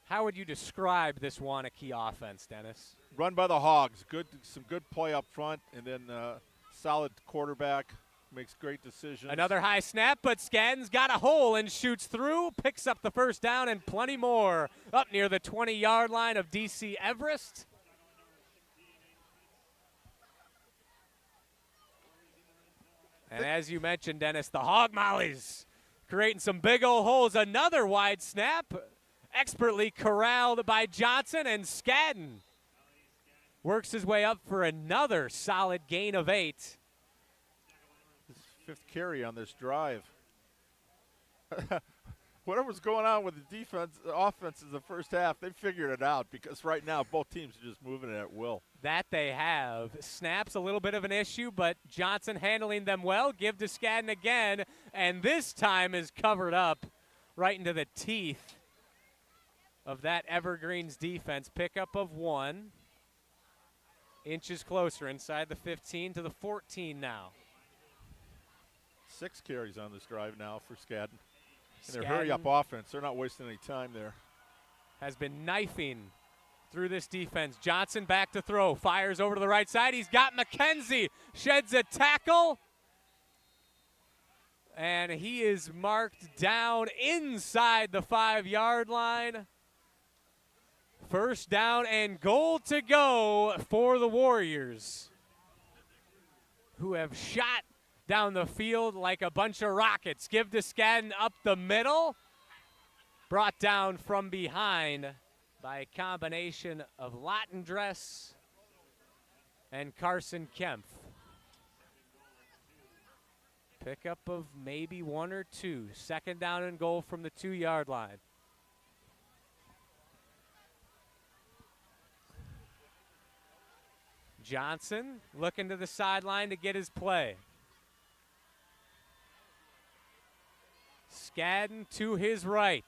How would you describe this Waunakee offense, Dennis? Run by the Hogs. Some good play up front, and then solid quarterback. Makes great decisions. Another high snap, but Skadden's got a hole and shoots through, picks up the 1st down and plenty more up near the 20-yard line of DC Everest. And as you mentioned, Dennis, the Hog Mollies creating some big old holes. Another wide snap, expertly corralled by Johnson, and Skadden works his way up for another solid gain of 8. 5th carry on this drive. Whatever's going on with the offense in the first half, they figured it out, because right now both teams are just moving it at will. That they have. Snaps a little bit of an issue, but Johnson handling them well. Give to Skadden again, and this time is covered up right into the teeth of that Evergreens defense. Pickup of 1. Inches closer inside the 15 to the 14 now. 6 carries on this drive now for Skadden. And their hurry-up offense, they're not wasting any time there. Has been knifing through this defense. Johnson back to throw, fires over to the right side. He's got McKenzie, sheds a tackle. And he is marked down inside the 5-yard line. 1st down and goal to go for the Warriors, who have shot down the field like a bunch of rockets. Give to Skadden up the middle. Brought down from behind by a combination of Lottendress and Carson Kempf. Pickup of maybe 1 or 2. 2nd down and goal from the 2-yard line. Johnson looking to the sideline to get his play. Skadden to his right.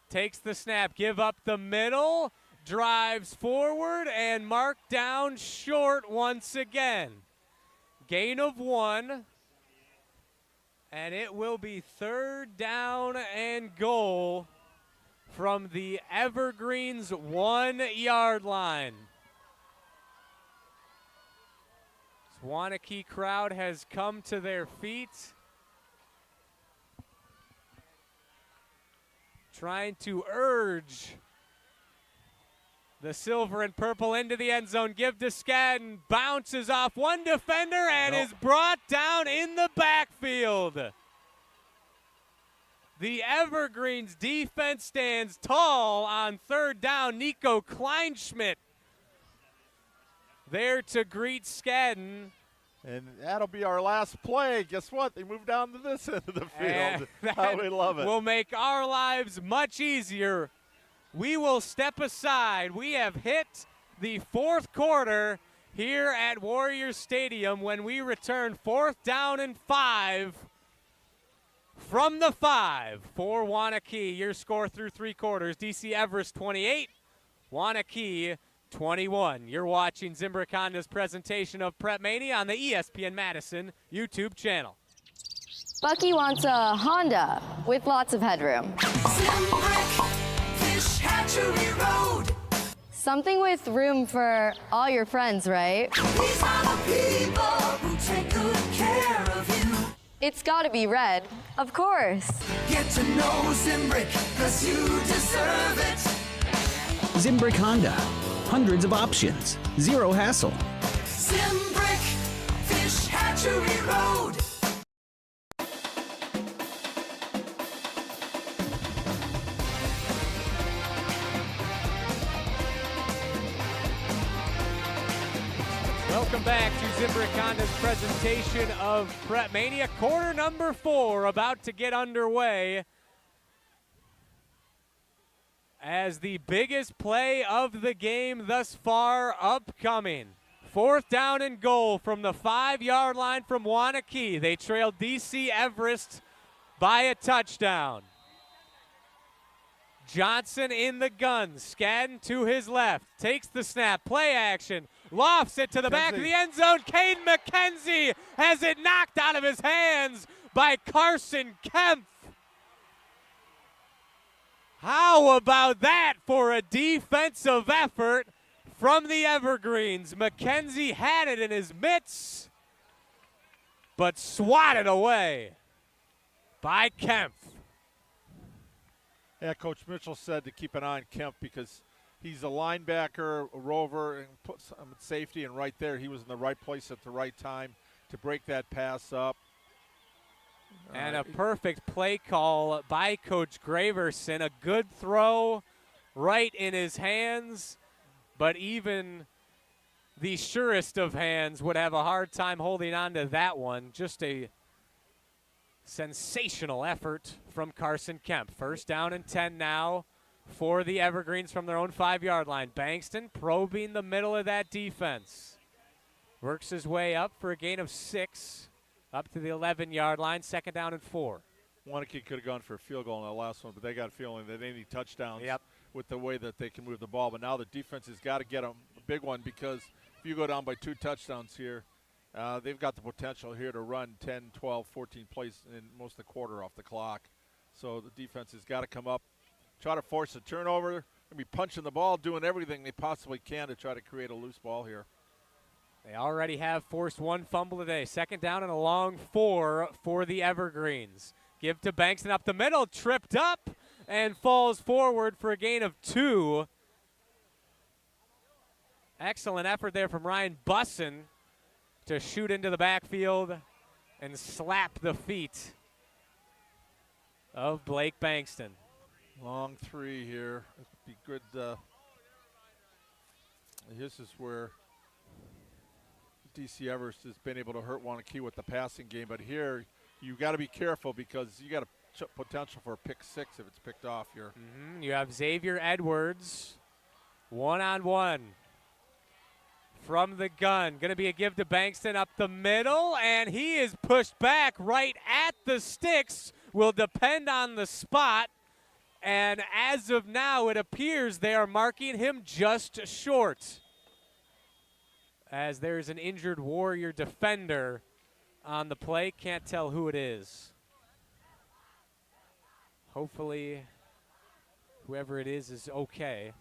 Takes the snap, give up the middle, drives forward, and marked down short once again. Gain of 1, and it will be 3rd down and goal from the Evergreens 1 yard line. This Waunakee crowd has come to their feet, trying to urge the silver and purple into the end zone. Give to Skadden, bounces off one defender and is brought down in the backfield. The Evergreens defense stands tall on third down. Nico Kleinschmidt there to greet Skadden. And that'll be our last play. Guess what? They moved down to this end of the field. How we love it. Will make our lives much easier. We will step aside. We have hit the fourth quarter here at Warriors Stadium when we return 4th down and 5 from the 5 for Waunakee. Your score through 3 quarters, DC Everest 28, Waunakee 21. You're watching Zimbrick Honda's presentation of PrepMania on the ESPN Madison YouTube channel. Bucky wants a Honda with lots of headroom. Zimbrick Fish Hatchery Road. Something with room for all your friends, right? These are the people who take good care of you. It's gotta be red, of course. Get to know Zimbrick, 'cause you deserve it. Zimbrick Honda. Hundreds of options. Zero hassle. Zimbrick Fish Hatchery Road. Welcome back to Zimbrick Honda's presentation of PrepMania. Quarter number 4 about to get underway as the biggest play of the game thus far upcoming. 4th down and goal from the 5-yard line from Waunakee. They trail DC Everest by a touchdown. Johnson in the gun. Skadden to his left. Takes the snap. Play action. Lofts it to the back of the end zone. Caden McKenzie has it knocked out of his hands by Carson Kempf. How about that for a defensive effort from the Evergreens? McKenzie had it in his mitts, but swatted away by Kempf. Yeah, Coach Mitchell said to keep an eye on Kemp because he's a linebacker, a rover, and puts him at safety, and right there he was in the right place at the right time to break that pass up. And a perfect play call by Coach Graverson. A good throw right in his hands, but even the surest of hands would have a hard time holding on to that one. Just a sensational effort from Carson Kemp. 1st down and 10 now for the Evergreens from their own 5-yard line. Bankston probing the middle of that defense. Works his way up for a gain of 6. Up to the 11-yard line, 2nd down and 4. Waunakee could have gone for a field goal in that last one, but they got a feeling that they need touchdowns with the way that they can move the ball. But now the defense has got to get them a big one because if you go down by 2 touchdowns here, they've got the potential here to run 10, 12, 14 plays in most of the quarter off the clock. So the defense has got to come up, try to force a turnover, and be punching the ball, doing everything they possibly can to try to create a loose ball here. They already have forced 1 fumble today. 2nd down and a long 4 for the Evergreens. Give to Bankston up the middle, tripped up and falls forward for a gain of 2. Excellent effort there from Ryan Bussin to shoot into the backfield and slap the feet of Blake Bankston. Long 3 here. It'd be good. This is where DC Everest has been able to hurt Waunakee with the passing game, but here you got to be careful because you got a potential for a pick 6 if it's picked off here. You have Xavier Edwards, 1-on-1 from the gun. Going to be a give to Bankston up the middle, and he is pushed back right at the sticks. Will depend on the spot, and as of now, it appears they are marking him just short, as there's an injured Warrior defender on the play. Can't tell who it is. Hopefully whoever it is okay.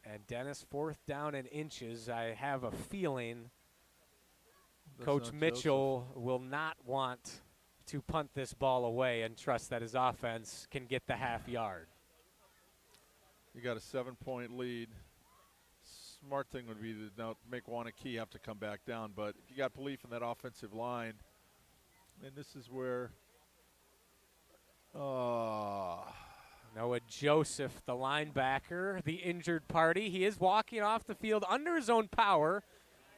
And Dennis, 4th down and inches. I have a feeling Coach Mitchell will not want to punt this ball away and trust that his offense can get the half yard. You got a 7-point lead. Smart thing would be to now make Waunakee have to come back down, but if you got belief in that offensive line, and this is where Noah Joseph, the linebacker, the injured party. He is walking off the field under his own power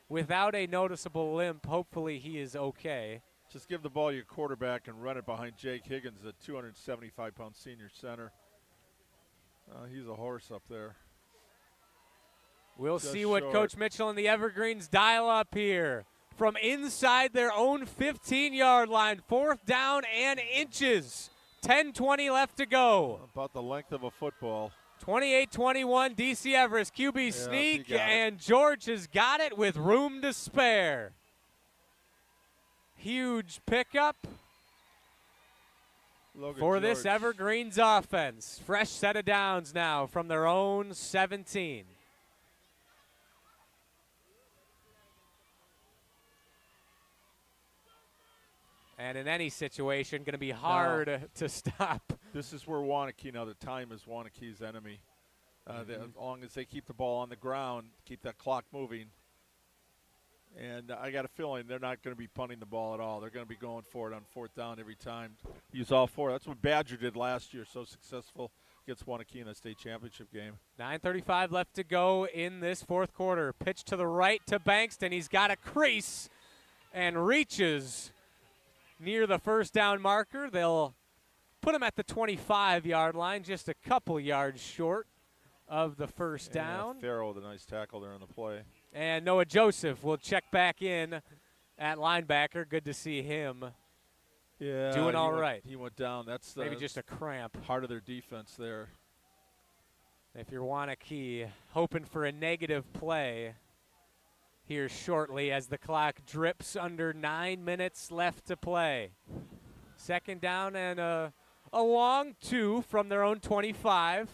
without a noticeable limp. Hopefully he is okay. just give the ball to your quarterback and run it behind Jake Higgins, the 275-pound senior center. He's a horse up there. We'll see what Coach Mitchell and the Evergreens dial up here. From inside their own 15-yard line, 4th down and inches. 10:20 left to go. About the length of a football. 28-21, DC Everest QB sneak, and George has got it with room to spare. Huge pickup for this Evergreens offense. Fresh set of downs now from their own 17. And in any situation, going to be hard to stop. This is where Waunakee, now the time is Waunakee's enemy. As long as they keep the ball on the ground, keep that clock moving. And I got a feeling they're not going to be punting the ball at all. They're going to be going for it on 4th down every time. Use all 4. That's what Badger did last year, so successful against Waunakee in the state championship game. 9:35 left to go in this 4th quarter. Pitch to the right to Bankston. He's got a crease and reaches near the 1st down marker. They'll put him at the 25-yard line, just a couple yards short of the 1st down. Farrell with a nice tackle there on the play. And Noah Joseph will check back in at linebacker. Good to see him doing all right. He went down. That's maybe just a cramp. Part of their defense there. If you're Waunakee, hoping for a negative play here shortly as the clock drips under 9 minutes left to play. 2nd down and a long 2 from their own 25.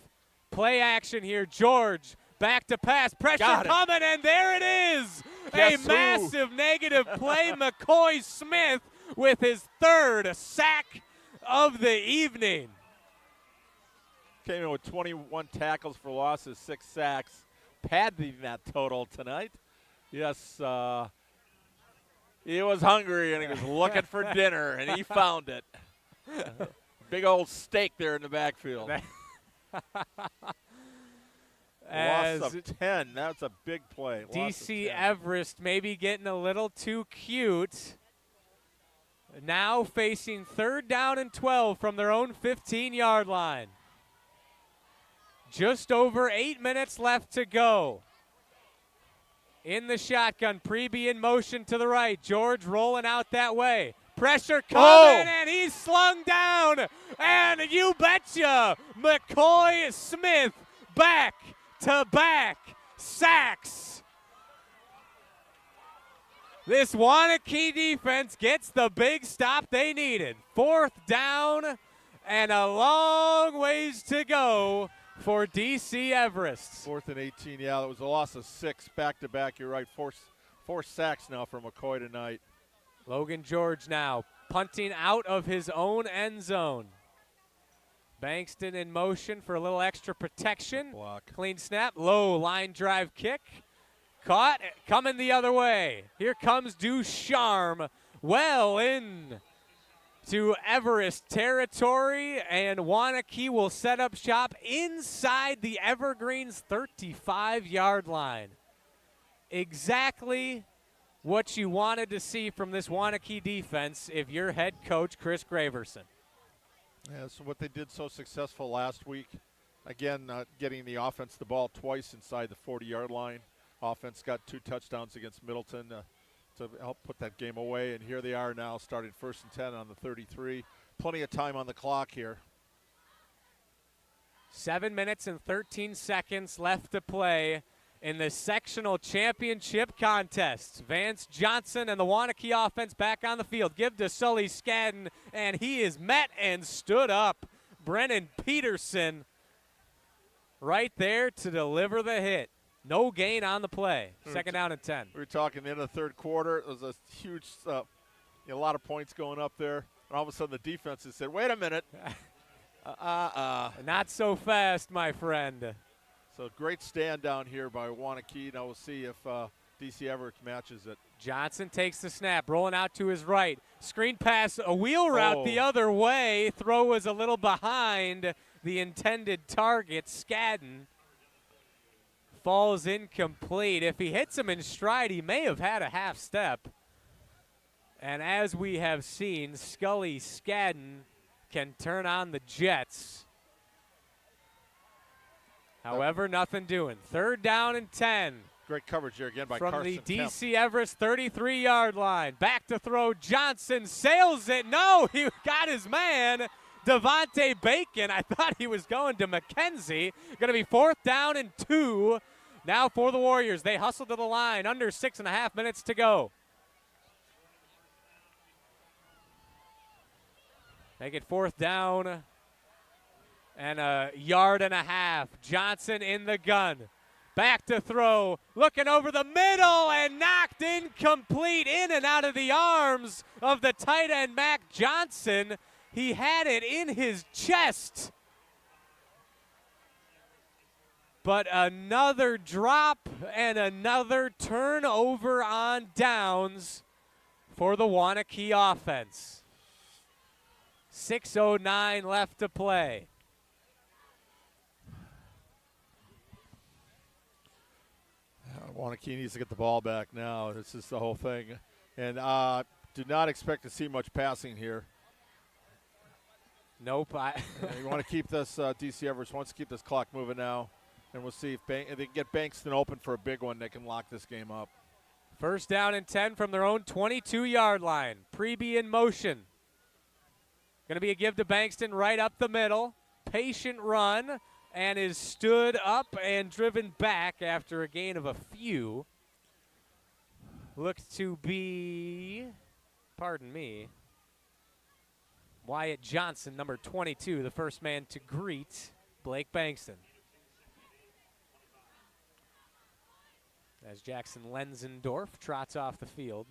Play action here. George back to pass. Pressure coming, and there it is. Massive negative play. McCoy Smith with his 3rd sack of the evening. Came in with 21 tackles for losses, 6 sacks. Padding that total tonight. Yes, he was hungry, and he was looking for dinner, and he found it. Big old steak there in the backfield. Loss of 10. That's a big play. DC Everest maybe getting a little too cute. Now facing 3rd down and 12 from their own 15-yard line. Just over 8 minutes left to go. In the shotgun, Prebe in motion to the right. George rolling out that way. Pressure coming, and he's slung down. And you betcha, McCoy Smith back-to-back sacks. This Waunakee defense gets the big stop they needed. 4th down and a long ways to go for DC Everest. 4th and 18, that was a loss of 6 back-to-back. You're right, four sacks now for McCoy tonight. Logan George now punting out of his own end zone. Bankston in motion for a little extra protection. Block. Clean snap, low line drive kick. Caught, coming the other way. Here comes Ducharme, well in to Everest territory, and Waunakee will set up shop inside the Evergreens 35-yard line. Exactly what you wanted to see from this Waunakee defense if you're head coach Chris Graverson. Yeah, so what they did so successful last week, again, getting the offense the ball twice inside the 40-yard line. Offense got 2 touchdowns against Middleton to help put that game away, and here they are now starting 1st and 10 on the 33. Plenty of time on the clock here. 7 minutes and 13 seconds left to play in the sectional championship contest. Vance Johnson and the Waunakee offense back on the field. Give to Sully Skadden, and he is met and stood up. Brennan Peterson right there to deliver the hit. No gain on the play. Second down and 10. We were talking the end of the third quarter. It was a huge, a lot of points going up there. And all of a sudden the defense has said, wait a minute. Not so fast, my friend. So great stand down here by Waunakee. Now we'll see if DC Everett matches it. Johnson takes the snap, rolling out to his right. Screen pass, a wheel route the other way. Throw was a little behind the intended target. Skadden falls incomplete. If he hits him in stride, he may have had a half step. And as we have seen, Scully Skadden can turn on the Jets. However, nothing doing. Third down and 10. Great coverage here again by from Carson the Kemp. DC Everest 33-yard line. Back to throw. Johnson sails it. No, he got his man, Devontae Bacon. I thought he was going to McKenzie. Going to be 4th down and 2. Now for the Warriors. They hustle to the line. Under 6.5 minutes to go. Make it 4th down and a yard and a half. Johnson in the gun. Back to throw. Looking over the middle and knocked incomplete, in and out of the arms of the tight end, Mac Johnson. He had it in his chest. But another drop and another turnover on downs for the Waunakee offense. 6:09 left to play. Waunakee needs to get the ball back now. This is the whole thing. And do not expect to see much passing here. Nope. You want to keep this, DC Everest wants to keep this clock moving now. And we'll see if they can get Bankston open for a big one. They can lock this game up. 1st down and 10 from their own 22-yard line. Preby in motion. Going to be a give to Bankston right up the middle. Patient run, and is stood up and driven back after a gain of a few. Looks to be, pardon me, Wyatt Johnson, number 22, the first man to greet Blake Bankston. As Jackson Lenzendorf trots off the field.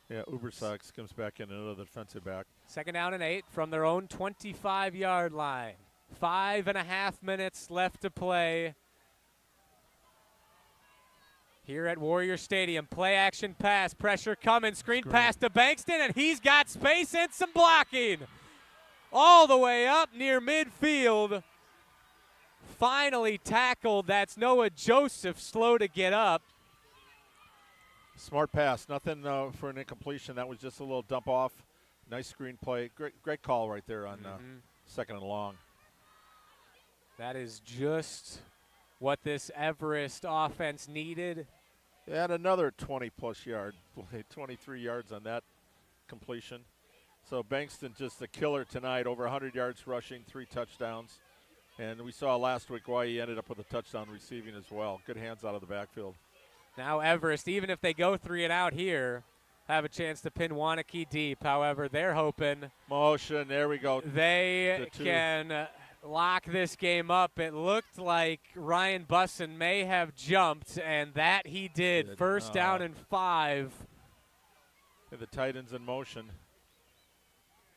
Yeah, Ubersox comes back in, another defensive back. 2nd down and 8 from their own 25-yard line. 5.5 minutes left to play here at Warrior Stadium. Play action pass, pressure coming, screen pass to Bankston, and he's got space and some blocking. All the way up near midfield. Finally tackled. That's Noah Joseph, slow to get up. Smart pass, nothing for an incompletion. That was just a little dump off. Nice screen play. Great call right there on 2nd and long. That is just what this Everest offense needed. And another 20-plus yard, 23 yards on that completion. So Bankston just a killer tonight, over 100 yards rushing, 3 touchdowns. And we saw last week why he ended up with a touchdown receiving as well. Good hands out of the backfield. Now Everest, even if they go 3 and out here, have a chance to pin Waunakee deep. However, they're hoping. Motion, there we go. They can lock this game up. It looked like Ryan Bussin may have jumped, and that he did. 1st down and 5. And the Titans in motion.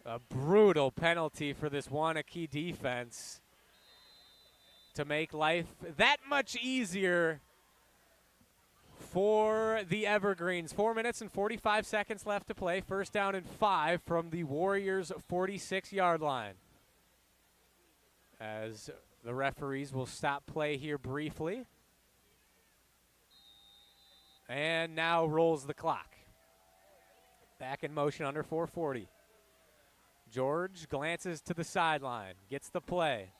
A brutal penalty for this Waunakee defense to make life that much easier for the Evergreens. 4 minutes and 45 seconds left to play. 1st down and 5 from the Warriors' 46-yard line. As the referees will stop play here briefly. And now rolls the clock. Back in motion under 4:40. George glances to the sideline, gets the play.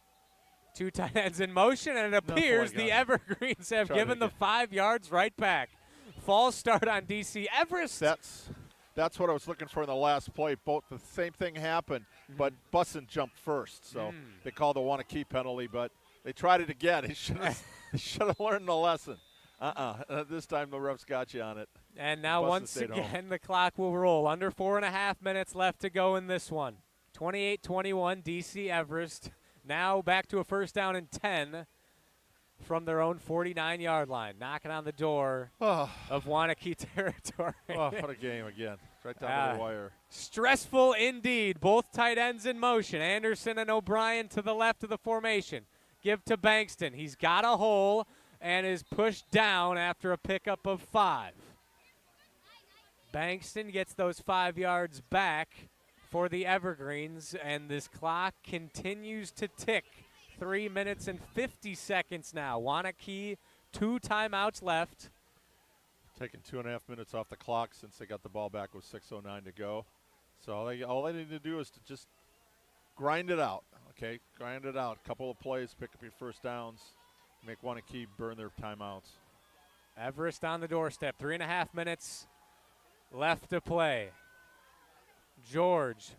2 tight ends in motion, and it appears the Evergreens have given the 5 yards right back. False start on DC Everest. That's what I was looking for in the last play. Both the same thing happened, but Bussin jumped first, so they called the Waunakee penalty, but they tried it again. He should have Should have learned the lesson. This time the refs got you on it. And now Must have once stayed again, home. the clock will roll. Under 4.5 minutes left to go in this one. 28-21, DC Everest. Now back to a first down and 10 from their own 49-yard line. Knocking on the door of Waunakee territory. Oh, what a game again. Right down to the wire. Stressful indeed. Both tight ends in motion. Anderson and O'Brien to the left of the formation. Give to Bankston. He's got a hole and is pushed down after a pickup of 5. Bankston gets those 5 yards back for the Evergreens, and this clock continues to tick. 3 minutes and 50 seconds now. Waunakee, 2 timeouts left. Taking 2.5 minutes off the clock since they got the ball back with 6:09 to go. So all they need to do is to just grind it out, okay? Grind it out. Couple of plays, pick up your first downs, make Waunakee burn their timeouts. Everest on the doorstep. 3.5 minutes left to play. George,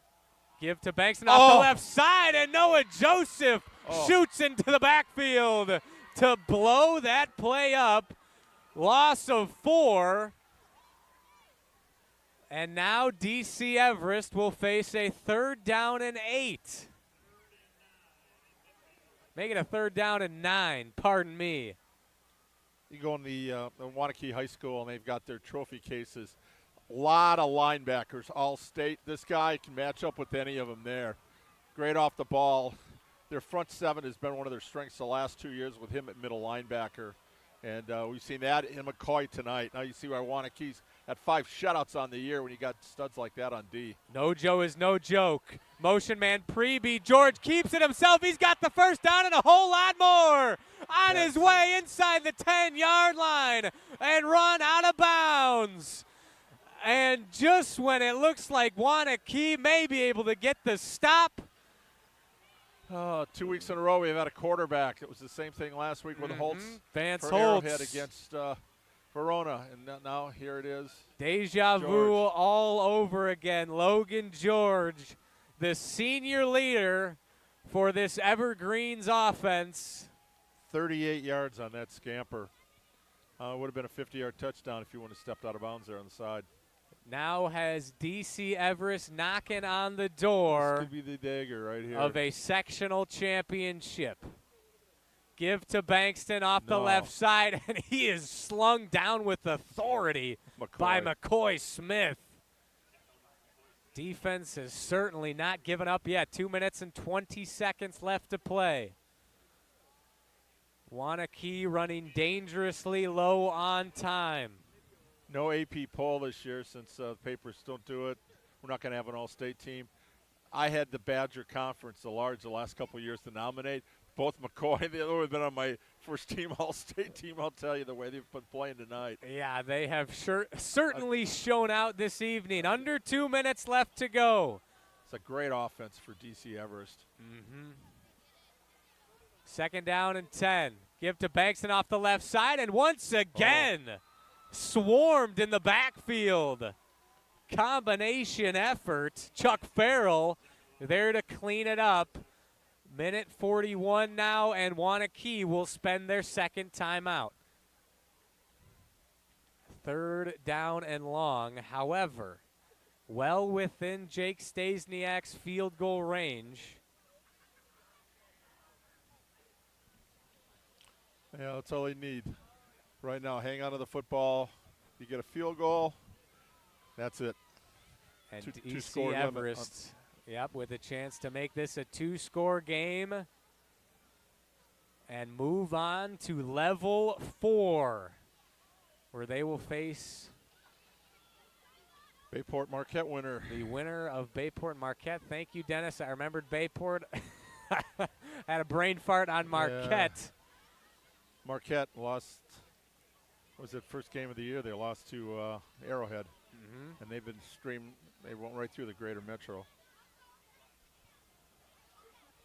give to Bankston off the left side, and Noah Joseph shoots into the backfield to blow that play up. Loss of 4. And now DC Everest will face a 3rd down and 8. Make it a 3rd down and 9, pardon me. You go in the Waunakee High School, and they've got their trophy cases. A lot of linebackers, all state. This guy can match up with any of them there. Great off the ball. Their front 7 has been one of their strengths the last 2 years with him at middle linebacker. And we've seen that in McCoy tonight. Now you see why Waunakee's had 5 shutouts on the year when you got studs like that on D. No Joe is no joke. Motion man Preby. George keeps it himself. He's got the first down and a whole lot more on his way inside the 10-yard line and run out of bounds. And just when it looks like Waunakee may be able to get the stop. 2 weeks in a row we've had a quarterback. It was the same thing last week with Holtz. Vance for Arrowhead Holtz against Verona, and now here it is. Deja vu all over again. Logan George, the senior leader for this Evergreens offense. 38 yards on that scamper. It would have been a 50-yard touchdown if you wouldn't have stepped out of bounds there on the side. Now has DC Everest knocking on the door this could be the dagger right here. of a sectional championship. Give to Bankston off the left side, and he is slung down with authority by McCoy Smith. Defense has certainly not given up yet. 2 minutes and 20 seconds left to play. Waunakee running dangerously low on time. No AP poll this year since the papers don't do it. We're not going to have an all-state team. I had the Badger Conference, the last couple of years to nominate. Both McCoy, they would have been on my first team all-state team, I'll tell you, the way they've been playing tonight. Yeah, they have certainly shown out this evening. Under 2 minutes left to go. It's a great offense for DC Everest. Second down and 10. Give to Bankston off the left side, and once again, swarmed in the backfield. Combination effort. Chuck Farrell there to clean it up. Minute 41 now, and Waunakee will spend their second timeout. 3rd down and long. However, well within Jake Stasiak's field goal range. Yeah, that's all they need right now. Hang on to the football. You get a field goal. That's it. And Two-score DC limit. Everest, with a chance to make this a 2-score game and move on to level 4, where they will face Bayport Marquette winner. The winner of Bayport Marquette. Thank you, Dennis. I remembered Bayport. Had a brain fart on Marquette. Yeah. Marquette lost, what was it, first game of the year? They lost to Arrowhead. And they've been streamed. They went right through the greater metro.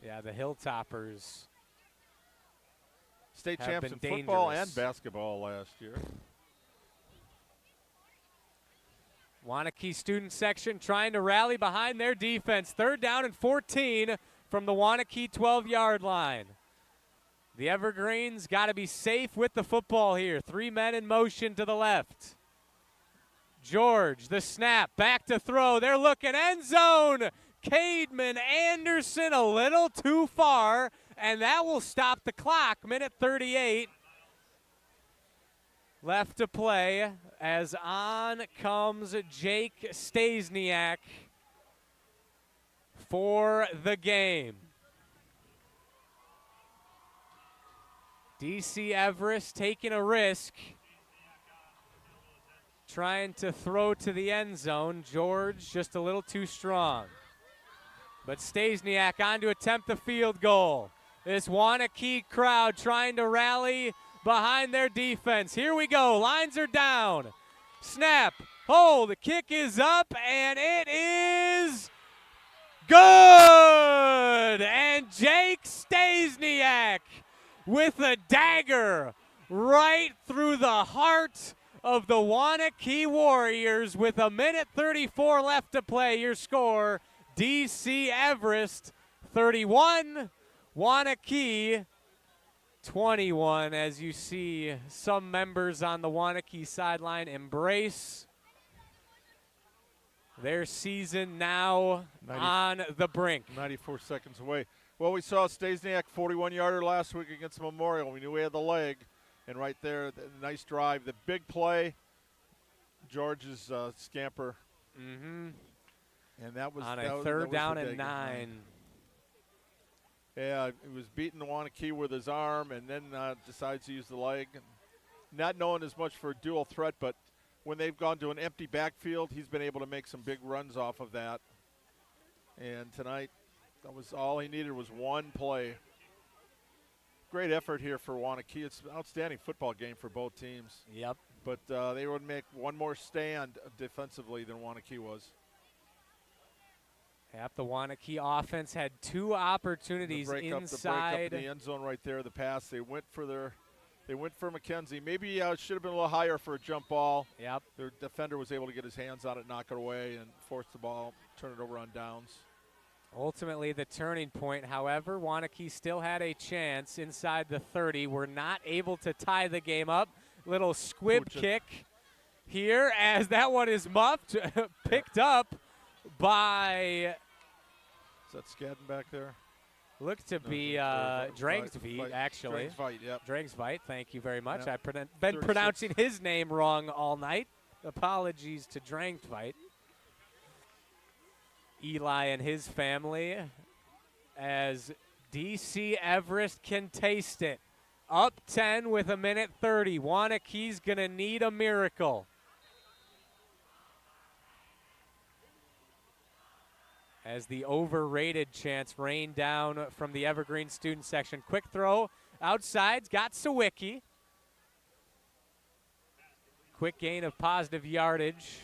Yeah, the Hilltoppers. State have champs in been football dangerous. and basketball last year. Waunakee student section trying to rally behind their defense. 3rd down and 14 from the Waunakee 12-yard line. The Evergreens got to be safe with the football here. 3 men in motion to the left. George, the snap, back to throw. They're looking end zone. Cademan Anderson a little too far, and that will stop the clock. Minute 38 left to play as on comes Jake Stasiak for the game. DC Everest taking a risk, trying to throw to the end zone. George just a little too strong. But Stasiak on to attempt the field goal. This Waunakee crowd trying to rally behind their defense. Here we go. Lines are down. Snap. Oh, the kick is up, and it is good. And Jake Stasiak with a dagger right through the heart of the Waunakee Warriors with a minute 34 left to play. Your score, DC Everest 31, Waunakee 21, as you see some members on the Waunakee sideline embrace their season now on the brink. 94 seconds away. Well, we saw Stasiak 41-yarder last week against Memorial. We knew he had the leg, and right there, the nice drive. The big play, George's scamper. Mm-hmm. And that was on a third down and 9. Yeah, he was beating Waunakee with his arm and then decides to use the leg. Not knowing as much for a dual threat, but when they've gone to an empty backfield, he's been able to make some big runs off of that. And tonight, that was all he needed was one play. Great effort here for Waunakee. It's an outstanding football game for both teams. Yep. But they would make one more stand defensively than Waunakee was. Yep, the Waunakee offense had 2 opportunities inside. The break up the end zone right there, the pass. They went for McKenzie. Maybe should have been a little higher for a jump ball. Yep. Their defender was able to get his hands on it, knock it away, and force the ball, turn it over on downs. Ultimately, the turning point, however, Waunakee still had a chance inside the 30. Were not able to tie the game up. Little squib kick here as that one is muffed, picked up by. Is that Skadden back there? Looked to be Drangstveit, actually. Drangstveit, yep. Drangstveit, thank you very much. Yep. I've been pronouncing his name wrong all night. Apologies to Drangstveit. Eli and his family as DC Everest can taste it. Up 10 with a minute 30. Waunakee's going to need a miracle. As the overrated chants rain down from the Evergreen student section. Quick throw outside, got Sawicki. Quick gain of positive yardage.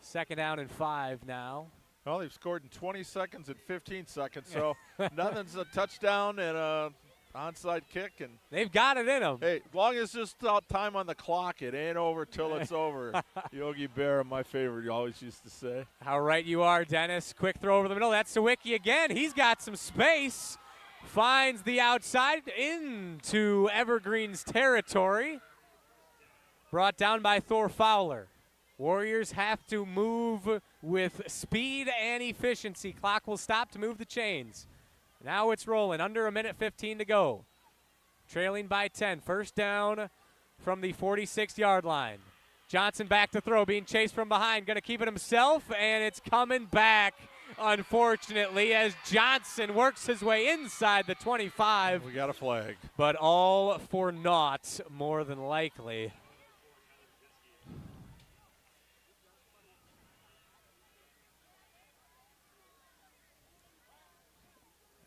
2nd down and 5 now. Well, they've scored in 20 seconds and 15 seconds, so nothing's a touchdown and a onside kick. And they've got it in them. Hey, as long as there's time on the clock, it ain't over till it's over. Yogi Berra, my favorite, you always used to say. How right you are, Dennis. Quick throw over the middle. That's Sawicki again. He's got some space. Finds the outside into Evergreen's territory. Brought down by Thor Fowler. Warriors have to move with speed and efficiency. Clock will stop to move the chains. Now it's rolling. Under a minute 15 to go. Trailing by 10. 1st down from the 46-yard line. Johnson back to throw, being chased from behind. Going to keep it himself, and it's coming back, unfortunately, as Johnson works his way inside the 25. We got a flag. But all for naught, more than likely.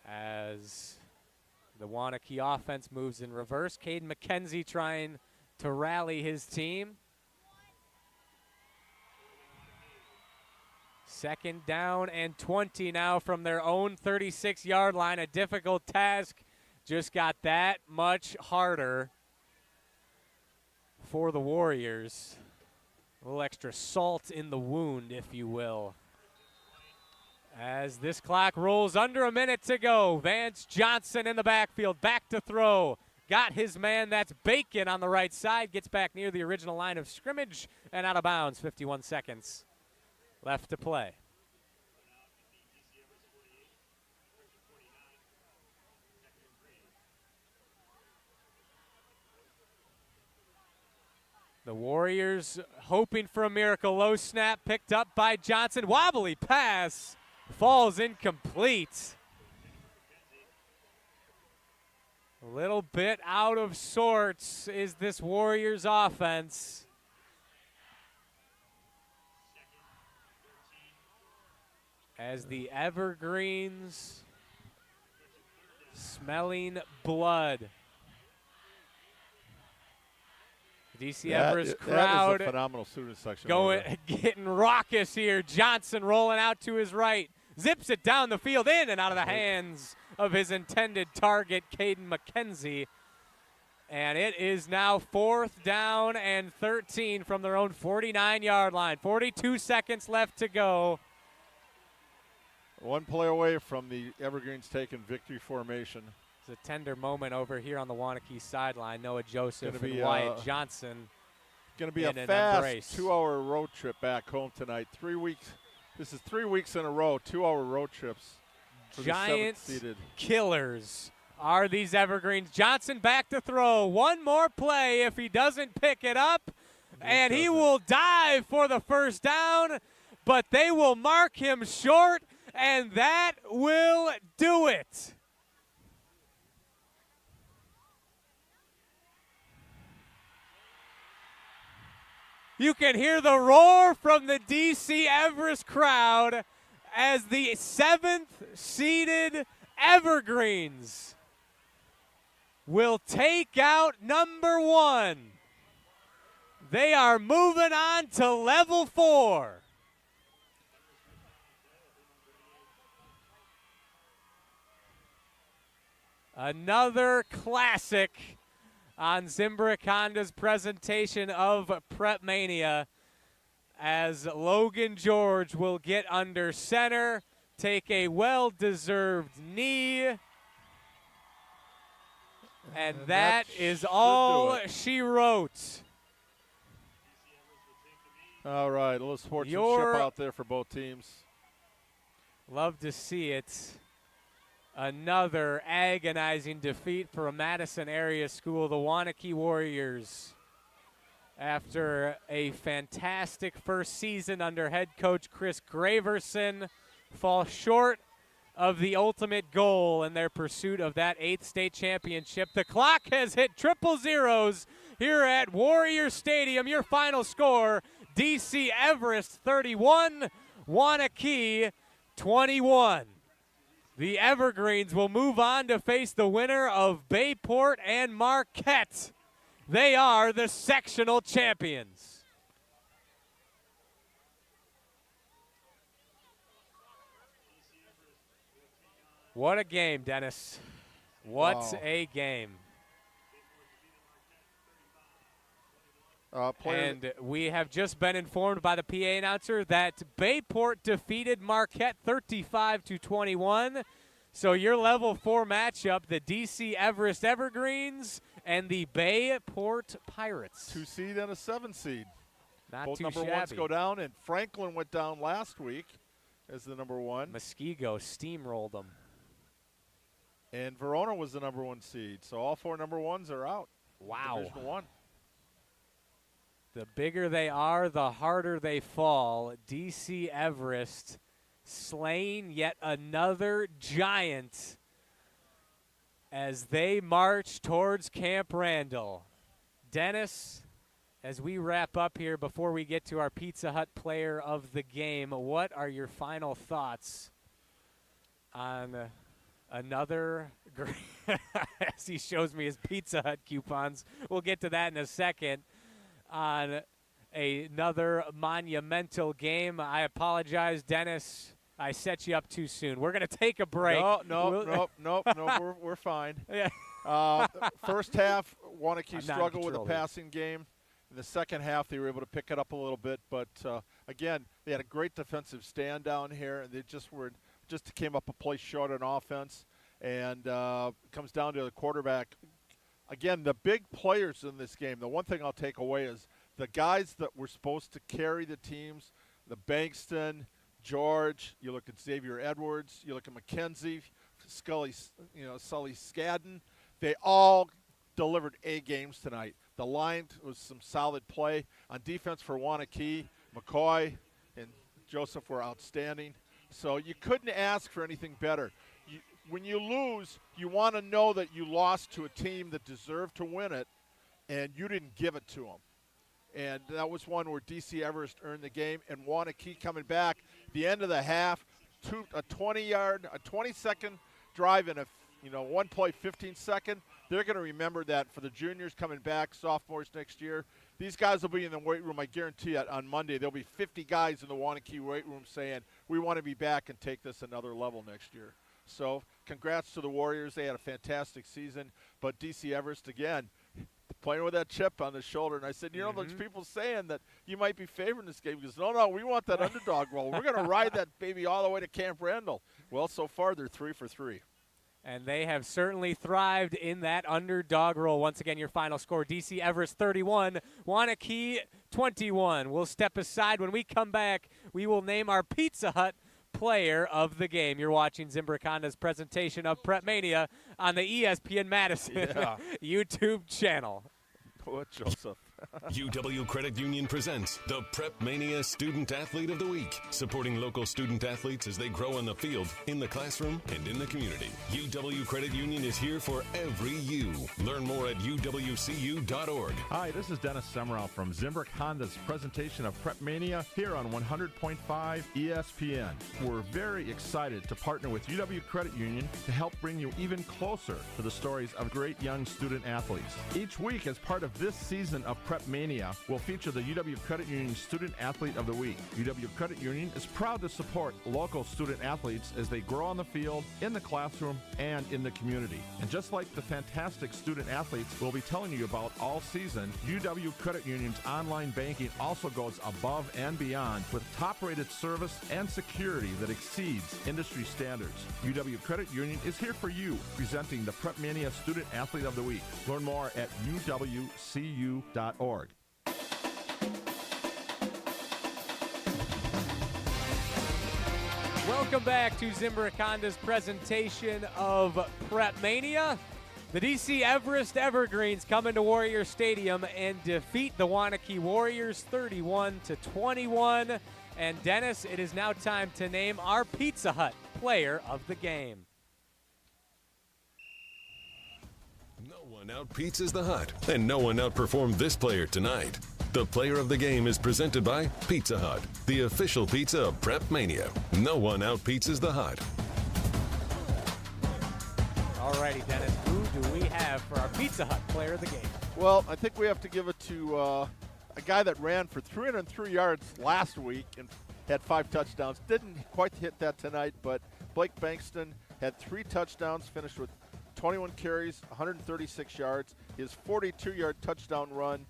As the Waunakee offense moves in reverse. Caden McKenzie trying to rally his team. 2nd down and 20 now from their own 36-yard line. A difficult task just got that much harder for the Warriors. A little extra salt in the wound, if you will. As this clock rolls under a minute to go, Vance Johnson in the backfield, back to throw. Got his man, that's Bacon on the right side, gets back near the original line of scrimmage and out of bounds, 51 seconds left to play. The Warriors hoping for a miracle. Low snap picked up by Johnson. Wobbly pass falls incomplete. A little bit out of sorts is this Warriors offense. As the Evergreens smelling blood. DC Everest crowd that is a phenomenal student section. Getting raucous here. Johnson rolling out to his right. Zips it down the field, in and out of the hands of his intended target, Caden McKenzie. And it is now 4th down and 13 from their own 49-yard line. 42 seconds left to go. One play away from the Evergreens taking victory formation. It's a tender moment over here on the Waunakee sideline. Noah Joseph and Wyatt Johnson. Going to be a fast 2-hour road trip back home tonight. 3 weeks. This is 3 weeks in a row, 2-hour road trips. Giant killers are these Evergreens. Johnson back to throw. One more play if he doesn't pick it up. And he will dive for the first down, but they will mark him short, and that will do it. You can hear the roar from the DC Everest crowd as the 7th seeded Evergreens will take out number 1. They are moving on to level 4. Another classic on Zimbrick Honda's presentation of PrepMania, as Logan George will get under center, take a well-deserved knee, and that is all she wrote. All right, a little sportsmanship out there for both teams. Love to see it. Another agonizing defeat for a Madison area school, the Waunakee Warriors. After a fantastic first season under head coach Chris Graverson, fall short of the ultimate goal in their pursuit of that 8th state championship. The clock has hit triple zeros here at Warrior Stadium. Your final score, DC Everest 31, Waunakee 21. The Evergreens will move on to face the winner of Bayport and Marquette. They are the sectional champions. What a game, Dennis. What a game. And we have just been informed by the PA announcer that Bayport defeated Marquette 35-21. So your level 4 matchup, the DC Everest Evergreens and the Bayport Pirates. 2 seed and a 7 seed. Not Both too number shabby. ones go down, and Franklin went down last week as the number 1. Muskego steamrolled them. And Verona was the number 1 seed. So all 4 number 1s are out. Wow. Division 1. The bigger they are, the harder they fall. DC Everest slaying yet another giant as they march towards Camp Randall. Dennis, as we wrap up here before we get to our Pizza Hut player of the game, what are your final thoughts on another as he shows me his Pizza Hut coupons? We'll get to that in a second. On another monumental game. I apologize, Dennis. I set you up too soon. We're going to take a break. No, we're fine. Yeah. First half, Waunakee struggled with the passing game. In the second half, they were able to pick it up a little bit. But, again, they had a great defensive stand down here, and they just were just came up a play short on offense, and comes down to the quarterback. Again, the big players in this game, the one thing I'll take away is the guys that were supposed to carry the teams, the Bankston, George, you look at Xavier Edwards, you look at McKenzie, Sully Skadden, they all delivered A games tonight. The line was some solid play. On defense for Waunakee, McCoy and Joseph were outstanding. So you couldn't ask for anything better. When you lose, you want to know that you lost to a team that deserved to win it, and you didn't give it to them. And that was one where DC Everest earned the game, and Waunakee coming back the end of the half, a 20-second drive and a one play 15-second. They're going to remember that for the juniors coming back, sophomores next year. These guys will be in the weight room, I guarantee it, on Monday. There'll be 50 guys in the Waunakee weight room saying, we want to be back and take this another level next year. So congrats to the Warriors. They had a fantastic season. But DC Everest, again, playing with that chip on his shoulder. And I said, there's people saying that you might be favoring this game. He goes, no, we want that underdog role. We're going to ride that baby all the way to Camp Randall. Well, so far they're 3 for 3. And they have certainly thrived in that underdog role. Once again, your final score, DC Everest 31, Waunakee 21. We'll step aside. When we come back, we will name our Pizza Hut player of the game. You're watching Zimbrick Honda's presentation of PrepMania on the ESPN Madison YouTube channel. What, Joseph? UW Credit Union presents the PrepMania Student Athlete of the Week, supporting local student athletes as they grow on the field, in the classroom, and in the community. UW Credit Union is here for every you. Learn more at uwcu.org. Hi, this is Dennis Semrau from Zimbrick Honda's presentation of PrepMania here on 100.5 ESPN. We're very excited to partner with UW Credit Union to help bring you even closer to the stories of great young student athletes. Each week, as part of this season of PrepMania, will feature the UW Credit Union Student Athlete of the Week. UW Credit Union is proud to support local student athletes as they grow on the field, in the classroom, and in the community. And just like the fantastic student athletes we'll be telling you about all season, UW Credit Union's online banking also goes above and beyond with top-rated service and security that exceeds industry standards. UW Credit Union is here for you, presenting the PrepMania Student Athlete of the Week. Learn more at uwcu.org. Welcome back to Zimbrick Honda's presentation of PrepMania. The DC Everest Evergreens come into Warrior Stadium and defeat the Waunakee Warriors 31-21. And Dennis, it is now time to name our Pizza Hut player of the game. No one outpizzas the Hut, and no one outperformed this player tonight. The player of the game is presented by Pizza Hut, the official pizza of PrepMania. No one outpizzas the Hut. Alrighty, Dennis, who do we have for our Pizza Hut player of the game? Well, I think we have to give it to a guy that ran for 303 yards last week and had 5 touchdowns. Didn't quite hit that tonight, but Blake Bankston had 3 touchdowns, finished with 21 carries, 136 yards. His 42-yard touchdown run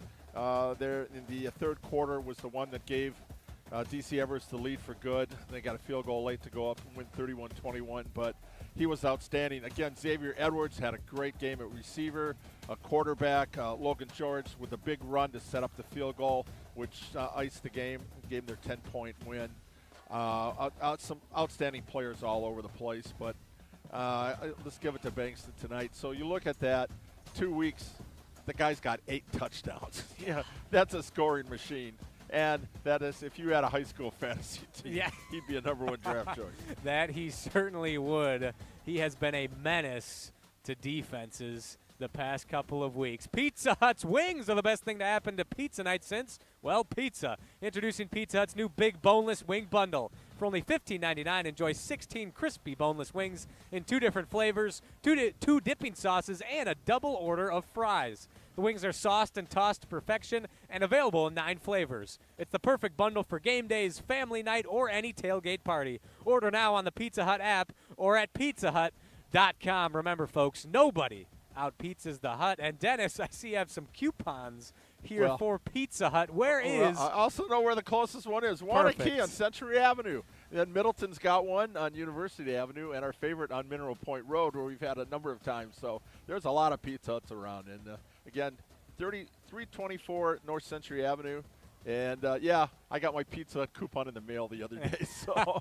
there in the third quarter was the one that gave DC Everest the lead for good. They got a field goal late to go up and win 31-21, but he was outstanding. Again, Xavier Edwards had a great game at receiver. A quarterback, Logan George, with a big run to set up the field goal, which iced the game, gave them their 10-point win. Some outstanding players all over the place, but let's give it to Bankston tonight. So you look at that, 2 weeks, the guy's got 8 touchdowns. Yeah, that's a scoring machine. And that is, if you had a high school fantasy team, he'd be a #1 draft choice. That he certainly would. He has been a menace to defenses the past couple of weeks. Pizza Hut's wings are the best thing to happen to pizza night since, well, pizza. Introducing Pizza Hut's new Big Boneless Wing Bundle. For only $15.99, enjoy 16 crispy boneless wings in 2 different flavors, 2 dipping sauces, and a double order of fries. The wings are sauced and tossed to perfection and available in 9 flavors. It's the perfect bundle for game days, family night, or any tailgate party. Order now on the Pizza Hut app or at pizzahut.com. Remember, folks, nobody outpizzas the Hut. And Dennis, I see you have some coupons here for Pizza Hut. Where is? I also know where the closest one is. Waunakee on Century Avenue. And then Middleton's got one on University Avenue, and our favorite on Mineral Point Road, where we've had a number of times. So there's a lot of Pizza Huts around. And again, 324 North Century Avenue. And yeah, I got my Pizza Hut coupon in the mail the other day. So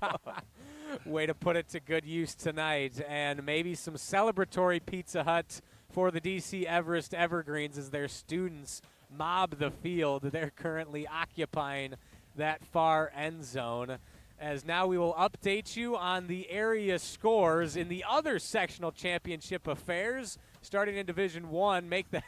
way to put it to good use tonight. And maybe some celebratory Pizza Hut for the DC Everest Evergreens as their students mob the field. They're currently occupying that far end zone. As now we will update you on the area scores in the other sectional championship affairs. Starting in Division 1, make that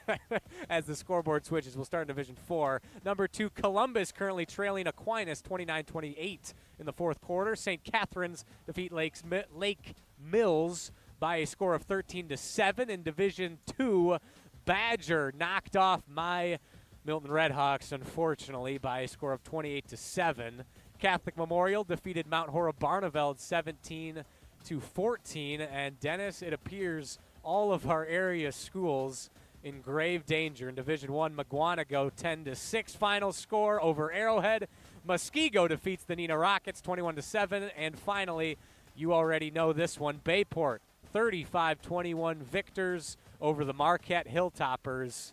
as the scoreboard switches. We'll start in Division 4. Number 2, Columbus currently trailing Aquinas 29-28 in the fourth quarter. St. Catharines defeat Lake Mills by a score of 13-7. In Division 2, Badger knocked off my Milton Redhawks, unfortunately, by a score of 28-7. Catholic Memorial defeated Mount Horeb-Barneveld 17-14. And Dennis, it appears all of our area schools in grave danger. In Division 1, Maguanago 10-6 final score over Arrowhead. Muskego defeats the Neenah Rockets 21-7. And finally, you already know this one, Bayport 35-21 victors over the Marquette Hilltoppers.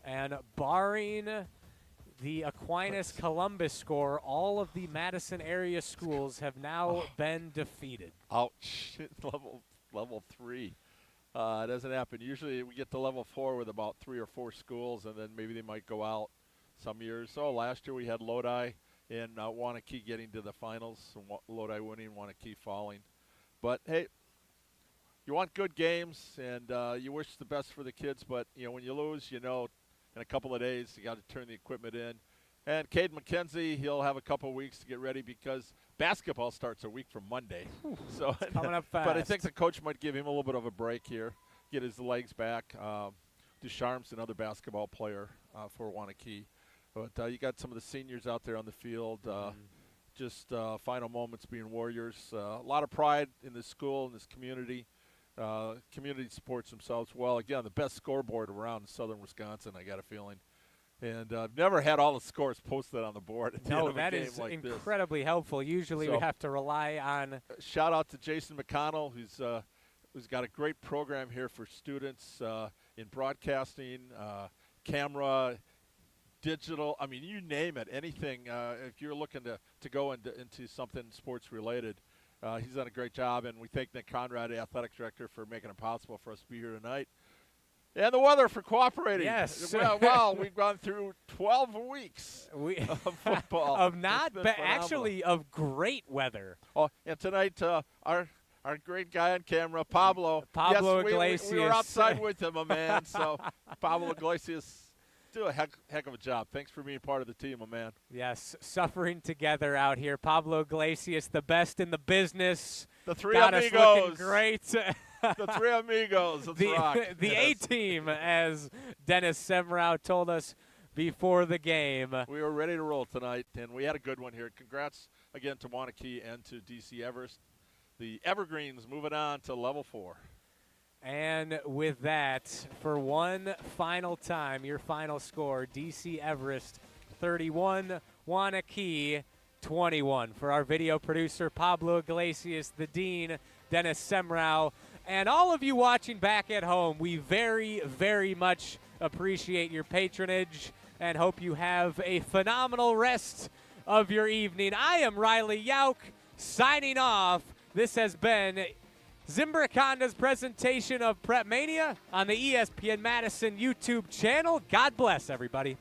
And barring the Aquinas-Columbus score, all of the Madison area schools have now been defeated. Ouch. Level 3. It doesn't happen. Usually we get to level 4 with about 3 or 4 schools, and then maybe they might go out some years. So last year we had Lodi and Waunakee getting to the finals, and Lodi winning, Waunakee falling. But, hey, you want good games, and you wish the best for the kids, but, you know, when you lose, you know, in a couple of days, you got to turn the equipment in. And Cade McKenzie, he'll have a couple of weeks to get ready because basketball starts a week from Monday. So it's coming up fast. But I think the coach might give him a little bit of a break here, get his legs back. Ducharme's another basketball player for Waunakee. But you got some of the seniors out there on the field. Just final moments being Warriors. A lot of pride in this school, in this community. Community supports themselves well. Again, the best scoreboard around in southern Wisconsin, I got a feeling. And I've never had all the scores posted on the board at the end of a game like this. Incredibly helpful. Usually we have to rely on. Shout out to Jason McConnell, who's got a great program here for students in broadcasting, camera, digital. I mean, you name it, anything. If you're looking to go into something sports related. He's done a great job, and we thank Nick Conrad, the athletic director, for making it possible for us to be here tonight. And the weather for cooperating. Yes. Well, we've gone through 12 weeks of football. Actually of great weather. Oh, and tonight, our great guy on camera, Pablo. Pablo yes, Iglesias. We were outside with him, my man. So Pablo Iglesias. Do a heck of a job. Thanks for being part of the team, my man. Yes, suffering together out here. Pablo Iglesias, the best in the business. The three got amigos. Us looking great. The three amigos. Let's rock. The A-team, as Dennis Semrau told us before the game. We were ready to roll tonight, and we had a good one here. Congrats again to Waunakee and to DC Everest. The Evergreens moving on to level 4. And with that, for one final time, your final score, DC Everest 31, Waunakee 21. For our video producer, Pablo Iglesias, the dean, Dennis Semrau, and all of you watching back at home, we very, very much appreciate your patronage and hope you have a phenomenal rest of your evening. I am Riley Yauk, signing off. This has been Zimbrick Honda's presentation of PrepMania on the ESPN Madison YouTube channel. God bless, everybody.